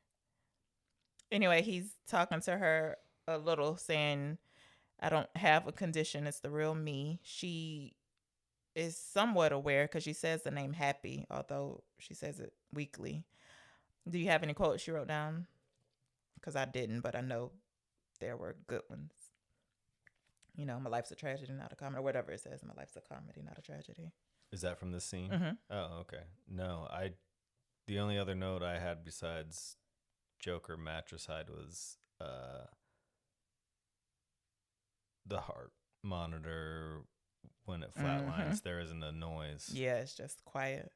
Speaker 3: Anyway, he's talking to her a little, saying, I don't have a condition. It's the real me. She is somewhat aware because she says the name Happy, although she says it weakly. Do you have any quotes you wrote down? Because I didn't, but I know there were good ones. You know, my life's a tragedy, not a comedy, or whatever it says. My life's a comedy, not a tragedy.
Speaker 2: Is that from this scene?
Speaker 3: Mm-hmm.
Speaker 2: Oh, okay. No, the only other note I had besides Joker matricide was the heart monitor. When it flatlines, there isn't a noise.
Speaker 3: Yeah, it's just quiet.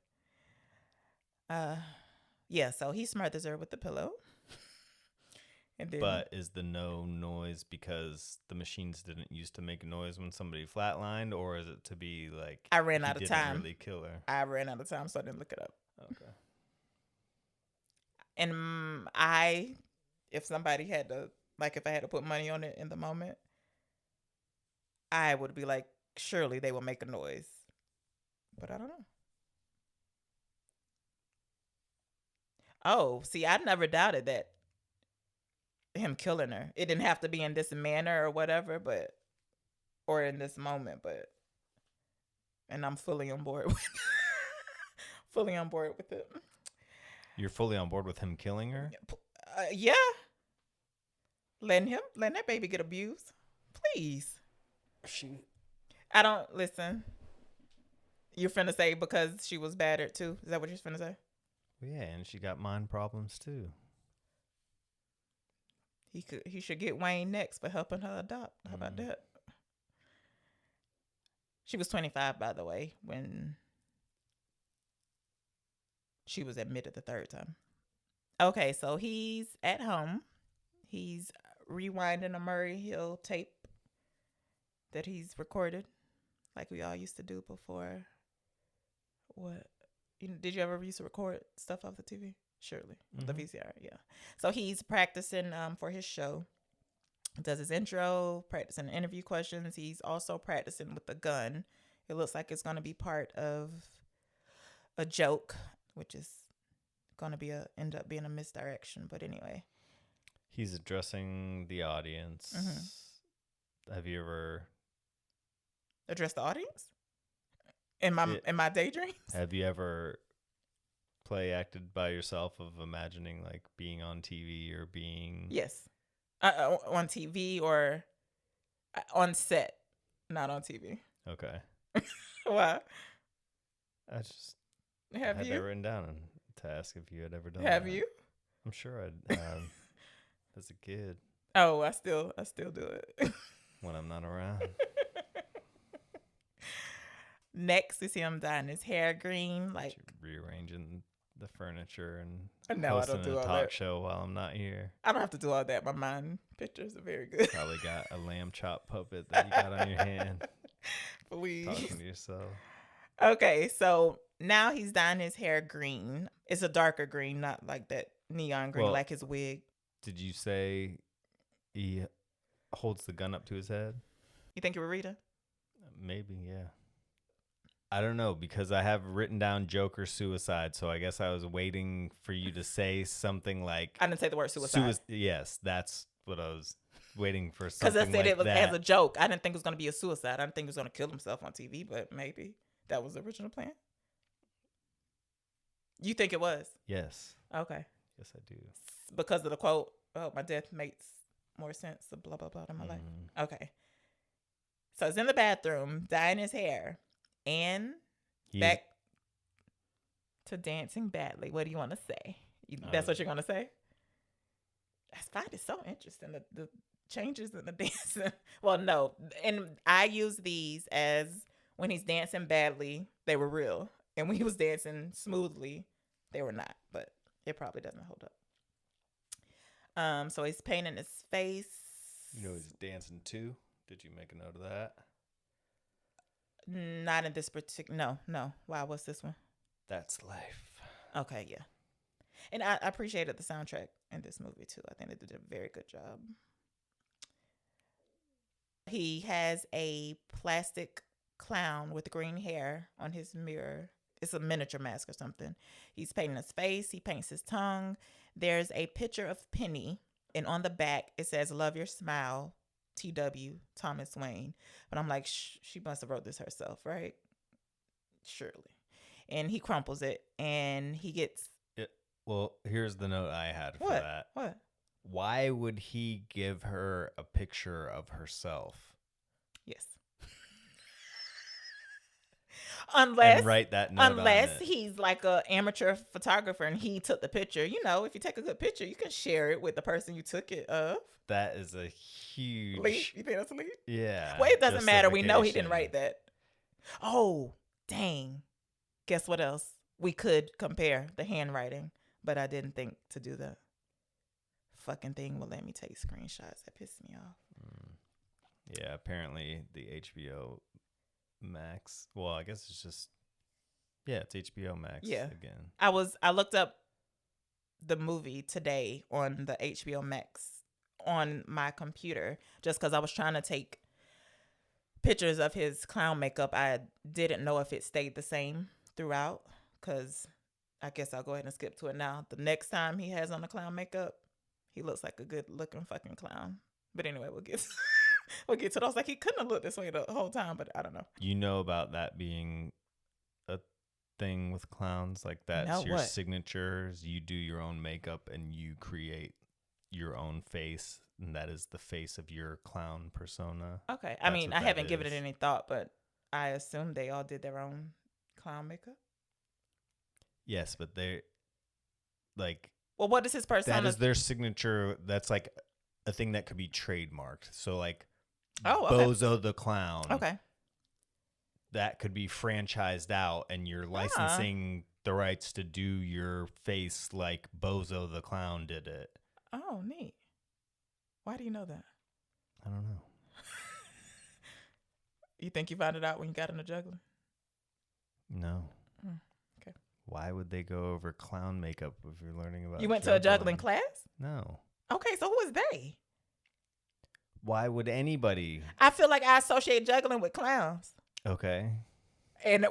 Speaker 3: Yeah, so he smothers her with the pillow. And then,
Speaker 2: But is the no noise because the machines didn't used to make noise when somebody flatlined, or is it to be like
Speaker 3: I ran out of time.
Speaker 2: Really kill her?
Speaker 3: I ran out of time, so I didn't look it up.
Speaker 2: Okay.
Speaker 3: And if somebody had to, like, if I had to put money on it in the moment, I would be like, surely they will make a noise. But I don't know. Oh, see, I never doubted that him killing her. It didn't have to be in this manner or whatever, or in this moment, and I'm fully on board with it.
Speaker 2: You're fully on board with him killing her?
Speaker 3: Yeah. Letting that baby get abused. Please. I don't listen. You're finna say because she was battered too? Is that what you're finna say?
Speaker 2: Well, yeah, and she got mind problems too.
Speaker 3: He should get Wayne next for helping her adopt. How about that? She was 25, by the way, when she was admitted the third time. Okay, so he's at home. He's rewinding a Murray Hill tape that he's recorded, like we all used to do before. What? Did you ever used to record stuff off the TV? Surely. The VCR, yeah. So he's practicing for his show. Does his intro, practicing interview questions. He's also practicing with the gun. It looks like it's going to be part of a joke, which is going to end up being a misdirection. But anyway.
Speaker 2: He's addressing the audience. Have you ever
Speaker 3: addressed the audience? In my daydreams?
Speaker 2: Have you ever play acted by yourself of imagining like being on TV or being...
Speaker 3: Yes. On TV or on set, not on TV.
Speaker 2: Okay.
Speaker 3: Why?
Speaker 2: I just
Speaker 3: had
Speaker 2: that written down to ask if you had ever done
Speaker 3: Have
Speaker 2: that.
Speaker 3: you?
Speaker 2: I'm sure I have as a kid.
Speaker 3: Oh, I still do it.
Speaker 2: When I'm not around.
Speaker 3: Next, we see him dyeing his hair green, like
Speaker 2: rearranging the furniture and
Speaker 3: no,
Speaker 2: hosting
Speaker 3: I don't do
Speaker 2: a
Speaker 3: all
Speaker 2: talk
Speaker 3: that.
Speaker 2: show while I'm not here.
Speaker 3: I don't have to do all that. My mind pictures are very good.
Speaker 2: Probably got a lamb chop puppet that you got on your hand.
Speaker 3: Please.
Speaker 2: Talking to yourself.
Speaker 3: Okay, so now he's dyeing his hair green. It's a darker green, not like that neon green, like his wig.
Speaker 2: Did you say he holds the gun up to his head?
Speaker 3: You think you were Rita?
Speaker 2: Maybe, yeah. I don't know, because I have written down Joker suicide, so I guess I was waiting for you to say something like...
Speaker 3: I didn't say the word suicide.
Speaker 2: Yes, that's what I was waiting for, something
Speaker 3: because I said
Speaker 2: like
Speaker 3: it was
Speaker 2: that.
Speaker 3: as a joke. I didn't think it was going to be a suicide. I didn't think he was going to kill himself on TV, but maybe that was the original plan. You think it was?
Speaker 2: Yes.
Speaker 3: Okay.
Speaker 2: Yes, I do.
Speaker 3: Because of the quote, oh, my death makes more sense, blah, blah, blah, in my life. Okay. So he's in the bathroom, dyeing his hair, and back to dancing badly. What do you want to say? That's what you're going to say? I find it so interesting, the changes in the dancing. Well, no. And I use these as when he's dancing badly, they were real. And when he was dancing smoothly, they were not. But it probably doesn't hold up. So he's painting his face.
Speaker 2: You know he's dancing too? Did you make a note of that?
Speaker 3: Not in this particular. No. Wow, what's this one?
Speaker 2: That's Life.
Speaker 3: Okay, yeah. And I appreciated the soundtrack in this movie too. I think they did a very good job. He has a plastic clown with green hair on his mirror. It's a miniature mask or something. He's painting his face. He paints his tongue. There's a picture of Penny, and on the back it says "Love Your Smile, T.W. Thomas Wayne." But I'm like, she must have wrote this herself, right? Surely. And he crumples it, and he gets.
Speaker 2: Well, here's the note I had for that.
Speaker 3: What?
Speaker 2: Why would he give her a picture of herself?
Speaker 3: Yes. Unless
Speaker 2: and write that note
Speaker 3: unless
Speaker 2: on it.
Speaker 3: He's like an amateur photographer and he took the picture. You know, if you take a good picture, you can share it with the person you took it of.
Speaker 2: That is a huge
Speaker 3: leap. You think that's a leap?
Speaker 2: Yeah.
Speaker 3: Well, it doesn't matter. We know he didn't
Speaker 2: justification.
Speaker 3: write that. Oh, dang. Guess what else? We could compare the handwriting, but I didn't think to do that. Fucking thing will let me take screenshots. That pissed me off.
Speaker 2: Yeah, apparently the HBO Max. Well, I guess it's just it's HBO Max again.
Speaker 3: I looked up the movie today on the HBO Max on my computer just because I was trying to take pictures of his clown makeup. I didn't know if it stayed the same throughout because I guess I'll go ahead and skip to it now. The next time he has on the clown makeup, he looks like a good looking fucking clown. But anyway, we'll get to those. Like, he couldn't have looked this way the whole time, but I don't know.
Speaker 2: You know about that being a thing with clowns? Like, that's
Speaker 3: No,
Speaker 2: your
Speaker 3: what?
Speaker 2: signatures. You do your own makeup and you create your own face, and that is the face of your clown persona.
Speaker 3: Okay. I
Speaker 2: That's
Speaker 3: mean,
Speaker 2: what
Speaker 3: I
Speaker 2: that
Speaker 3: haven't given it
Speaker 2: is.
Speaker 3: any thought, but I assume they all did their own clown makeup.
Speaker 2: Yes, but they're like,
Speaker 3: Well, what is his persona?
Speaker 2: that is their signature. That's like a thing that could be trademarked. So like,
Speaker 3: Oh, okay.
Speaker 2: Bozo the Clown.
Speaker 3: Okay.
Speaker 2: That could be franchised out, and you're licensing the rights to do your face like Bozo the Clown did it.
Speaker 3: Oh, neat. Why do you know that?
Speaker 2: I don't know.
Speaker 3: You think you found it out when you got into juggling?
Speaker 2: No.
Speaker 3: Okay.
Speaker 2: Why would they go over clown makeup if you're learning about
Speaker 3: You went to a juggling class?
Speaker 2: No.
Speaker 3: Okay, so who is they?
Speaker 2: Why would anybody?
Speaker 3: I feel like I associate juggling with clowns.
Speaker 2: Okay.
Speaker 3: And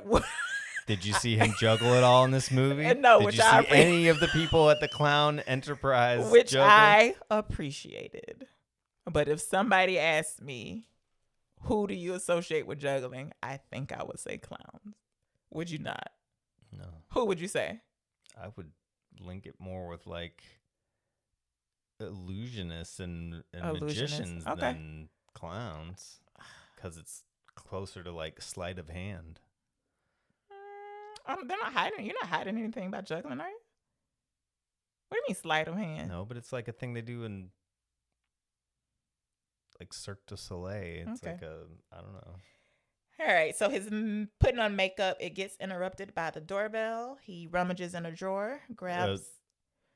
Speaker 2: Did you see him juggle at all in this movie?
Speaker 3: No,
Speaker 2: Did
Speaker 3: which
Speaker 2: you
Speaker 3: I
Speaker 2: see any of the people at the clown enterprise
Speaker 3: which
Speaker 2: juggle?
Speaker 3: I appreciated. But if somebody asked me, who do you associate with juggling? I think I would say clowns. Would you not?
Speaker 2: No.
Speaker 3: Who would you say?
Speaker 2: I would link it more with like illusionists and magicians
Speaker 3: Okay.
Speaker 2: than clowns, because it's closer to like sleight of hand.
Speaker 3: They're not hiding. You're not hiding anything about juggling, are you? What do you mean sleight of hand?
Speaker 2: No, but it's like a thing they do in like Cirque du Soleil. It's
Speaker 3: Okay.
Speaker 2: like I don't know.
Speaker 3: All right, so his putting on makeup, it gets interrupted by the doorbell. He rummages in a drawer, grabs.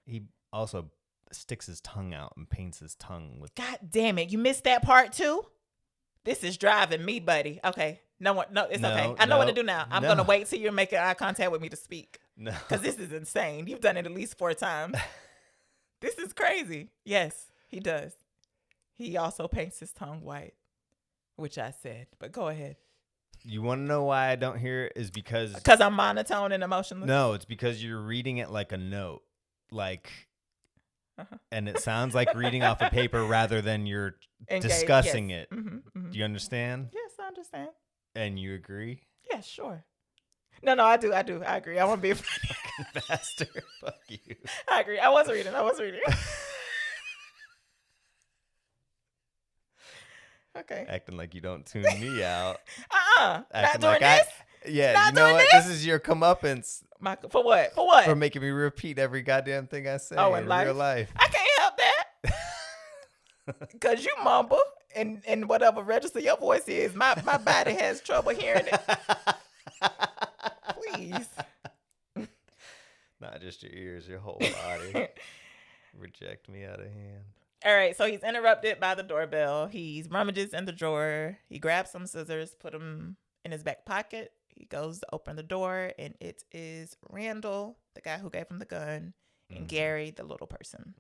Speaker 2: He also sticks his tongue out and paints his tongue with.
Speaker 3: God damn it! You missed that part too. This is driving me, buddy. Okay, no, it's okay. I know what to do now. I'm gonna wait till you're making eye contact with me to speak.
Speaker 2: No,
Speaker 3: because this is insane. You've done it at least 4 times. This is crazy. Yes, he does. He also paints his tongue white, which I said. But go ahead.
Speaker 2: You want to know why I don't hear it? Is because
Speaker 3: I'm monotone and emotionless.
Speaker 2: No, it's because you're reading it like a note, like, and it sounds like reading off a paper rather than you're discussing it.
Speaker 3: Mm-hmm, mm-hmm.
Speaker 2: Do you understand?
Speaker 3: Yes, I understand.
Speaker 2: And you agree?
Speaker 3: Yeah, sure. No, I do. I agree. I want to be a
Speaker 2: Fucking bastard. Fuck you.
Speaker 3: I agree. I was reading. Okay.
Speaker 2: Acting like you don't tune me out.
Speaker 3: Not
Speaker 2: Acting
Speaker 3: doing
Speaker 2: like
Speaker 3: this.
Speaker 2: Yeah,
Speaker 3: Not
Speaker 2: you know
Speaker 3: doing
Speaker 2: what?
Speaker 3: this?
Speaker 2: This is your comeuppance
Speaker 3: For what? For what?
Speaker 2: for making me repeat every goddamn thing I say
Speaker 3: Oh,
Speaker 2: in
Speaker 3: in life?
Speaker 2: real life.
Speaker 3: I can't help that. Because you mumble and whatever register your voice is, my body has trouble hearing it. Please.
Speaker 2: Not just your ears, your whole body. Reject me out of hand.
Speaker 3: All right, so he's interrupted by the doorbell. He rummages in the drawer. He grabs some scissors, put them in his back pocket. He goes to open the door, and it is Randall, the guy who gave him the gun, and Gary, the little person.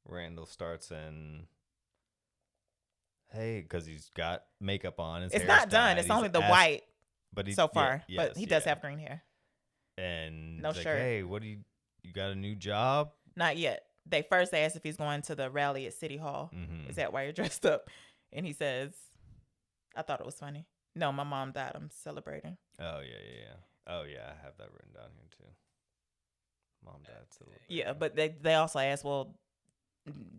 Speaker 2: Randall starts in, hey, because he's got makeup on. His
Speaker 3: It's
Speaker 2: hair's
Speaker 3: not done.
Speaker 2: dyed.
Speaker 3: It's
Speaker 2: He's
Speaker 3: only the
Speaker 2: asked-
Speaker 3: white
Speaker 2: but
Speaker 3: so far.
Speaker 2: yes,
Speaker 3: but he does have green hair.
Speaker 2: And
Speaker 3: No
Speaker 2: he's
Speaker 3: shirt.
Speaker 2: like, hey, what do you got a new job?
Speaker 3: Not yet. They first asked if he's going to the rally at City Hall. Is that why you're dressed up? And he says, I thought it was funny. No, my mom died. I'm celebrating.
Speaker 2: Oh, yeah. Oh, yeah, I have that written down here, too. Mom, dad, celebrating.
Speaker 3: Yeah, but they also asked, well,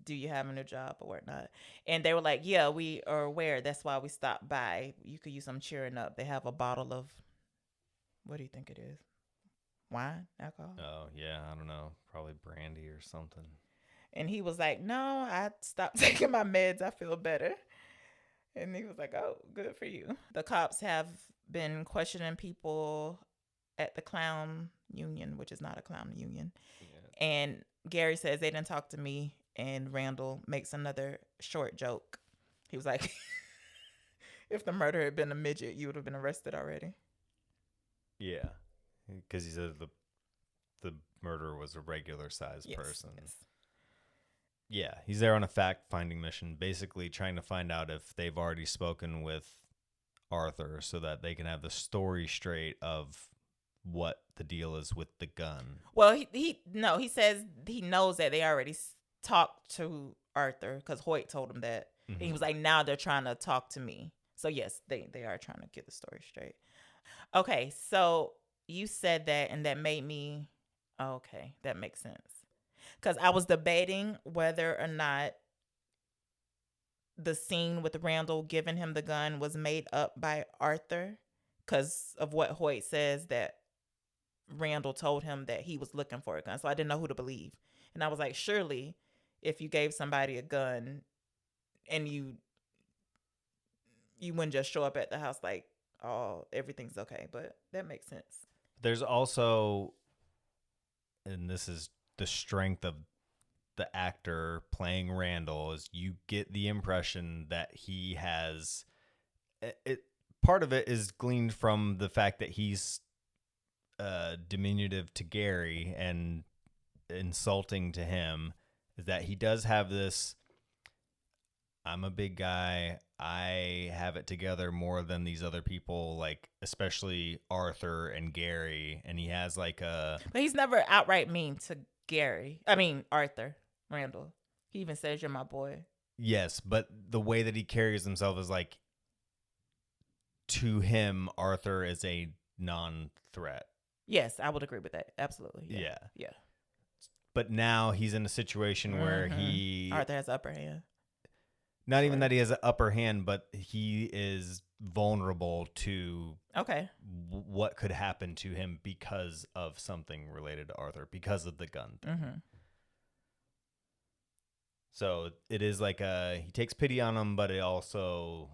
Speaker 3: do you have a new job or whatnot? And they were like, yeah, we are aware. That's why we stopped by. You could use some cheering up. They have a bottle of, what do you think it is? Wine? Alcohol?
Speaker 2: Oh, yeah, I don't know. Probably brandy or something.
Speaker 3: And he was like, no, I stopped taking my meds. I feel better. And he was like, oh, good for you. The cops have been questioning people at the clown union, which is not a clown union. Yeah. And Gary says they didn't talk to me. And Randall makes another short joke. He was like, if the murder had been a midget, you would have been arrested already. Yeah.
Speaker 2: Because he said the murderer was a regular sized person. Yes. Yeah, he's there on a fact-finding mission, basically trying to find out if they've already spoken with Arthur so that they can have the story straight of what the deal is with the gun.
Speaker 3: Well, he says he knows that they already talked to Arthur because Hoyt told him that. And he was like, now they're trying to talk to me. So, yes, they are trying to get the story straight. Okay, so you said that, and that made me, okay, that makes sense. Because I was debating whether or not the scene with Randall giving him the gun was made up by Arthur because of what Hoyt says that Randall told him that he was looking for a gun. So I didn't know who to believe. And I was like, surely if you gave somebody a gun and you wouldn't just show up at the house like, oh, everything's okay. But that makes sense.
Speaker 2: There's also, and this is the strength of the actor playing Randall, is you get the impression that he has it. Part of it is gleaned from the fact that he's diminutive to Gary and insulting to him, is that he does have this, I'm a big guy, I have it together more than these other people, like especially Arthur and Gary, and he has like a...
Speaker 3: But he's never outright mean to Gary. I mean, Arthur, Randall. He even says, you're my boy.
Speaker 2: Yes, but the way that he carries himself is like, to him, Arthur is a non-threat.
Speaker 3: Yes, I would agree with that. Absolutely. Yeah.
Speaker 2: But now he's in a situation where
Speaker 3: Arthur has the upper hand.
Speaker 2: Not even that he has an upper hand, but he is vulnerable to what could happen to him because of something related to Arthur, because of the gun thing. So it is like he takes pity on him, but it also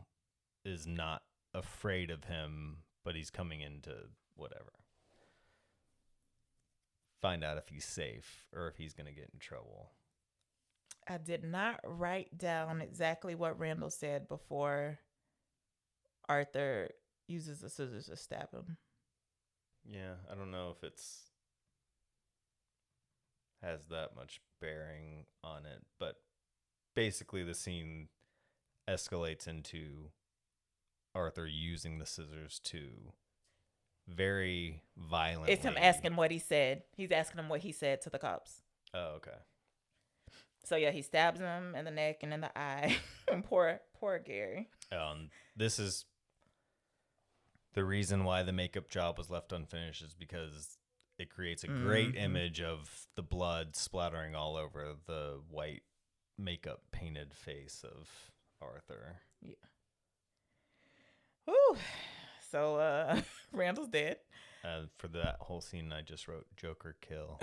Speaker 2: is not afraid of him, but he's coming into whatever. Find out if he's safe or if he's going to get in trouble.
Speaker 3: I did not write down exactly what Randall said before Arthur uses the scissors to stab him.
Speaker 2: Yeah, I don't know if it's has that much bearing on it, but basically the scene escalates into Arthur using the scissors to very violently...
Speaker 3: It's him asking what he said. He's asking him what he said to the cops.
Speaker 2: Oh, okay.
Speaker 3: So yeah, he stabs him in the neck and in the eye. And poor Gary.
Speaker 2: This is the reason why the makeup job was left unfinished, is because it creates a great image of the blood splattering all over the white makeup painted face of Arthur.
Speaker 3: Yeah. Whew. So Randall's dead.
Speaker 2: For that whole scene, I just wrote Joker kill.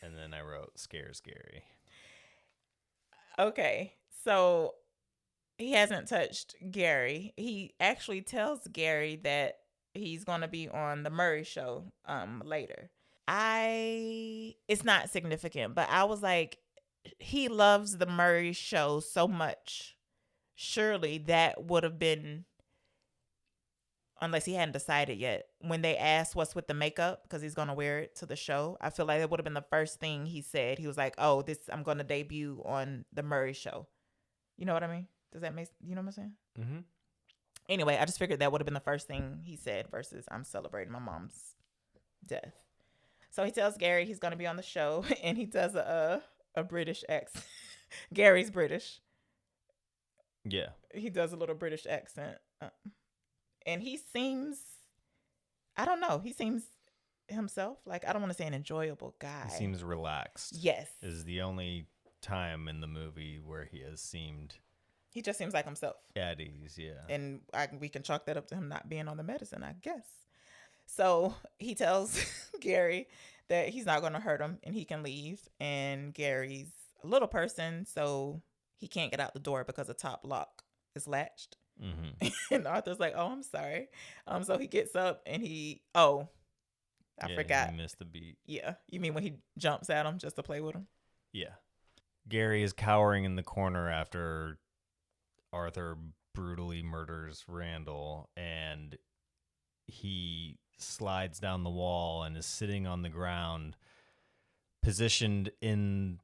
Speaker 2: And then I wrote scares Gary.
Speaker 3: Okay, so he hasn't touched Gary. He actually tells Gary that he's going to be on the Murray show later. It's not significant, but I was like, he loves the Murray show so much. Surely that would have been, unless he hadn't decided yet, when they asked what's with the makeup, because he's going to wear it to the show, I feel like it would have been the first thing he said. He was like, oh, I'm going to debut on the Murray show. You know what I mean? Does that make, you know what I'm saying?
Speaker 2: Mm-hmm.
Speaker 3: Anyway, I just figured that would have been the first thing he said versus I'm celebrating my mom's death. So he tells Gary he's going to be on the show, and he does a British accent. Gary's British.
Speaker 2: Yeah.
Speaker 3: He does a little British accent. And he seems, I don't know, he seems himself. Like, I don't want to say an enjoyable guy.
Speaker 2: He seems relaxed.
Speaker 3: Yes.
Speaker 2: Is the only time in the movie where he has seemed...
Speaker 3: He just seems like himself.
Speaker 2: At ease, yeah.
Speaker 3: And we can chalk that up to him not being on the medicine, I guess. So he tells Gary that he's not going to hurt him and he can leave. And Gary's a little person, so he can't get out the door because the top lock is latched.
Speaker 2: Mm-hmm.
Speaker 3: And Arthur's like, oh, I'm sorry. So he gets up and I forgot.
Speaker 2: He missed the beat.
Speaker 3: Yeah. You mean when he jumps at him just to play with him?
Speaker 2: Yeah. Gary is cowering in the corner after Arthur brutally murders Randall, and he slides down the wall and is sitting on the ground, positioned in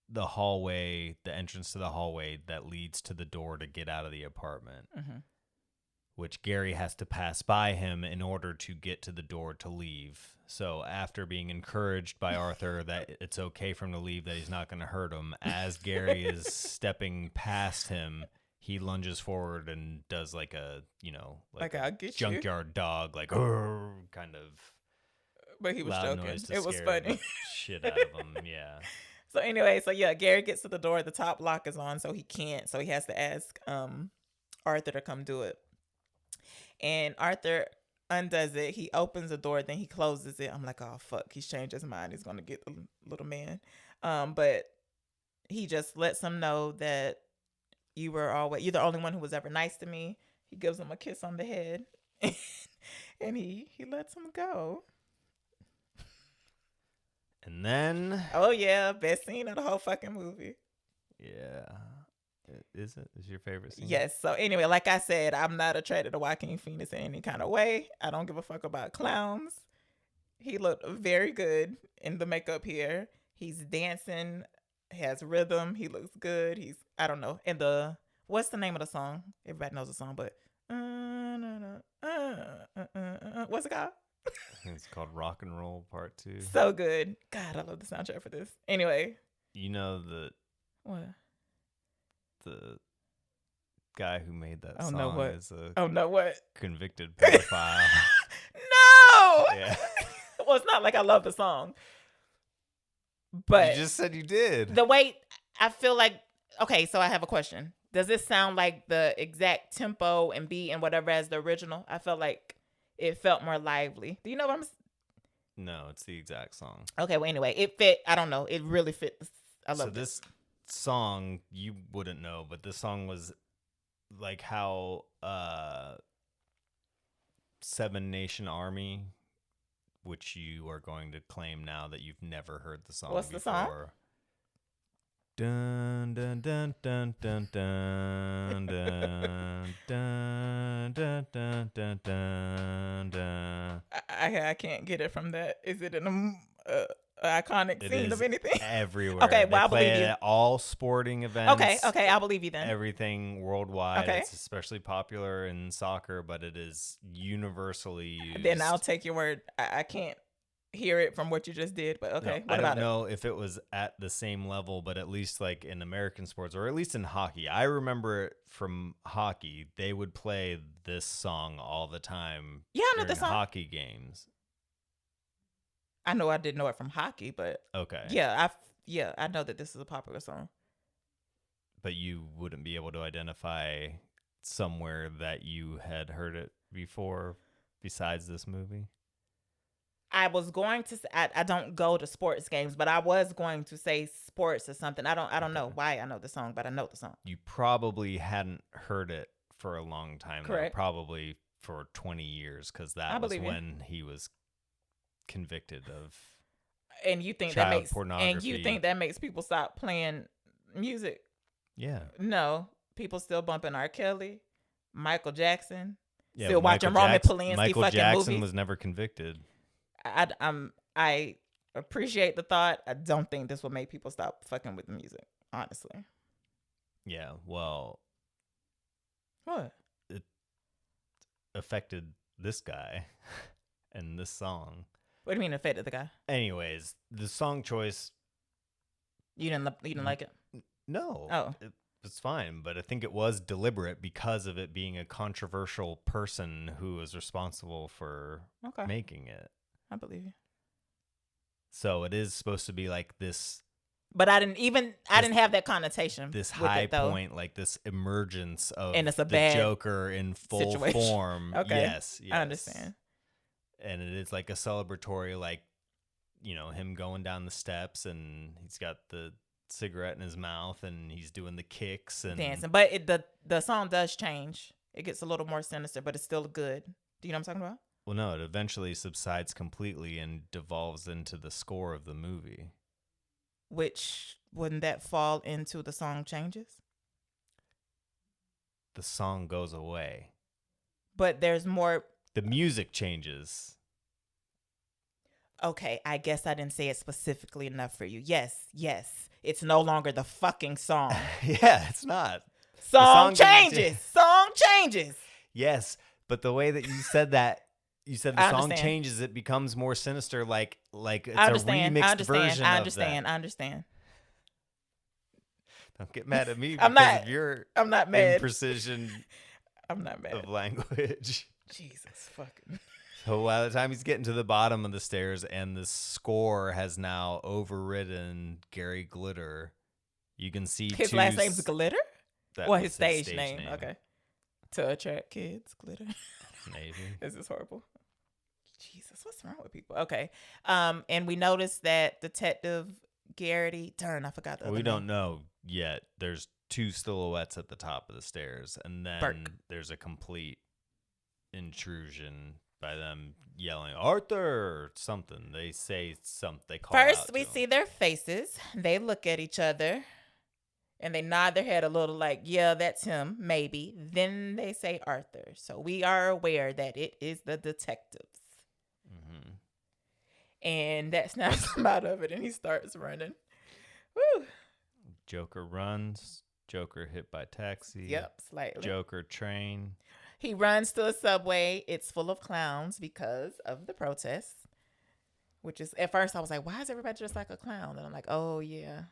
Speaker 2: the hallway, the entrance to the hallway that leads to the door to get out of the apartment, which Gary has to pass by him in order to get to the door to leave. So after being encouraged by Arthur that it's okay for him to leave, that he's not going to hurt him, as Gary is stepping past him, he lunges forward and does like a
Speaker 3: I'll get
Speaker 2: junkyard dog, like kind of.
Speaker 3: But he was
Speaker 2: loud
Speaker 3: joking.
Speaker 2: noise to
Speaker 3: It was
Speaker 2: scare
Speaker 3: funny.
Speaker 2: the shit out of him. Yeah.
Speaker 3: So anyway, Gary gets to the door. The top lock is on, so he can't. So he has to ask Arthur to come do it. And Arthur undoes it. He opens the door, then he closes it. I'm like, oh fuck, he's changed his mind. He's gonna get the little man. But he just lets him know that you're the only one who was ever nice to me. He gives him a kiss on the head, and he lets him go.
Speaker 2: And then,
Speaker 3: oh yeah, best scene of the whole fucking movie.
Speaker 2: Yeah. Is it? Is your favorite scene?
Speaker 3: Yes. So anyway, like I said, I'm not attracted to Joaquin Phoenix in any kind of way. I don't give a fuck about clowns. He looked very good in the makeup here. He's dancing. He has rhythm. He looks good. I don't know. And what's the name of the song? Everybody knows the song, but what's it called?
Speaker 2: I think it's called Rock and Roll Part 2.
Speaker 3: So good. God, I love the soundtrack for this. Anyway.
Speaker 2: You know
Speaker 3: what?
Speaker 2: The guy who made that
Speaker 3: song
Speaker 2: is a convicted pedophile.
Speaker 3: No!
Speaker 2: Yeah.
Speaker 3: Well, it's not like I love the song. But
Speaker 2: you just said you did.
Speaker 3: The way I feel like, okay, so I have a question. Does this sound like the exact tempo and beat and whatever as the original? I felt like it felt more lively. Do you know what I'm?
Speaker 2: No, it's the exact song.
Speaker 3: Okay, well, anyway, it fit. I don't know. It really fit. I love
Speaker 2: this song. You wouldn't know, but this song was like how Seven Nation Army, which you are going to claim now that you've never heard the song
Speaker 3: What's
Speaker 2: before.
Speaker 3: The song?
Speaker 2: Dun dun dun dun dun dun dun dun dun dun dun dun dun.
Speaker 3: I can't get it from that. Is it an iconic scene of anything?
Speaker 2: Everywhere.
Speaker 3: Okay, well, I
Speaker 2: play
Speaker 3: believe
Speaker 2: it
Speaker 3: you.
Speaker 2: At all sporting events.
Speaker 3: Okay, I'll believe you then.
Speaker 2: Everything worldwide.
Speaker 3: Okay.
Speaker 2: It's especially popular in soccer, but it is universally used.
Speaker 3: Then I'll take your word. I can't hear it from what you just did, but okay.
Speaker 2: No, I don't know if it was at the same level, but at least like in American sports, or at least in hockey. I remember it from hockey. They would play this song all the time.
Speaker 3: Yeah, I know
Speaker 2: during
Speaker 3: the song.
Speaker 2: Hockey games.
Speaker 3: I know I didn't know it from hockey, but
Speaker 2: okay.
Speaker 3: Yeah, I know that this is a popular song.
Speaker 2: But you wouldn't be able to identify somewhere that you had heard it before besides this movie?
Speaker 3: I was going to say, I don't go to sports games, but I was going to say sports or something. I don't know why I know the song, but I know the song.
Speaker 2: You probably hadn't heard it for a long time.
Speaker 3: Correct.
Speaker 2: Though, probably for 20 years, because that was when he was convicted of
Speaker 3: and you think
Speaker 2: child
Speaker 3: that makes
Speaker 2: pornography.
Speaker 3: And you think that makes people stop playing music?
Speaker 2: Yeah.
Speaker 3: No, people still bumping R. Kelly, Michael Jackson,
Speaker 2: Yeah,
Speaker 3: still watching Roman Polanski
Speaker 2: Michael
Speaker 3: fucking
Speaker 2: Jackson
Speaker 3: movies.
Speaker 2: was never convicted.
Speaker 3: I appreciate the thought. I don't think this will make people stop fucking with the music, honestly.
Speaker 2: Yeah, well,
Speaker 3: what?
Speaker 2: It affected this guy and this song.
Speaker 3: What do you mean affected the guy?
Speaker 2: Anyways, the song choice.
Speaker 3: You didn't like it?
Speaker 2: No.
Speaker 3: Oh.
Speaker 2: It's fine, but I think it was deliberate because of it being a controversial person who was responsible for making it.
Speaker 3: I believe you.
Speaker 2: So it is supposed to be like this.
Speaker 3: But I didn't have that connotation.
Speaker 2: This high point, like this emergence of
Speaker 3: and it's a
Speaker 2: the
Speaker 3: bad
Speaker 2: Joker in full
Speaker 3: situation.
Speaker 2: Form.
Speaker 3: Okay.
Speaker 2: Yes.
Speaker 3: I understand.
Speaker 2: And it is like a celebratory, like, him going down the steps and he's got the cigarette in his mouth and he's doing the kicks and
Speaker 3: dancing. But the song does change. It gets a little more sinister, but it's still good. Do you know what I'm talking about?
Speaker 2: Well, no, it eventually subsides completely and devolves into the score of the movie.
Speaker 3: Which, wouldn't that fall into the song changes?
Speaker 2: The song goes away.
Speaker 3: But there's more.
Speaker 2: The music changes.
Speaker 3: Okay, I guess I didn't say it specifically enough for you. Yes. It's no longer the fucking song.
Speaker 2: Yeah, it's not.
Speaker 3: Song changes. Song changes.
Speaker 2: Yes, but the way that you said that, you said the song changes, it becomes more sinister, like it's a remixed version of that.
Speaker 3: I understand.
Speaker 2: Don't get mad at me
Speaker 3: I'm
Speaker 2: of your
Speaker 3: I'm not mad.
Speaker 2: Imprecision
Speaker 3: I'm not mad.
Speaker 2: Of language.
Speaker 3: Jesus fucking.
Speaker 2: So by the time he's getting to the bottom of the stairs and the score has now overridden Gary Glitter, you can see
Speaker 3: his last name's Glitter?
Speaker 2: Well,
Speaker 3: his stage name. Okay. To attract kids, Glitter.
Speaker 2: Maybe.
Speaker 3: This is horrible. Jesus, what's wrong with people? Okay. And we noticed that Detective Garrity, I forgot the other name.
Speaker 2: Don't know yet. There's 2 silhouettes at the top of the stairs, and then there's a complete intrusion by them yelling Arthur or something. They say something. They call
Speaker 3: First,
Speaker 2: out
Speaker 3: we see their faces. They look at each other, and they nod their head a little like, yeah, that's him, maybe. Then they say Arthur. So we are aware that it is the detectives. Mm-hmm. And that snaps him out of it, and he starts running. Woo!
Speaker 2: Joker runs. Joker hit by taxi.
Speaker 3: Yep, slightly.
Speaker 2: Joker train.
Speaker 3: He runs to a subway. It's full of clowns because of the protests. Which is, at first I was like, why is everybody just like a clown? And I'm like, oh yeah.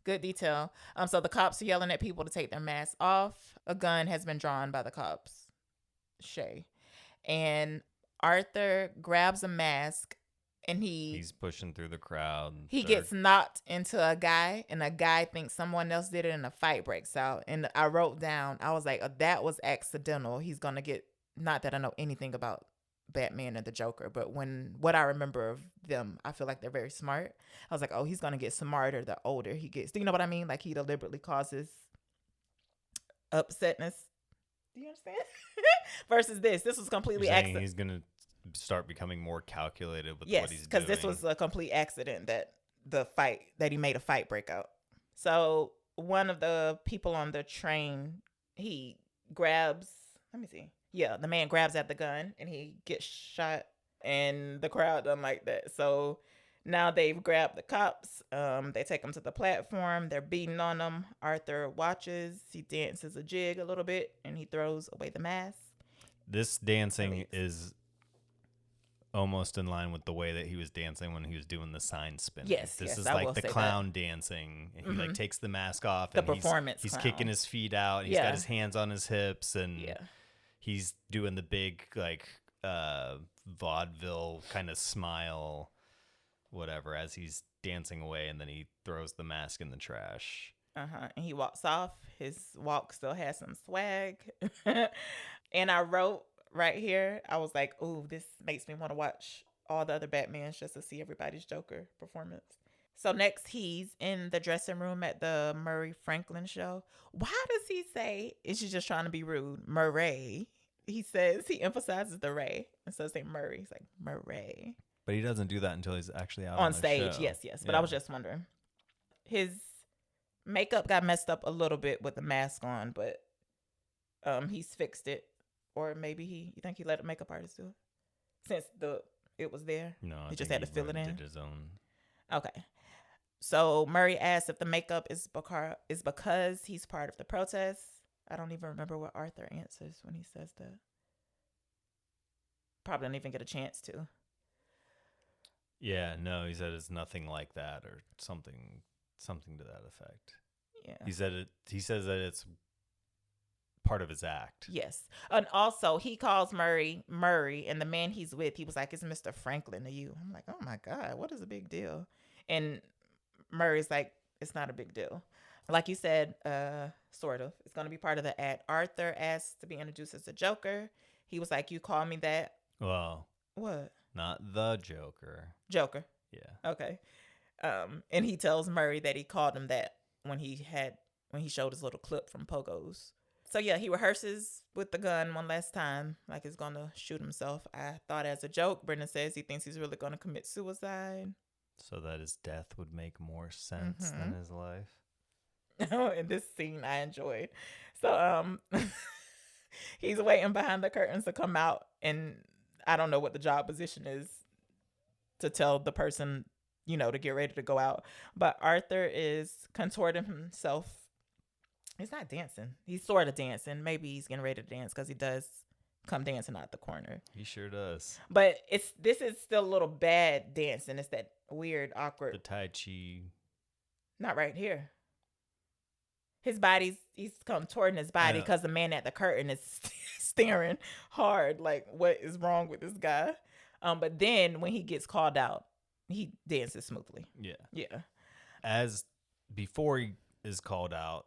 Speaker 3: Good detail. So the cops are yelling at people to take their masks off. A gun has been drawn by the cops. Shay. And Arthur grabs a mask and he's
Speaker 2: pushing through the crowd.
Speaker 3: He gets knocked into a guy, and a guy thinks someone else did it, and a fight breaks out. And I wrote down, I was like, that was accidental. He's going to get, not that I know anything about Batman and the Joker, but what I remember of them, I feel like they're very smart. I was like, oh, he's going to get smarter the older he gets. Do you know what I mean? Like, he deliberately causes upsetness. Do you understand? Versus this was completely accidental.
Speaker 2: He's going to start becoming more calculated with what he's doing. Yes,
Speaker 3: because this was a complete accident that he made a fight break out. So one of the people on the train, he grabs, let me see. Yeah, the man grabs at the gun and he gets shot, and the crowd doesn't like that. So now they've grabbed the cops. They take him to the platform. They're beating on him. Arthur watches. He dances a jig a little bit, and he throws away the mask.
Speaker 2: This dancing is almost in line with the way that he was dancing when he was doing the sign spinning. This is like the clown dancing. He like takes the mask off, and he's kicking his feet out. He's got his hands on his hips, and he's doing the big like vaudeville kind of smile, whatever, as he's dancing away, and then he throws the mask in the trash.
Speaker 3: And he walks off. His walk still has some swag. And I wrote right here, I was like, ooh, this makes me want to watch all the other Batmans just to see everybody's Joker performance. So next, he's in the dressing room at the Murray Franklin show. Why does he say, is she just trying to be rude? Murray. He says, he emphasizes the Ray instead of saying Murray. He's like, Murray.
Speaker 2: But he doesn't do that until he's actually out
Speaker 3: on
Speaker 2: the
Speaker 3: stage.
Speaker 2: show.
Speaker 3: Yes. But I was just wondering. His makeup got messed up a little bit with the mask on, but he's fixed it. Or maybe you think he let a makeup artist do it? Since it was there?
Speaker 2: No,
Speaker 3: he just had to fill it in?
Speaker 2: Did his own.
Speaker 3: Okay. So Murray asks if the makeup is because he's part of the protest. I don't even remember what Arthur answers when he says that. Probably didn't even get a chance to.
Speaker 2: Yeah, no, he said it's nothing like that or something to that effect.
Speaker 3: Yeah.
Speaker 2: He says that it's part of his act.
Speaker 3: Yes. And also he calls Murray, and the man he's with, he was like, "It's Mr. Franklin to you." I'm like, oh my God, what is a big deal? And Murray's like, it's not a big deal. Like you said, sort of. It's going to be part of the act. Arthur asked to be introduced as a Joker. He was like, you call me that?
Speaker 2: Well.
Speaker 3: What?
Speaker 2: Not the Joker.
Speaker 3: Joker.
Speaker 2: Yeah.
Speaker 3: Okay. And he tells Murray that he called him that when he showed his little clip from Pogo's. So yeah, he rehearses with the gun one last time, like he's going to shoot himself. I thought as a joke, Brendan says he thinks he's really going to commit suicide.
Speaker 2: So that his death would make more sense than his life.
Speaker 3: In this scene I enjoyed. So he's waiting behind the curtains to come out, and I don't know what the job position is to tell the person, to get ready to go out. But Arthur is contorting himself. He's not dancing. He's sort of dancing. Maybe he's getting ready to dance because he does come dancing out the corner.
Speaker 2: He sure does.
Speaker 3: But this is still a little bad dancing. It's that weird, awkward.
Speaker 2: The Tai Chi.
Speaker 3: Not right here. He's contorting his body because the man at the curtain is staring hard. Like, what is wrong with this guy? But then when he gets called out, he dances smoothly.
Speaker 2: Yeah.
Speaker 3: Yeah.
Speaker 2: As before he is called out,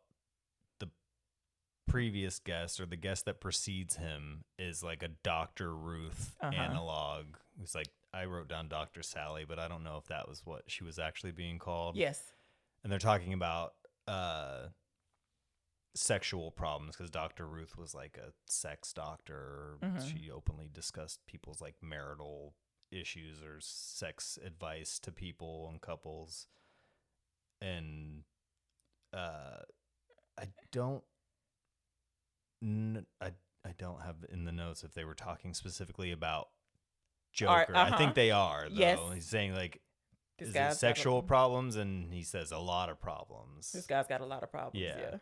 Speaker 2: the previous guest or the guest that precedes him is like a Dr. Ruth analog. It's like, I wrote down Dr. Sally, but I don't know if that was what she was actually being called.
Speaker 3: Yes.
Speaker 2: And they're talking about sexual problems because Dr. Ruth was like a sex doctor. She openly discussed people's like marital issues or sex advice to people and couples. And I don't have in the notes if they were talking specifically about Joker. I think they are, though. Yes. He's saying like, is it sexual problems? And he says a lot of problems.
Speaker 3: This guy's got a lot of problems. Yeah.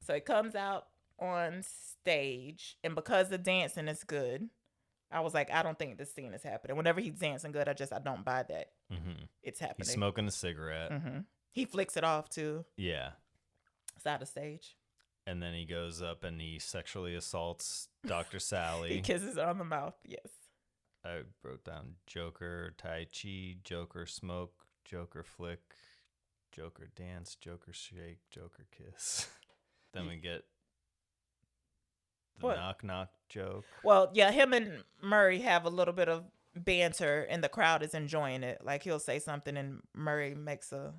Speaker 3: So he comes out on stage, and because the dancing is good, I was like, I don't think this scene is happening. Whenever he's dancing good, I don't buy that it's happening.
Speaker 2: He's smoking a cigarette.
Speaker 3: He flicks it off too.
Speaker 2: Yeah.
Speaker 3: It's out of stage.
Speaker 2: And then he goes up and he sexually assaults Dr. Sally.
Speaker 3: He kisses her on the mouth. Yes.
Speaker 2: I wrote down Joker Tai Chi, Joker smoke, Joker flick, Joker dance, Joker shake, Joker kiss. Then we get the knock knock joke.
Speaker 3: Well, yeah, him and Murray have a little bit of banter, and the crowd is enjoying it. Like he'll say something, and Murray makes a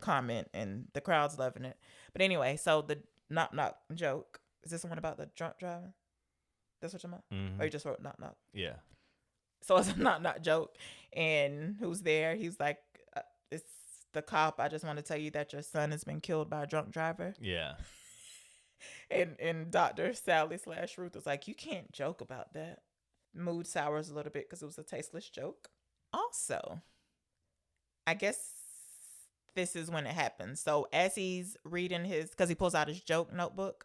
Speaker 3: comment, and the crowd's loving it. But anyway, so the knock knock joke, is this the one about the drunk driving? That's what you're about? Or you just wrote knock knock?
Speaker 2: Yeah.
Speaker 3: So it's a knock knock joke, and who's there? He's like, it's the cop. I just want to tell you that your son has been killed by a drunk driver.
Speaker 2: Yeah.
Speaker 3: And Dr. Sally / Ruth was like, you can't joke about that. Mood sours a little bit because it was a tasteless joke. Also, I guess this is when it happens. So as he's reading because he pulls out his joke notebook,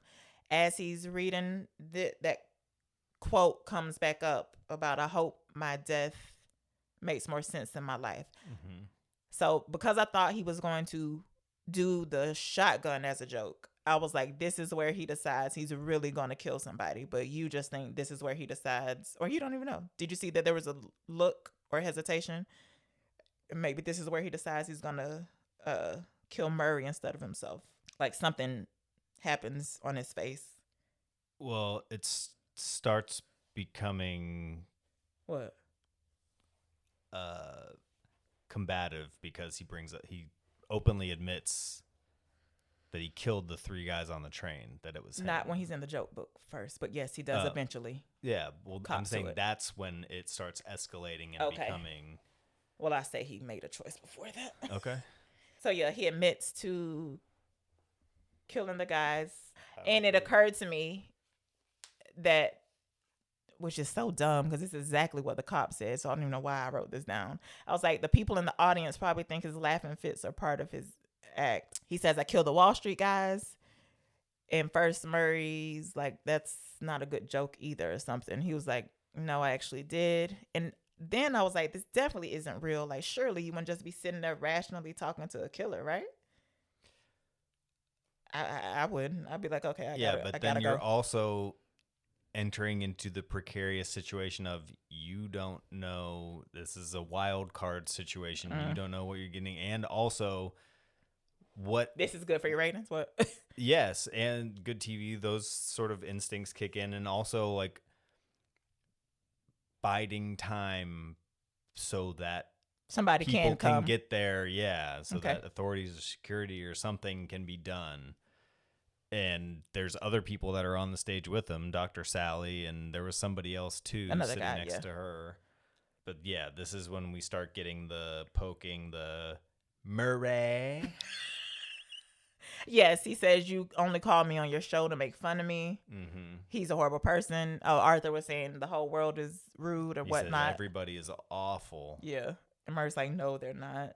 Speaker 3: as he's reading that quote comes back up about, I hope my death makes more sense in my life. So because I thought he was going to do the shotgun as a joke, I was like, this is where he decides he's really going to kill somebody. But you just think this is where he decides, or you don't even know. Did you see that there was a look or hesitation? Maybe this is where he decides he's going to kill Murray instead of himself. Like something happens on his face.
Speaker 2: Well, it starts becoming...
Speaker 3: What?
Speaker 2: combative because he openly admits that he killed the 3 guys on the train, that it was him.
Speaker 3: Not when he's in the joke book first, but yes, he does eventually.
Speaker 2: Yeah, well,
Speaker 3: cop
Speaker 2: I'm
Speaker 3: to
Speaker 2: saying
Speaker 3: it.
Speaker 2: that's when it starts escalating and becoming...
Speaker 3: Well, I say he made a choice before that.
Speaker 2: Okay.
Speaker 3: So, yeah, he admits to killing the guys. And it occurred to me that, which is so dumb because it's exactly what the cop said, so I don't even know why I wrote this down. I was like, the people in the audience probably think his laughing fits are part of his act. He says, I killed the Wall Street guys. And first Murray's like, that's not a good joke either or something. He was like, no, I actually did. And then I was like, this definitely isn't real. Like, surely you wouldn't just be sitting there rationally talking to a killer, right? I wouldn't. I'd be like, okay, I gotta go.
Speaker 2: But then you're also entering into the precarious situation of you don't know. This is a wild card situation. You don't know what you're getting. And also... what
Speaker 3: this is good for your ratings. What?
Speaker 2: Yes, and good TV, those sort of instincts kick in, and also like biding time so that
Speaker 3: somebody
Speaker 2: people
Speaker 3: can
Speaker 2: get there, so that authorities or security or something can be done. And there's other people that are on the stage with them, Dr. Sally, and there was somebody else too sitting next to her. But yeah, this is when we start getting the poking, the Murray.
Speaker 3: Yes, he says you only call me on your show to make fun of me. Mm-hmm. He's a horrible person. Oh, Arthur was saying the whole world is rude or whatnot.
Speaker 2: Says everybody is awful.
Speaker 3: Yeah. And Murray's like, no, they're not.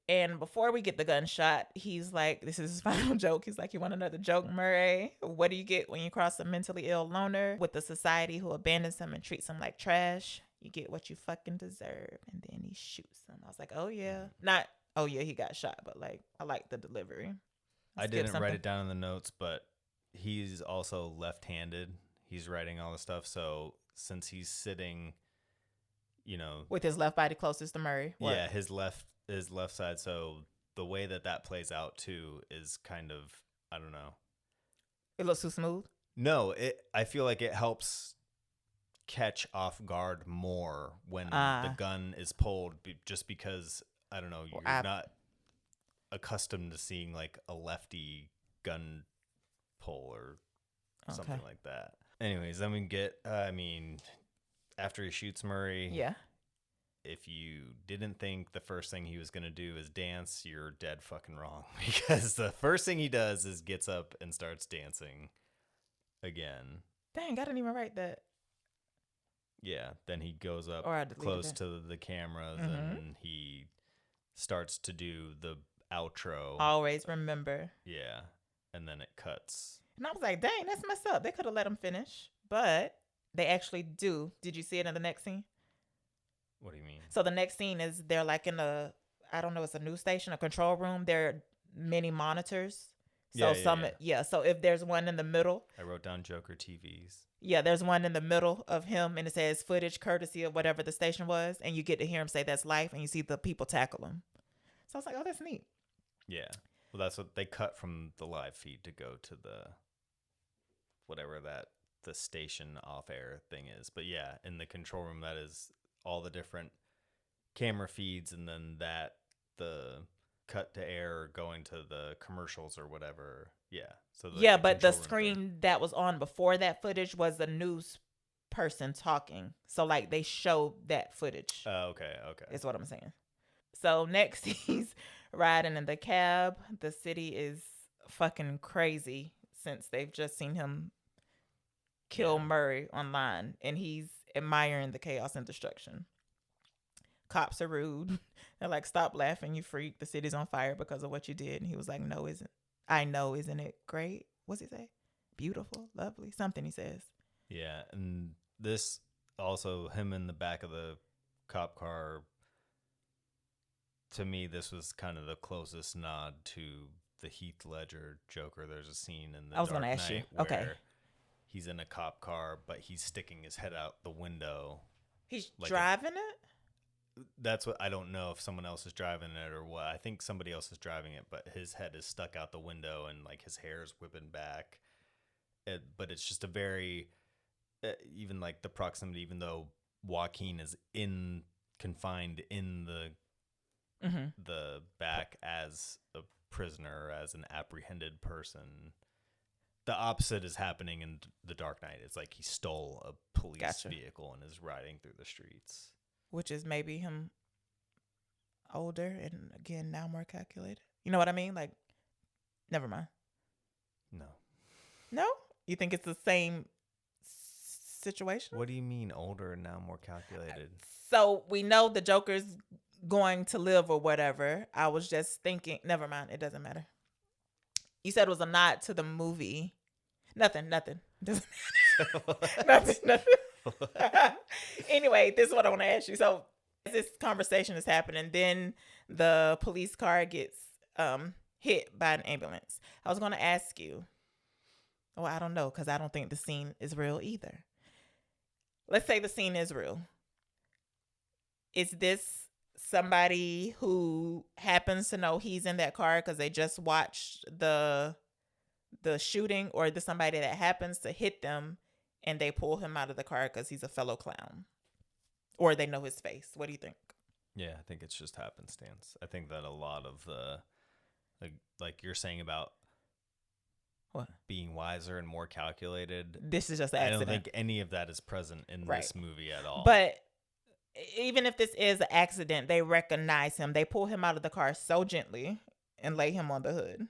Speaker 3: And before we get the gunshot, he's like, this is his final joke. He's like, you want another joke, Murray? What do you get when you cross a mentally ill loner with the society who abandons him and treats him like trash? You get what you fucking deserve. And then he shoots him. I was like, oh, yeah. Not, oh, yeah, he got shot. But like, I like the delivery.
Speaker 2: I didn't write it down in the notes, but he's also left-handed. He's writing all the stuff. So since he's sitting, with
Speaker 3: his left body closest to Murray. What?
Speaker 2: Yeah, his left side. So the way that plays out too is kind of, I don't know.
Speaker 3: It looks too smooth.
Speaker 2: No, I feel like it helps catch off guard more when the gun is pulled, just because, I don't know, you're not accustomed to seeing like a lefty gun pull or something like that. Anyways, then we get, after he shoots Murray.
Speaker 3: Yeah.
Speaker 2: If you didn't think the first thing he was going to do is dance, you're dead fucking wrong. Because the first thing he does is gets up and starts dancing again.
Speaker 3: Dang, I didn't even write that.
Speaker 2: Yeah, then he goes up close to the cameras and he starts to do the outro.
Speaker 3: Always remember.
Speaker 2: Yeah, and then it cuts.
Speaker 3: And I was like, dang, that's messed up. They could have let him finish, but they actually do. Did you see it in the next scene?
Speaker 2: What do you mean?
Speaker 3: So the next scene is they're like in it's a news station, a control room. There are many monitors. So so if there's one in the middle.
Speaker 2: I wrote down Joker TVs.
Speaker 3: Yeah, there's one in the middle of him and it says footage courtesy of whatever the station was. And you get to hear him say that's life and you see the people tackle him. So I was like, oh, that's neat.
Speaker 2: Yeah. Well, that's what they cut from the live feed to go to the whatever the station off air thing is. But yeah, in the control room, that is all the different camera feeds and then the cut to air going to the commercials or whatever. Yeah. So
Speaker 3: but the screen that was on before that footage was the news person talking. So like they show that footage.
Speaker 2: Okay.
Speaker 3: Is what I'm saying. So next he's riding in the cab. The city is fucking crazy since they've just seen him kill Murray online and he's admiring the chaos and destruction. Cops are rude. They're like, stop laughing, you freak. The city's on fire because of what you did. And he was like, no, isn't. I know, isn't it great? What's he say? Beautiful, lovely, something he says.
Speaker 2: Yeah, and this also, him in the back of the cop car, to me, this was kind of the closest nod to the Heath Ledger Joker. There's a scene in the Dark Knight where he's in a cop car, but he's sticking his head out the window.
Speaker 3: He's like driving it?
Speaker 2: That's what I don't know if someone else is driving it or what. I think somebody else is driving it, but his head is stuck out the window and like his hair is whipping back. But it's just a very even like the proximity, even though Joaquin is in confined in the back as a prisoner, as an apprehended person. The opposite is happening in The Dark Knight. It's like he stole a police vehicle and is riding through the streets. Which
Speaker 3: is maybe him older and, again, now more calculated. You know what I mean? Like, never mind.
Speaker 2: No?
Speaker 3: You think it's the same situation?
Speaker 2: What do you mean older and now more calculated?
Speaker 3: So we know the Joker's going to live or whatever. I was just thinking, never mind. It doesn't matter. You said it was a nod to the movie. Nothing. Doesn't matter. nothing. Anyway, this is what I want to ask you. So this conversation is happening. Then the police car gets hit by an ambulance. I was going to ask you. Well, I don't know, because I don't think the scene is real either. Let's say the scene is real. Is this somebody who happens to know he's in that car because they just watched the shooting, or is this somebody that happens to hit them and they pull him out of the car because he's a fellow clown, or they know his face? What do you think?
Speaker 2: Yeah, I think it's just happenstance. I think that a lot of the like you're saying about
Speaker 3: what
Speaker 2: being wiser and more calculated,
Speaker 3: this is just an accident.
Speaker 2: I don't think any of that is present in this movie at all.
Speaker 3: But even if this is an accident, they recognize him. They pull him out of the car so gently and lay him on the hood.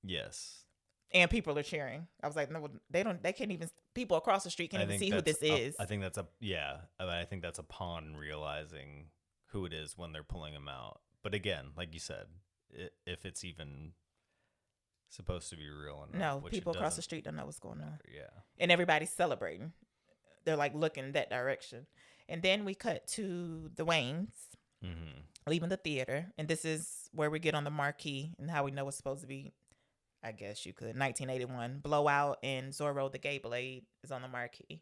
Speaker 2: Yes.
Speaker 3: And people are cheering. I was like, no, they can't even, people across the street can't even see who this is.
Speaker 2: I think that's upon realizing who it is when they're pulling him out. But again, like you said, if it's even supposed to be real or not.
Speaker 3: No, people across the street don't know what's going on.
Speaker 2: Yeah.
Speaker 3: And everybody's celebrating. They're like looking that direction. And then we cut to the Waynes leaving the theater. And this is where we get on the marquee and how we know it's supposed to be, I guess you could, 1981. Blowout and Zorro the Gay Blade is on the marquee.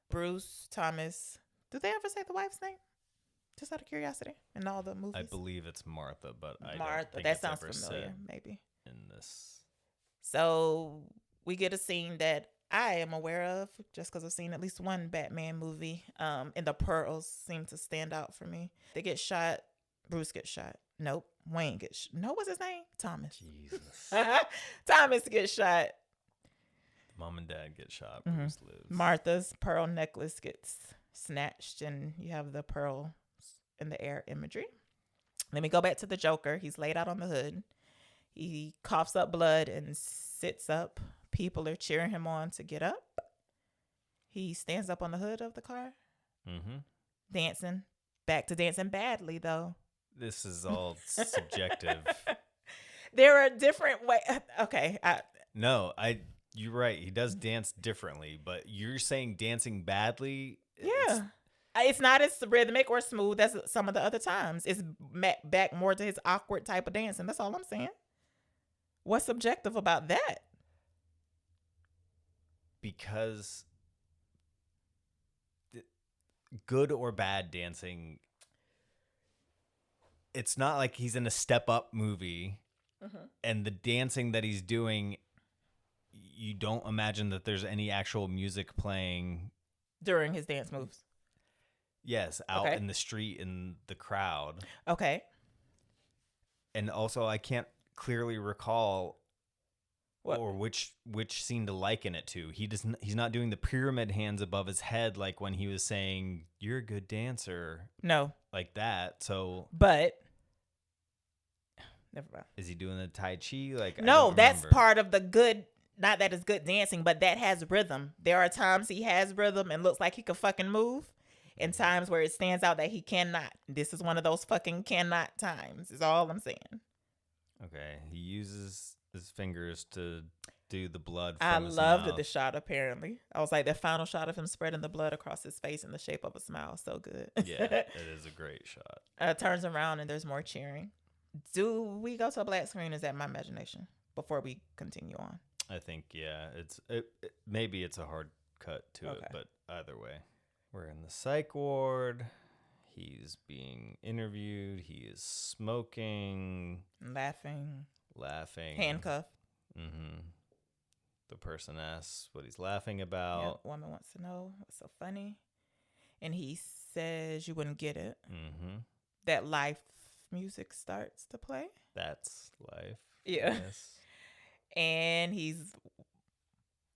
Speaker 3: Bruce, Thomas, do they ever say the wife's name? Just out of curiosity, in all the movies?
Speaker 2: I believe it's Martha, but I
Speaker 3: Martha,
Speaker 2: don't think
Speaker 3: that
Speaker 2: it's
Speaker 3: sounds
Speaker 2: ever
Speaker 3: familiar,
Speaker 2: said
Speaker 3: maybe.
Speaker 2: In this.
Speaker 3: So we get a scene that I am aware of just because I've seen at least one Batman movie. And the pearls seem to stand out for me. They get shot. Bruce gets shot. Nope. Wayne gets shot. No, what's his name? Thomas.
Speaker 2: Jesus.
Speaker 3: Thomas gets shot.
Speaker 2: Mom and dad get shot. Bruce lives.
Speaker 3: Martha's pearl necklace gets snatched, and you have the pearls in the air imagery. Let me go back to the Joker. He's laid out on the hood. He coughs up blood and sits up. People are cheering him on to get up. He stands up on the hood of the car. Dancing. Back to dancing badly, though.
Speaker 2: This is all subjective.
Speaker 3: There are different ways. Okay.
Speaker 2: You're right. He does dance differently, but you're saying dancing badly?
Speaker 3: Yeah. It's not as rhythmic or smooth as some of the other times. It's back more to his awkward type of dancing. That's all I'm saying. What's subjective about that?
Speaker 2: Because good or bad dancing, it's not like he's in a Step Up movie and the dancing that he's doing, you don't imagine that there's any actual music playing
Speaker 3: during his dance moves.
Speaker 2: Yes, out in the street in the crowd.
Speaker 3: Okay.
Speaker 2: And also, I can't clearly recall
Speaker 3: what?
Speaker 2: Or which scene to liken it to. He's not doing the pyramid hands above his head like when he was saying, "You're a good dancer."
Speaker 3: No.
Speaker 2: Like that. So.
Speaker 3: But. Never mind.
Speaker 2: Is he doing the Tai Chi?
Speaker 3: No, that's part of the good. Not that it's good dancing, but that has rhythm. There are times he has rhythm and looks like he could fucking move. And times where it stands out that he cannot. This is one of those fucking cannot times, is all I'm saying.
Speaker 2: Okay. He uses his fingers to do the blood from his
Speaker 3: loved
Speaker 2: mouth.
Speaker 3: the shot, apparently. I was like, the final shot of him spreading the blood across his face in the shape of a smile. So good.
Speaker 2: Yeah, it is a great shot.
Speaker 3: Turns around and there's more cheering. Do we go to a black screen? Is that my imagination? Before we continue on.
Speaker 2: I think, yeah. Maybe it's a hard cut to it, but either way. We're in the psych ward. He's being interviewed. He is smoking.
Speaker 3: Laughing. Handcuffed.
Speaker 2: The person asks what he's laughing about.
Speaker 3: Yep, woman wants to know what's so funny. and he says you wouldn't get it.
Speaker 2: Mm-hmm.
Speaker 3: That life music starts to play.
Speaker 2: That's life.
Speaker 3: Yeah.
Speaker 2: Yes.
Speaker 3: And he's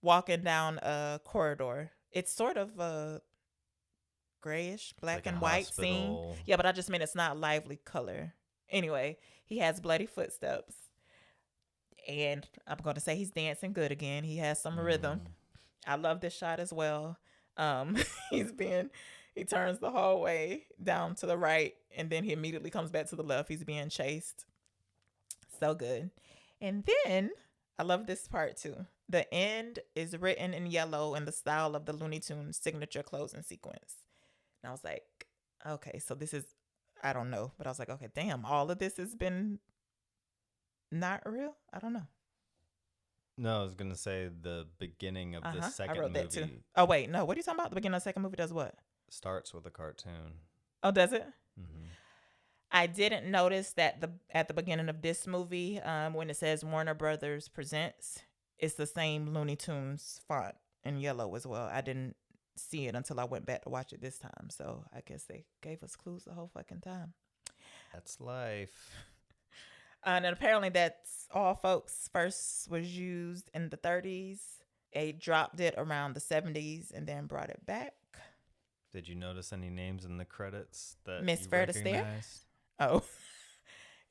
Speaker 3: walking down a corridor. It's sort of a grayish, black
Speaker 2: like
Speaker 3: and
Speaker 2: a
Speaker 3: white scene.
Speaker 2: hospital.
Speaker 3: Yeah, but I just mean it's not lively color. Anyway, he has bloody footsteps. And I'm going to say he's dancing good again. He has some rhythm. I love this shot as well. He turns the hallway down to the right, and then he immediately comes back to the left. He's being chased. So good. And then I love this part too. The end is written in yellow in the style of the Looney Tunes signature closing sequence. And I was like, okay, so this is, I don't know. But I was like, okay, damn, all of this has been not real? I don't know.
Speaker 2: No, I was going to say the beginning of the second
Speaker 3: I wrote
Speaker 2: movie
Speaker 3: that too. Oh, wait, no. What are you talking about? The beginning of the second movie does what?
Speaker 2: starts with a cartoon.
Speaker 3: Oh, does it?
Speaker 2: Mm-hmm.
Speaker 3: I didn't notice that at the beginning of this movie, when it says Warner Brothers Presents, it's the same Looney Tunes font in yellow as well. I didn't see it until I went back to watch it this time. So I guess they gave us clues the whole fucking time.
Speaker 2: That's life.
Speaker 3: And apparently that's all, folks. First was used in the 30s. They dropped it around the 70s and then brought it back.
Speaker 2: Did you notice any names in the credits that
Speaker 3: Miss
Speaker 2: you
Speaker 3: Fred Astaire?
Speaker 2: recognized?
Speaker 3: Oh,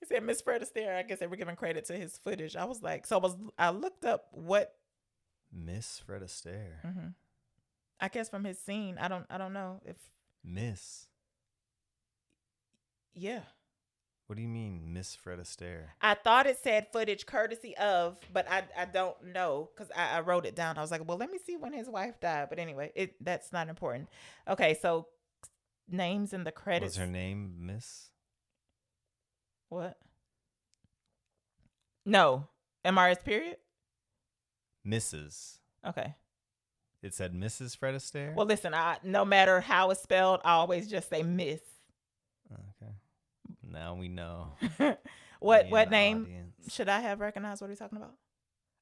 Speaker 3: he said Miss Fred Astaire. I guess they were giving credit to his footage. I was like, I looked up what
Speaker 2: Miss Fred Astaire.
Speaker 3: Mm-hmm. I guess from his scene. I don't know if
Speaker 2: Miss.
Speaker 3: Yeah.
Speaker 2: What do you mean, Miss Fred Astaire?
Speaker 3: I thought it said footage courtesy of, but I don't know because I wrote it down. I was like, well, let me see when his wife died. But anyway, that's not important. Okay, so names in the credits.
Speaker 2: Was her name Miss?
Speaker 3: What? No. MRS period?
Speaker 2: Mrs.
Speaker 3: Okay.
Speaker 2: It said Mrs. Fred Astaire?
Speaker 3: Well, listen, no matter how it's spelled, I always just say Miss.
Speaker 2: Okay. Now we know.
Speaker 3: What
Speaker 2: Me and the
Speaker 3: name
Speaker 2: audience.
Speaker 3: should I have recognized? What are you talking about?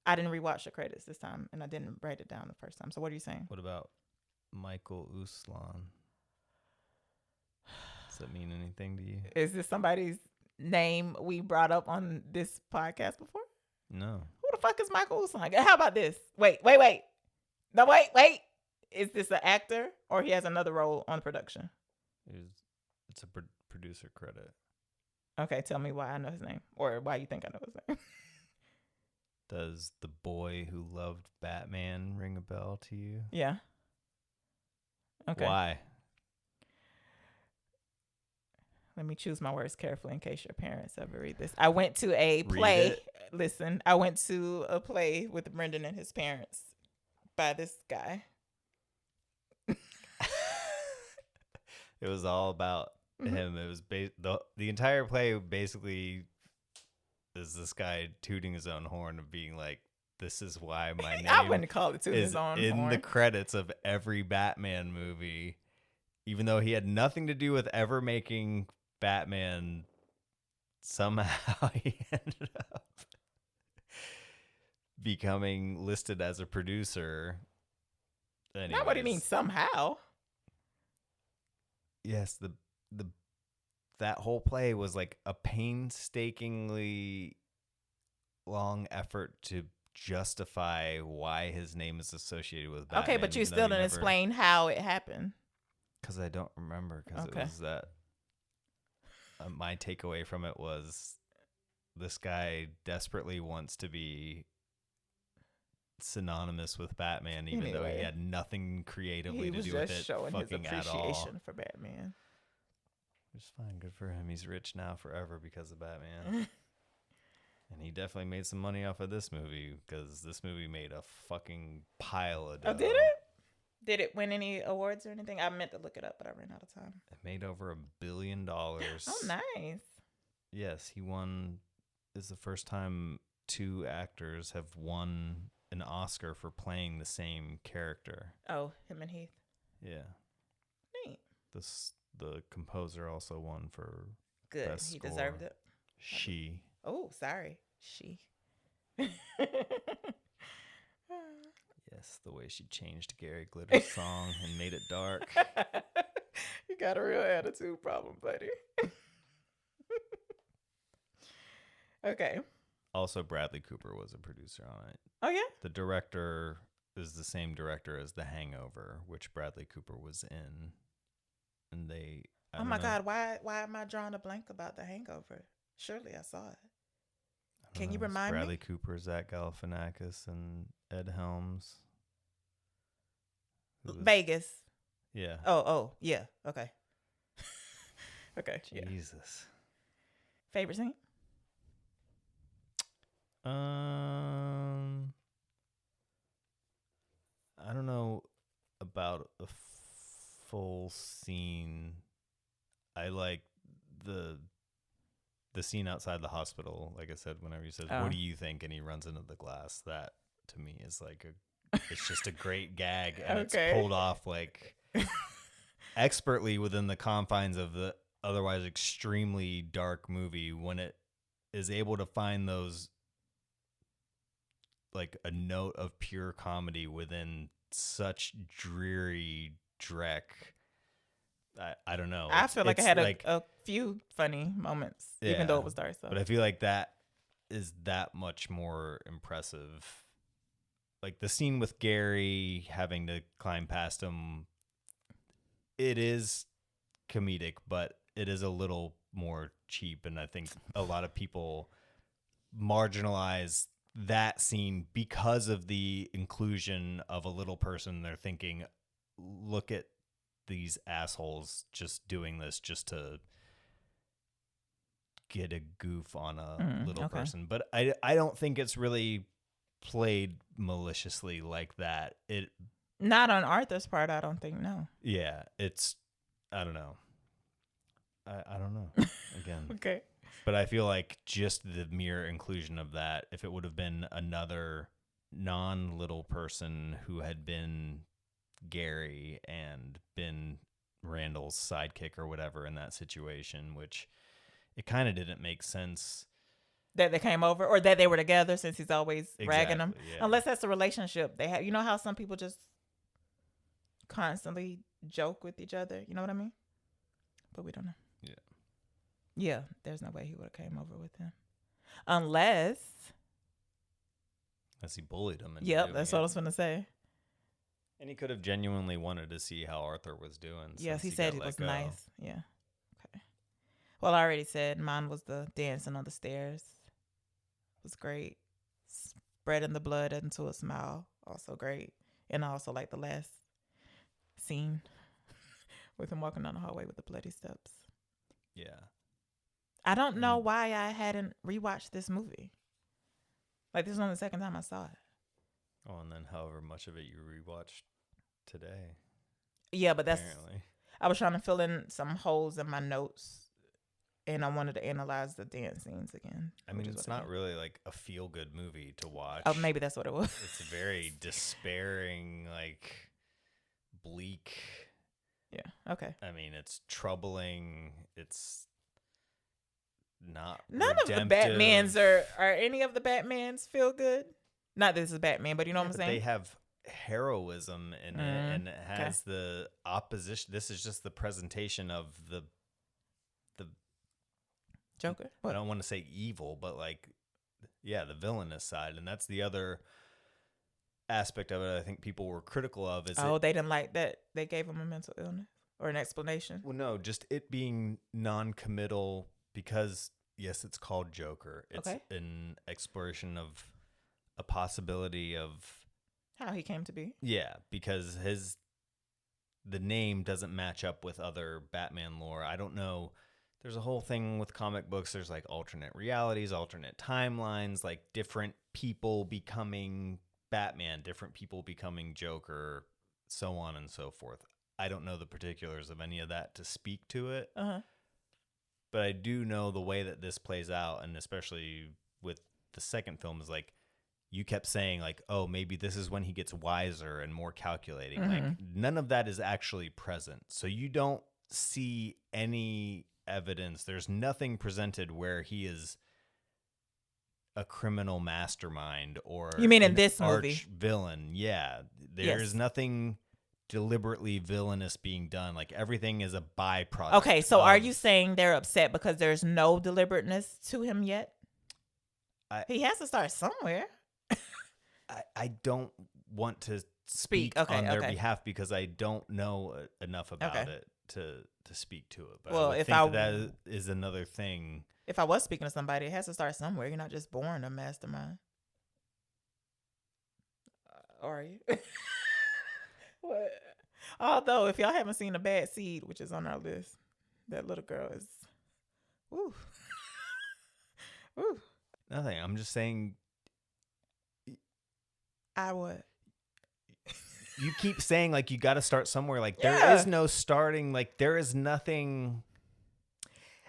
Speaker 3: I didn't rewatch the credits this time, and I didn't write it down the first time. So what are you saying?
Speaker 2: What about Michael Uslan? Does that mean anything to you?
Speaker 3: Is this somebody's name we brought up on this podcast before?
Speaker 2: No.
Speaker 3: Who the fuck is Michael Uslan? How about this? Wait. No, wait. Is this an actor or he has another role on production?
Speaker 2: It's a producer credit.
Speaker 3: Okay, tell me why I know his name or why you think I know his name.
Speaker 2: Does The Boy Who Loved Batman ring a bell to you?
Speaker 3: Yeah. Okay.
Speaker 2: Why?
Speaker 3: Let me choose my words carefully in case your parents ever read this. I went to a play. Listen, I went to a play with Brendan and his parents by this guy.
Speaker 2: It was all about him. It was the entire play basically is this guy tooting his own horn of being like, this is why my name
Speaker 3: I wouldn't call it tooting
Speaker 2: is
Speaker 3: his own
Speaker 2: in
Speaker 3: horn.
Speaker 2: the credits of every Batman movie, even though he had nothing to do with ever making Batman. Somehow he ended up becoming listed as a producer.
Speaker 3: Not what do you mean somehow?
Speaker 2: Yes, that whole play was like a painstakingly long effort to justify why his name is associated with Batman.
Speaker 3: Okay, but you still didn't explain how it happened.
Speaker 2: Because I don't remember. Because it was that. My takeaway from it was this guy desperately wants to be synonymous with Batman, even though he had nothing creatively to do with it. He was just showing his appreciation
Speaker 3: for Batman.
Speaker 2: Which is fine. Good for him. He's rich now forever because of Batman. And he definitely made some money off of this movie because this movie made a fucking pile of dough.
Speaker 3: Oh, did it? Did it win any awards or anything? I meant to look it up, but I ran out of time.
Speaker 2: It made over $1 billion. Oh,
Speaker 3: nice.
Speaker 2: Yes, he won. This is the first time two actors have won an Oscar for playing the same character.
Speaker 3: Oh, him and Heath.
Speaker 2: Yeah.
Speaker 3: Neat.
Speaker 2: The composer also won for
Speaker 3: Good.
Speaker 2: best
Speaker 3: He
Speaker 2: score.
Speaker 3: Deserved it.
Speaker 2: She.
Speaker 3: Oh, sorry. She.
Speaker 2: Yes, the way she changed Gary Glitter's song and made it dark.
Speaker 3: got a real attitude problem, buddy. Okay.
Speaker 2: Also, Bradley Cooper was a producer on it.
Speaker 3: Oh, yeah?
Speaker 2: The director is the same director as The Hangover, which Bradley Cooper was in. And they...
Speaker 3: Oh, my God. Why am I drawing a blank about The Hangover? Surely I saw it. Can you remind
Speaker 2: Bradley
Speaker 3: me?
Speaker 2: Cooper, Zach Galifianakis, and Ed Helms.
Speaker 3: Vegas.
Speaker 2: Yeah.
Speaker 3: Oh, yeah. Okay. Okay.
Speaker 2: Jesus.
Speaker 3: Yeah. Favorite scene?
Speaker 2: I don't know about a full scene. I like the scene outside the hospital. Like I said, whenever he says, "What do you think?" and he runs into the glass, that to me is like it's just a great gag, and it's pulled off like expertly within the confines of the otherwise extremely dark movie, when it is able to find those, like, a note of pure comedy within such dreary dreck. I don't know.
Speaker 3: I feel like I had a few funny moments, even though it was dark. So.
Speaker 2: But I feel like that is that much more impressive. Like the scene with Gary having to climb past him, it is comedic, but it is a little more cheap. And I think a lot of people marginalize that scene because of the inclusion of a little person. They're thinking, look at these assholes just doing this just to get a goof on a little person. But I don't think it's really played maliciously like that. It
Speaker 3: not on Arthur's part, I don't think. No.
Speaker 2: Yeah, it's, I don't know. I don't know. Again.
Speaker 3: Okay.
Speaker 2: But I feel like just the mere inclusion of that, if it would have been another non-little person who had been Gary and been Randall's sidekick or whatever in that situation, which it kind of didn't make sense.
Speaker 3: That they came over, or that they were together, since he's always ragging them.
Speaker 2: Yeah.
Speaker 3: Unless that's the relationship they have. You know how some people just constantly joke with each other? You know what I mean? But we don't know.
Speaker 2: Yeah.
Speaker 3: Yeah, there's no way he would have came over with him. Unless
Speaker 2: he bullied him.
Speaker 3: Yep, that's what I was going to say.
Speaker 2: And he could have genuinely wanted to see how Arthur was doing.
Speaker 3: Yes, he said it was nice. Yeah. Okay. Well, I already said mine was the dancing on the stairs. It was great. Spreading the blood into a smile. Also great. And I also like the last scene with him walking down the hallway with the bloody steps.
Speaker 2: Yeah.
Speaker 3: I don't know why I hadn't rewatched this movie. Like, this is only the second time I saw it.
Speaker 2: Oh, and then however much of it you rewatched today.
Speaker 3: Yeah, but that's...
Speaker 2: Apparently.
Speaker 3: I was trying to fill in some holes in my notes, and I wanted to analyze the dance scenes again.
Speaker 2: I mean, it's not really like a feel-good movie to watch.
Speaker 3: Oh, maybe that's what it was.
Speaker 2: It's very despairing, like, bleak.
Speaker 3: Yeah, okay.
Speaker 2: I mean, it's troubling. It's not
Speaker 3: None
Speaker 2: redemptive.
Speaker 3: of the Batmans are any of the Batmans feel good? Not that this is Batman, but you know what I'm saying?
Speaker 2: They have heroism in it, and it has the opposition. This is just the presentation of the
Speaker 3: Joker.
Speaker 2: What? I don't want to say evil, but like, yeah, the villainous side, and that's the other aspect of it. I think people were critical of is
Speaker 3: they didn't like that they gave him a mental illness or an explanation.
Speaker 2: Well, no, just it being non-committal because yes, it's called Joker. It's an exploration of a possibility of
Speaker 3: how he came to be.
Speaker 2: Yeah, because the name doesn't match up with other Batman lore. I don't know. There's a whole thing with comic books. There's like alternate realities, alternate timelines, like different people becoming Batman, different people becoming Joker, so on and so forth. I don't know the particulars of any of that to speak to it. But I do know the way that this plays out, and especially with the second film, is like you kept saying like, oh, maybe this is when he gets wiser and more calculating. Like none of that is actually present. So you don't see any evidence. There's nothing presented where he is a criminal mastermind or
Speaker 3: you mean in this movie
Speaker 2: villain. Yeah, there's nothing deliberately villainous being done. Like everything is a byproduct.
Speaker 3: Okay, so are you saying they're upset because there's no deliberateness to him yet? He has to start somewhere.
Speaker 2: I don't want to speak on their behalf because I don't know enough about it to speak to it. But
Speaker 3: well,
Speaker 2: that is another thing.
Speaker 3: If I was speaking to somebody, it has to start somewhere. You're not just born a mastermind. Are you? What? Although, if y'all haven't seen A Bad Seed, which is on our list, that little girl is, woo. Woo.
Speaker 2: Nothing. I'm just saying.
Speaker 3: I would.
Speaker 2: You keep saying like you got to start somewhere. Like there is no starting. Like there is nothing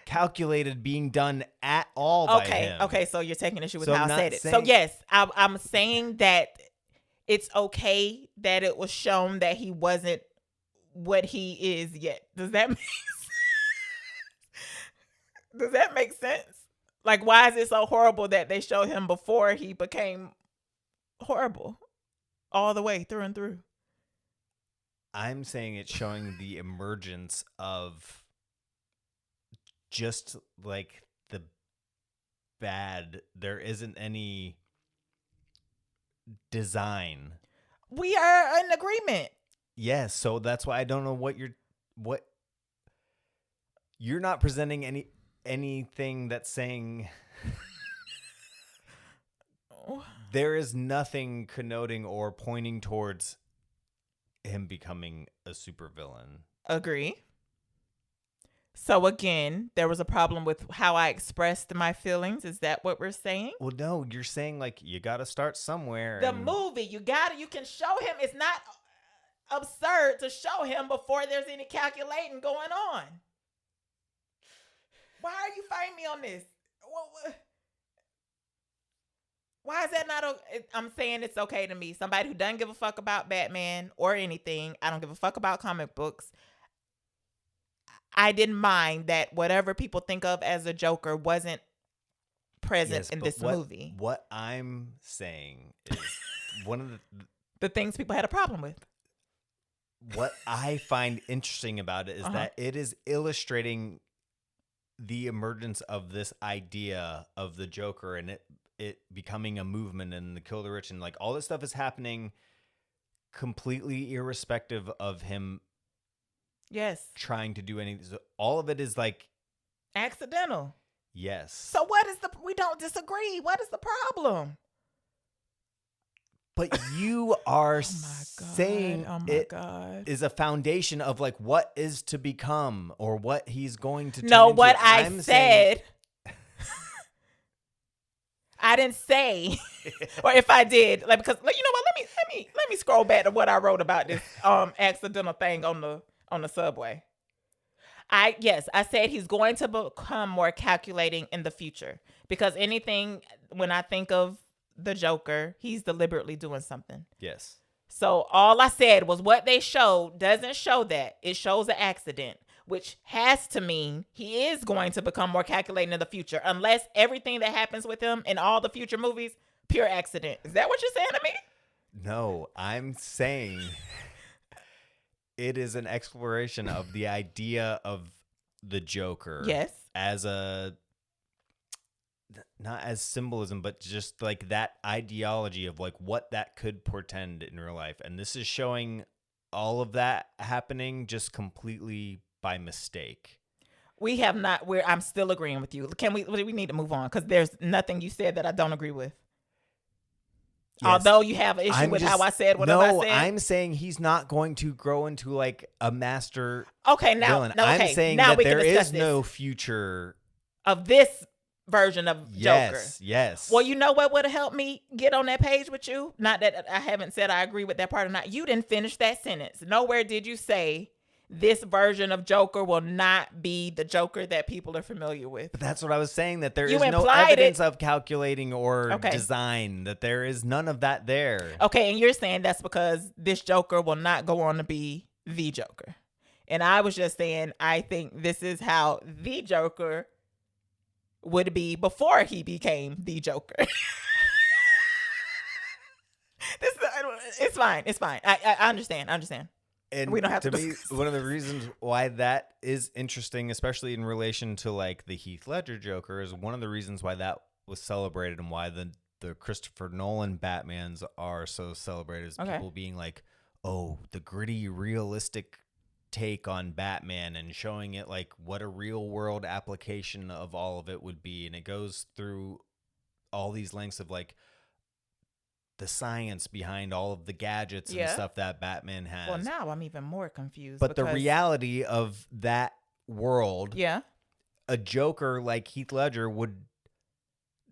Speaker 2: calculated being done at all by him.
Speaker 3: Okay. So you're taking issue with how I said it. So yes, I'm saying that it's okay that it was shown that he wasn't what he is yet. Does that make sense? Does that make sense? Like, why is it so horrible that they show him before he became horrible all the way through and through?
Speaker 2: I'm saying it's showing the emergence of just like the bad. There isn't any design.
Speaker 3: We are in agreement.
Speaker 2: Yes, so that's why I don't know what you're not presenting anything that's saying there is nothing connoting or pointing towards him becoming a supervillain.
Speaker 3: Agree. So again, there was a problem with how I expressed my feelings. Is that what we're saying?
Speaker 2: Well, no, you're saying like you got to start somewhere.
Speaker 3: The movie, you can show him. It's not absurd to show him before there's any calculating going on. Why are you fighting me on this? Why is that not? I'm saying it's okay to me. Somebody who doesn't give a fuck about Batman or anything. I don't give a fuck about comic books. I didn't mind that whatever people think of as a Joker wasn't present in this movie.
Speaker 2: What I'm saying is one of
Speaker 3: the things people had a problem with.
Speaker 2: What I find interesting about it is that it is illustrating the emergence of this idea of the Joker and it becoming a movement and the Kill the Rich and like all this stuff is happening completely irrespective of him.
Speaker 3: Yes.
Speaker 2: Trying to do anything. So all of it is like
Speaker 3: accidental.
Speaker 2: Yes.
Speaker 3: So what is we don't disagree. What is the problem?
Speaker 2: But you are saying it is a foundation of like what is to become or what he's going to turn into.
Speaker 3: What I said. I didn't say, or if I did, like because you know what? Let me scroll back to what I wrote about this accidental thing on the subway. I said he's going to become more calculating in the future because when I think of the Joker, he's deliberately doing something.
Speaker 2: Yes.
Speaker 3: So all I said was what they showed doesn't show that. It shows an accident, which has to mean he is going to become more calculating in the future unless everything that happens with him in all the future movies, pure accident. Is that what you're saying to me?
Speaker 2: No, I'm saying it is an exploration of the idea of the Joker.
Speaker 3: Yes.
Speaker 2: As not as symbolism, but just like that ideology of like what that could portend in real life. And this is showing all of that happening just completely by mistake.
Speaker 3: We have not, I'm still agreeing with you. We need to move on because there's nothing you said that I don't agree with. Yes. Although you have an issue with how I said whatever I said.
Speaker 2: I'm saying he's not going to grow into like a master
Speaker 3: villain.
Speaker 2: I'm saying that there is no future
Speaker 3: of this version of Joker.
Speaker 2: Yes.
Speaker 3: Well, you know what would have helped me get on that page with you? Not that I haven't said I agree with that part or not. You didn't finish that sentence. Nowhere did you say this version of Joker will not be the Joker that people are familiar with.
Speaker 2: But that's what I was saying, that there is no evidence of calculating or design, that there is none of that there.
Speaker 3: Okay, and you're saying that's because this Joker will not go on to be the Joker. And I was just saying, I think this is how the Joker would be before he became the Joker. It's fine. I understand.
Speaker 2: And
Speaker 3: we don't have to
Speaker 2: me, one of the reasons why that is interesting, especially in relation to like the Heath Ledger Joker, is one of the reasons why that was celebrated and why the Christopher Nolan Batmans are so celebrated is people being like, oh, the gritty, realistic take on Batman and showing it like what a real world application of all of it would be. And it goes through all these lengths of like the science behind all of the gadgets and stuff that Batman has.
Speaker 3: Well, now I'm even more confused.
Speaker 2: But the reality of that world, a Joker like Heath Ledger would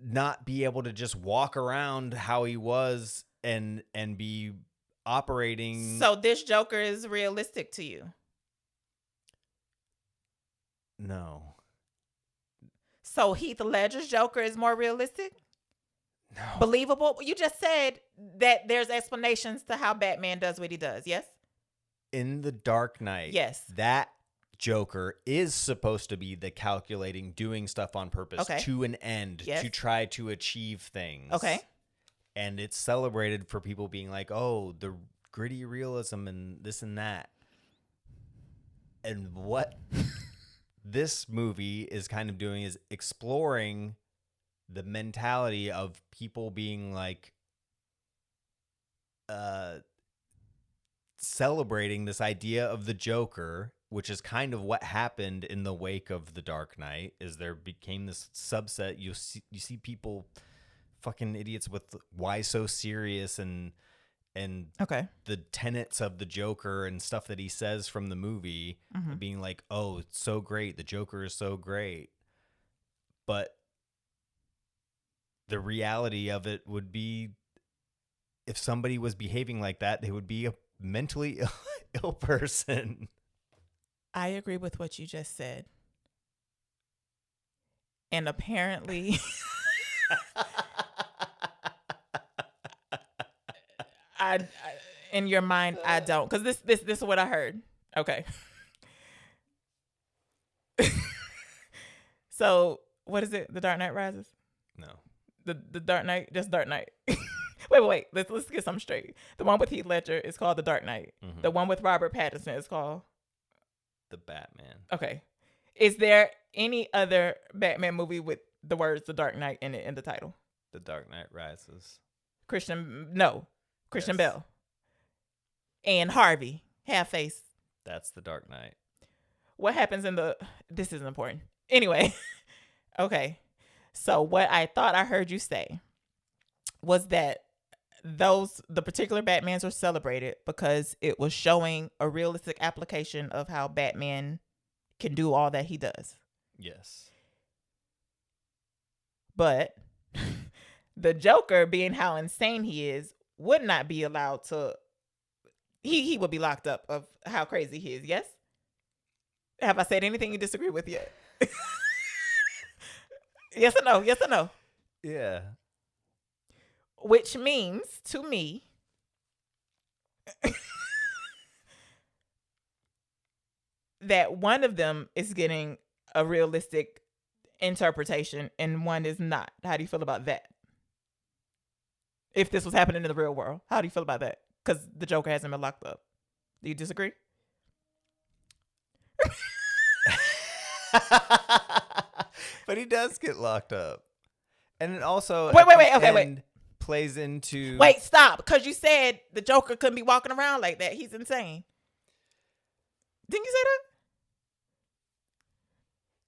Speaker 2: not be able to just walk around how he was and be operating.
Speaker 3: So this Joker is realistic to you?
Speaker 2: No.
Speaker 3: So Heath Ledger's Joker is more realistic?
Speaker 2: No.
Speaker 3: Believable? You just said that there's explanations to how Batman does what he does, yes?
Speaker 2: In The Dark Knight, that Joker is supposed to be the calculating, doing stuff on purpose to an end to try to achieve things.
Speaker 3: Okay.
Speaker 2: And it's celebrated for people being like, oh, the gritty realism and this and that. And what this movie is kind of doing is exploring the mentality of people being like celebrating this idea of the Joker, which is kind of what happened in the wake of The Dark Knight, is there became this subset. You see people, fucking idiots, with why so serious and the tenets of the Joker and stuff that he says from the movie, being like, oh, it's so great, the Joker is so great. But the reality of it would be, if somebody was behaving like that, they would be a mentally ill person.
Speaker 3: I agree with what you just said. And apparently I in your mind I don't, because this is what I heard. Okay. So what is it? The Dark Knight Rises?
Speaker 2: No.
Speaker 3: The Dark Knight, just Dark Knight. wait. Let's get something straight. The one with Heath Ledger is called The Dark Knight. The one with Robert Pattinson is called
Speaker 2: The Batman.
Speaker 3: Okay. Is there any other Batman movie with the words The Dark Knight in it in the title?
Speaker 2: The Dark Knight Rises.
Speaker 3: Christian Bale. And Harvey, Half-Face.
Speaker 2: That's The Dark Knight.
Speaker 3: What happens this isn't important. Anyway. Okay. So what I thought I heard you say was that the particular Batmans were celebrated because it was showing a realistic application of how Batman can do all that he does.
Speaker 2: Yes.
Speaker 3: But the Joker, being how insane he is, would not be allowed to. He would be locked up of how crazy he is. Yes? Have I said anything you disagree with yet? Yes or no? Yes or no?
Speaker 2: Yeah.
Speaker 3: Which means to me that one of them is getting a realistic interpretation and one is not. How do you feel about that? If this was happening in the real world, how do you feel about that? Because the Joker hasn't been locked up. Do you disagree?
Speaker 2: But he does get locked up. And it also
Speaker 3: wait.
Speaker 2: Plays into
Speaker 3: Wait, stop. Because you said the Joker couldn't be walking around like that. He's insane. Didn't you say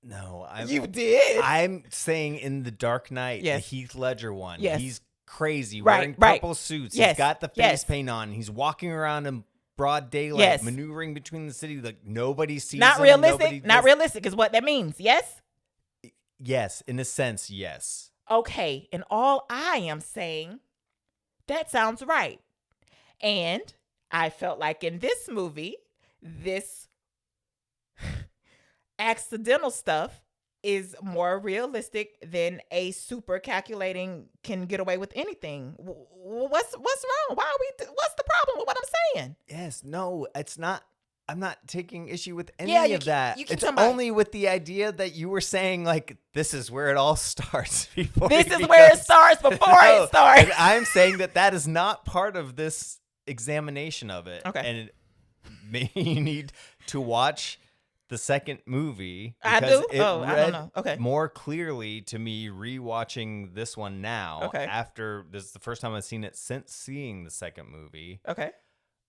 Speaker 3: that?
Speaker 2: No,
Speaker 3: you did.
Speaker 2: I'm saying in The Dark Knight, the Heath Ledger one.
Speaker 3: Yes.
Speaker 2: He's crazy, wearing purple suits.
Speaker 3: Yes.
Speaker 2: He's got the face paint on. He's walking around in broad daylight, maneuvering between the city like nobody sees
Speaker 3: Not
Speaker 2: him.
Speaker 3: Realistic. Not realistic is what that means. Yes?
Speaker 2: Yes, in a sense, yes.
Speaker 3: Okay, and all I am saying, that sounds right. And I felt like in this movie, this accidental stuff is more realistic than a super calculating can get away with anything. What's wrong? What's the problem with what I'm saying?
Speaker 2: Yes, no, it's not. I'm not taking issue with any of that. It's only with the idea that you were saying, like, this is where it all starts. This
Speaker 3: is where it starts before it starts.
Speaker 2: I'm saying that is not part of this examination of it.
Speaker 3: Okay.
Speaker 2: And maybe you need to watch the second movie.
Speaker 3: I
Speaker 2: Because
Speaker 3: do?
Speaker 2: it
Speaker 3: Oh, I don't
Speaker 2: read
Speaker 3: know. Okay.
Speaker 2: more clearly to me rewatching this one now.
Speaker 3: Okay.
Speaker 2: After this is the first time I've seen it since seeing the second movie.
Speaker 3: Okay.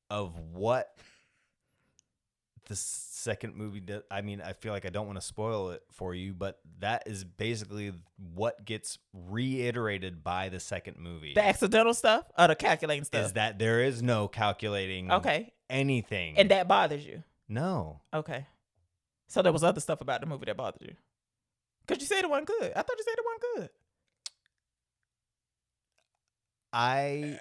Speaker 2: Of what the second movie does. I mean, I feel like I don't want to spoil it for you, but that is basically what gets reiterated by the second movie.
Speaker 3: The accidental stuff or the calculating stuff?
Speaker 2: Is that there is no calculating anything.
Speaker 3: And that bothers you?
Speaker 2: No.
Speaker 3: Okay. So there was other stuff about the movie that bothered you? Because you said it wasn't good. I thought you said it wasn't good.
Speaker 2: I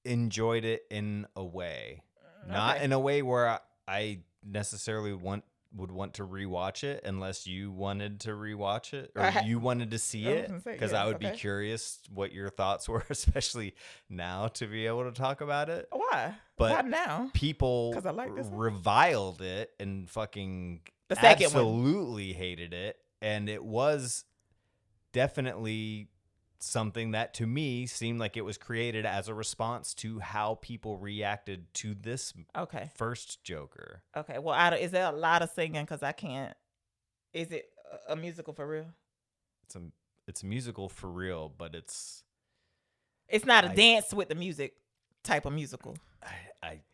Speaker 2: enjoyed it in a way. Not in a way where I necessarily would want to rewatch it unless you wanted to rewatch it or you wanted to see it, because I would be curious what your thoughts were, especially now, to be able to talk about it.
Speaker 3: Why?
Speaker 2: But
Speaker 3: why now?
Speaker 2: People
Speaker 3: Because I like this one.
Speaker 2: reviled it and fucking
Speaker 3: The second
Speaker 2: absolutely hated it, and it was definitely something that to me seemed like it was created as a response to how people reacted to this first Joker. Okay,
Speaker 3: well, is there a lot of singing? Because I can't. Is it a musical for real?
Speaker 2: It's a musical for real, but it's
Speaker 3: not a dance with the music type of musical.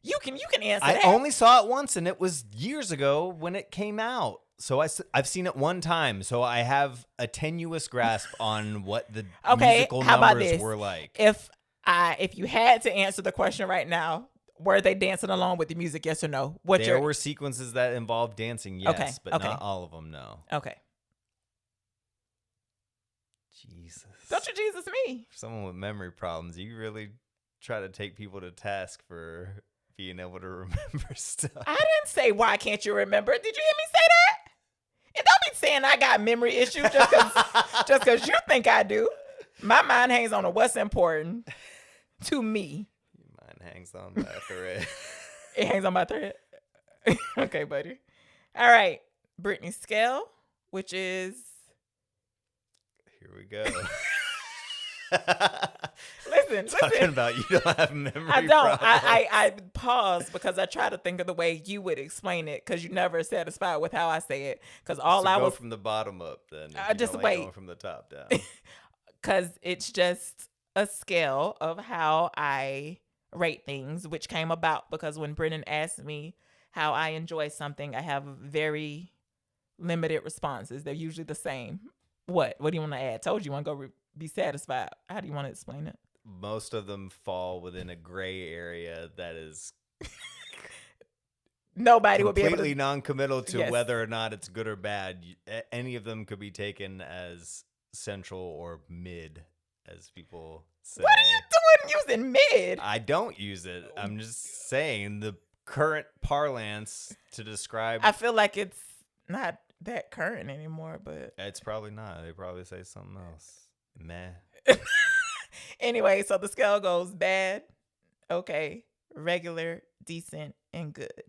Speaker 3: You can answer that.
Speaker 2: I only saw it once, and it was years ago when it came out. So I've seen it one time, so I have a tenuous grasp on what the musical numbers were like.
Speaker 3: If you had to answer the question right now, were they dancing along with the music? Yes or no?
Speaker 2: There were sequences that involved dancing, yes, but not all of them. No.
Speaker 3: Okay.
Speaker 2: Jesus.
Speaker 3: Don't you Jesus me?
Speaker 2: For someone with memory problems, you really try to take people to task for being able to remember stuff.
Speaker 3: I didn't say, why can't you remember? Did you hear me say that? And don't be saying I got memory issues just because you think I do. My mind hangs on what's important to me.
Speaker 2: Your mind hangs on by a thread.
Speaker 3: It hangs on by a thread? Okay, buddy. All right. Brittany's scale, which is...
Speaker 2: Here we go.
Speaker 3: Listen.
Speaker 2: Talking about you don't have memory
Speaker 3: I don't.
Speaker 2: problems.
Speaker 3: I pause because I try to think of the way you would explain it, because you're never satisfied with how I say it. Because
Speaker 2: go from the bottom up then.
Speaker 3: Just wait.
Speaker 2: Going from the top down.
Speaker 3: Because it's just a scale of how I rate things, which came about because when Brennan asked me how I enjoy something, I have very limited responses. They're usually the same. What do you want to add? Told you want to go be satisfied. How do you want to explain it?
Speaker 2: Most of them fall within a gray area that is
Speaker 3: nobody would be able to
Speaker 2: completely non-committal to whether or not it's good or bad. Any of them could be taken as central or mid, as people say.
Speaker 3: What are you doing using mid?
Speaker 2: I don't use it. I'm just saying the current parlance to describe.
Speaker 3: I feel like it's not that current anymore, but
Speaker 2: it's probably not. They probably say something else. Meh.
Speaker 3: Anyway, so the scale goes bad, okay, regular, decent, and good.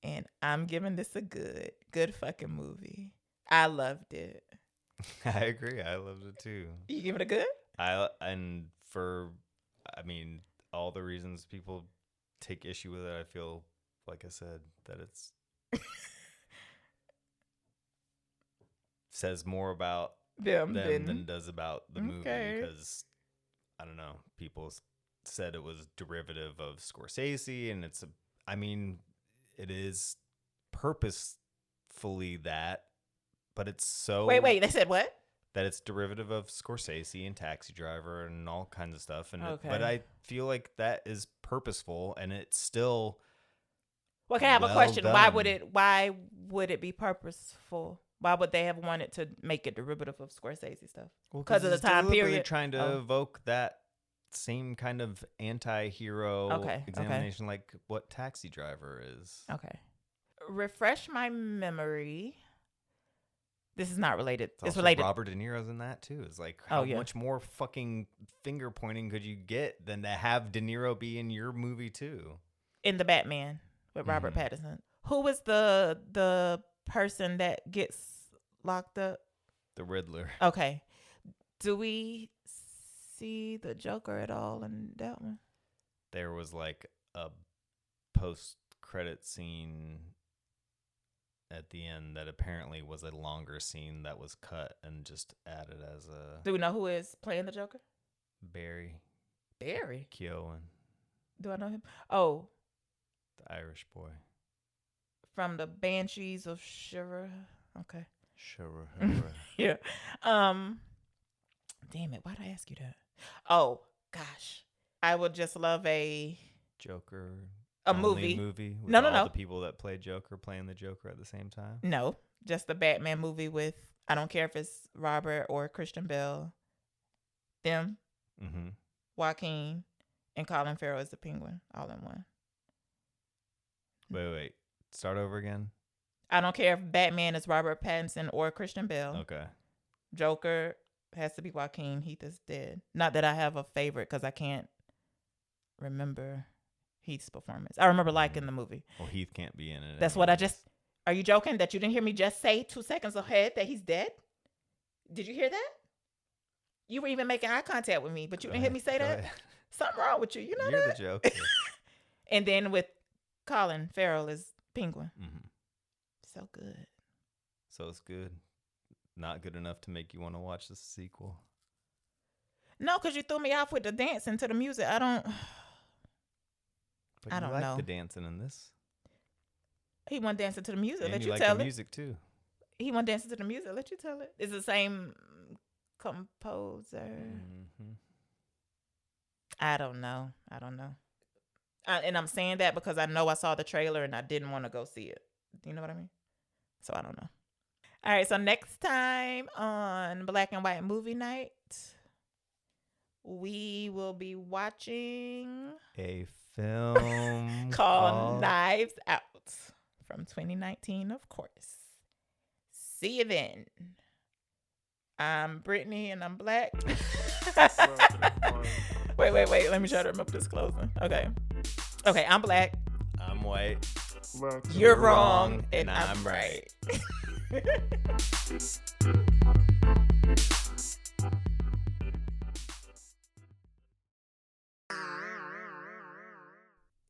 Speaker 3: And I'm giving this a good fucking movie. I loved it.
Speaker 2: I agree. I loved it too.
Speaker 3: You give it a good?
Speaker 2: All the reasons people take issue with it, I feel like I said that it's says more about them than does about the movie, because I don't know, people said it was derivative of Scorsese, and it is purposefully that, but it's so
Speaker 3: wait, they said what?
Speaker 2: That it's derivative of Scorsese and Taxi Driver and all kinds of stuff, and but I feel like that is purposeful, and it's still
Speaker 3: can I have a question? Done. Why would it be purposeful? Why would they have wanted to make it derivative of Scorsese stuff? Because of the time period?
Speaker 2: Trying to evoke that same kind of anti-hero examination like what Taxi Driver is.
Speaker 3: Okay. Refresh my memory. This is not related. It's related.
Speaker 2: Robert De Niro's in that too. It's like, how much more fucking finger pointing could you get than to have De Niro be in your movie too?
Speaker 3: In The Batman with Robert Pattinson. Who was the person that gets locked up?
Speaker 2: The Riddler.
Speaker 3: Okay. Do we see the Joker at all in that one?
Speaker 2: There was like a post-credit scene at the end that apparently was a longer scene that was cut and just added as a...
Speaker 3: Do we know who is playing the Joker?
Speaker 2: Barry
Speaker 3: Keoghan.
Speaker 2: Keoghan,
Speaker 3: Do I know him? Oh,
Speaker 2: the Irish boy.
Speaker 3: from the Banshees of Shira. Okay.
Speaker 2: Sure.
Speaker 3: Yeah. Damn it. Why'd I ask you that? Oh, gosh. I would just love a
Speaker 2: Joker.
Speaker 3: movie.
Speaker 2: Movie with
Speaker 3: No.
Speaker 2: all the people that play Joker playing the Joker at the same time.
Speaker 3: No, just the Batman movie with, I don't care if it's Robert or Christian Bale, them,
Speaker 2: Mm-hmm.
Speaker 3: Joaquin, and Colin Farrell as the Penguin, all in one.
Speaker 2: Wait. Start over again.
Speaker 3: I don't care if Batman is Robert Pattinson or Christian Bale.
Speaker 2: Okay.
Speaker 3: Joker has to be Joaquin. Heath is dead. Not that I have a favorite because I can't remember Heath's performance. I remember liking the movie.
Speaker 2: Well, Heath can't be in it.
Speaker 3: That's what I just... Are you joking that you didn't hear me just say 2 seconds ahead that he's dead? Did you hear that? You were even making eye contact with me, but you didn't hear me say that? Something wrong with you. You know
Speaker 2: You're
Speaker 3: that?
Speaker 2: the Joker.
Speaker 3: And then with Colin Farrell as Penguin.
Speaker 2: Mm-hmm.
Speaker 3: So good.
Speaker 2: So it's good. Not good enough to make you want to watch the sequel.
Speaker 3: No, because you threw me off with the dancing to the music. I don't
Speaker 2: But you like
Speaker 3: know.
Speaker 2: the dancing in this.
Speaker 3: He wasn't dancing to the music.
Speaker 2: And
Speaker 3: Let
Speaker 2: you
Speaker 3: you
Speaker 2: like
Speaker 3: tell
Speaker 2: the
Speaker 3: it.
Speaker 2: music too.
Speaker 3: He wasn't dancing to the music. Let you tell it. It's the same composer.
Speaker 2: Mm-hmm.
Speaker 3: I don't know. And I'm saying that because I know I saw the trailer and I didn't want to go see it. You know what I mean? So I don't know. All right. So next time on Black and White Movie Night, we will be watching
Speaker 2: A film
Speaker 3: called Knives Out from 2019, of course. See you then. I'm Brittany and I'm black. Wait. Let me try to remember this closing. Okay, I'm black.
Speaker 2: I'm white.
Speaker 1: Black and
Speaker 3: You're
Speaker 1: white.
Speaker 3: wrong. And I'm right.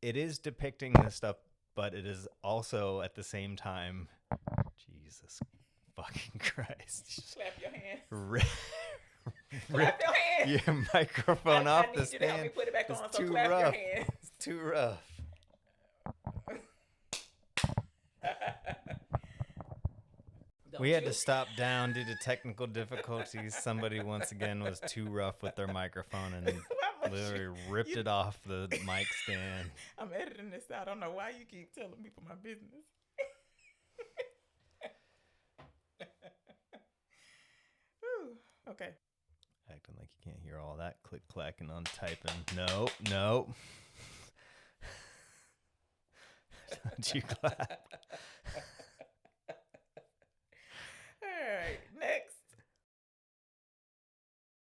Speaker 2: It is depicting this stuff, but it is also at the same time, Jesus fucking Christ.
Speaker 3: Clap your hands.
Speaker 2: Rip
Speaker 3: Clap your hands.
Speaker 2: your microphone off
Speaker 3: I
Speaker 2: the
Speaker 3: need you to help me
Speaker 2: stand.
Speaker 3: put it back
Speaker 2: It's
Speaker 3: on, so
Speaker 2: too
Speaker 3: clap your
Speaker 2: rough.
Speaker 3: hands.
Speaker 2: It's too rough. We had to stop down due to technical difficulties. Somebody once again was too rough with their microphone and literally ripped it off the mic stand.
Speaker 3: I'm editing this out. I don't know why you keep telling people my business. Whew. Okay.
Speaker 2: Acting like you can't hear all that click clacking on typing. No. Don't you clap.
Speaker 3: All right.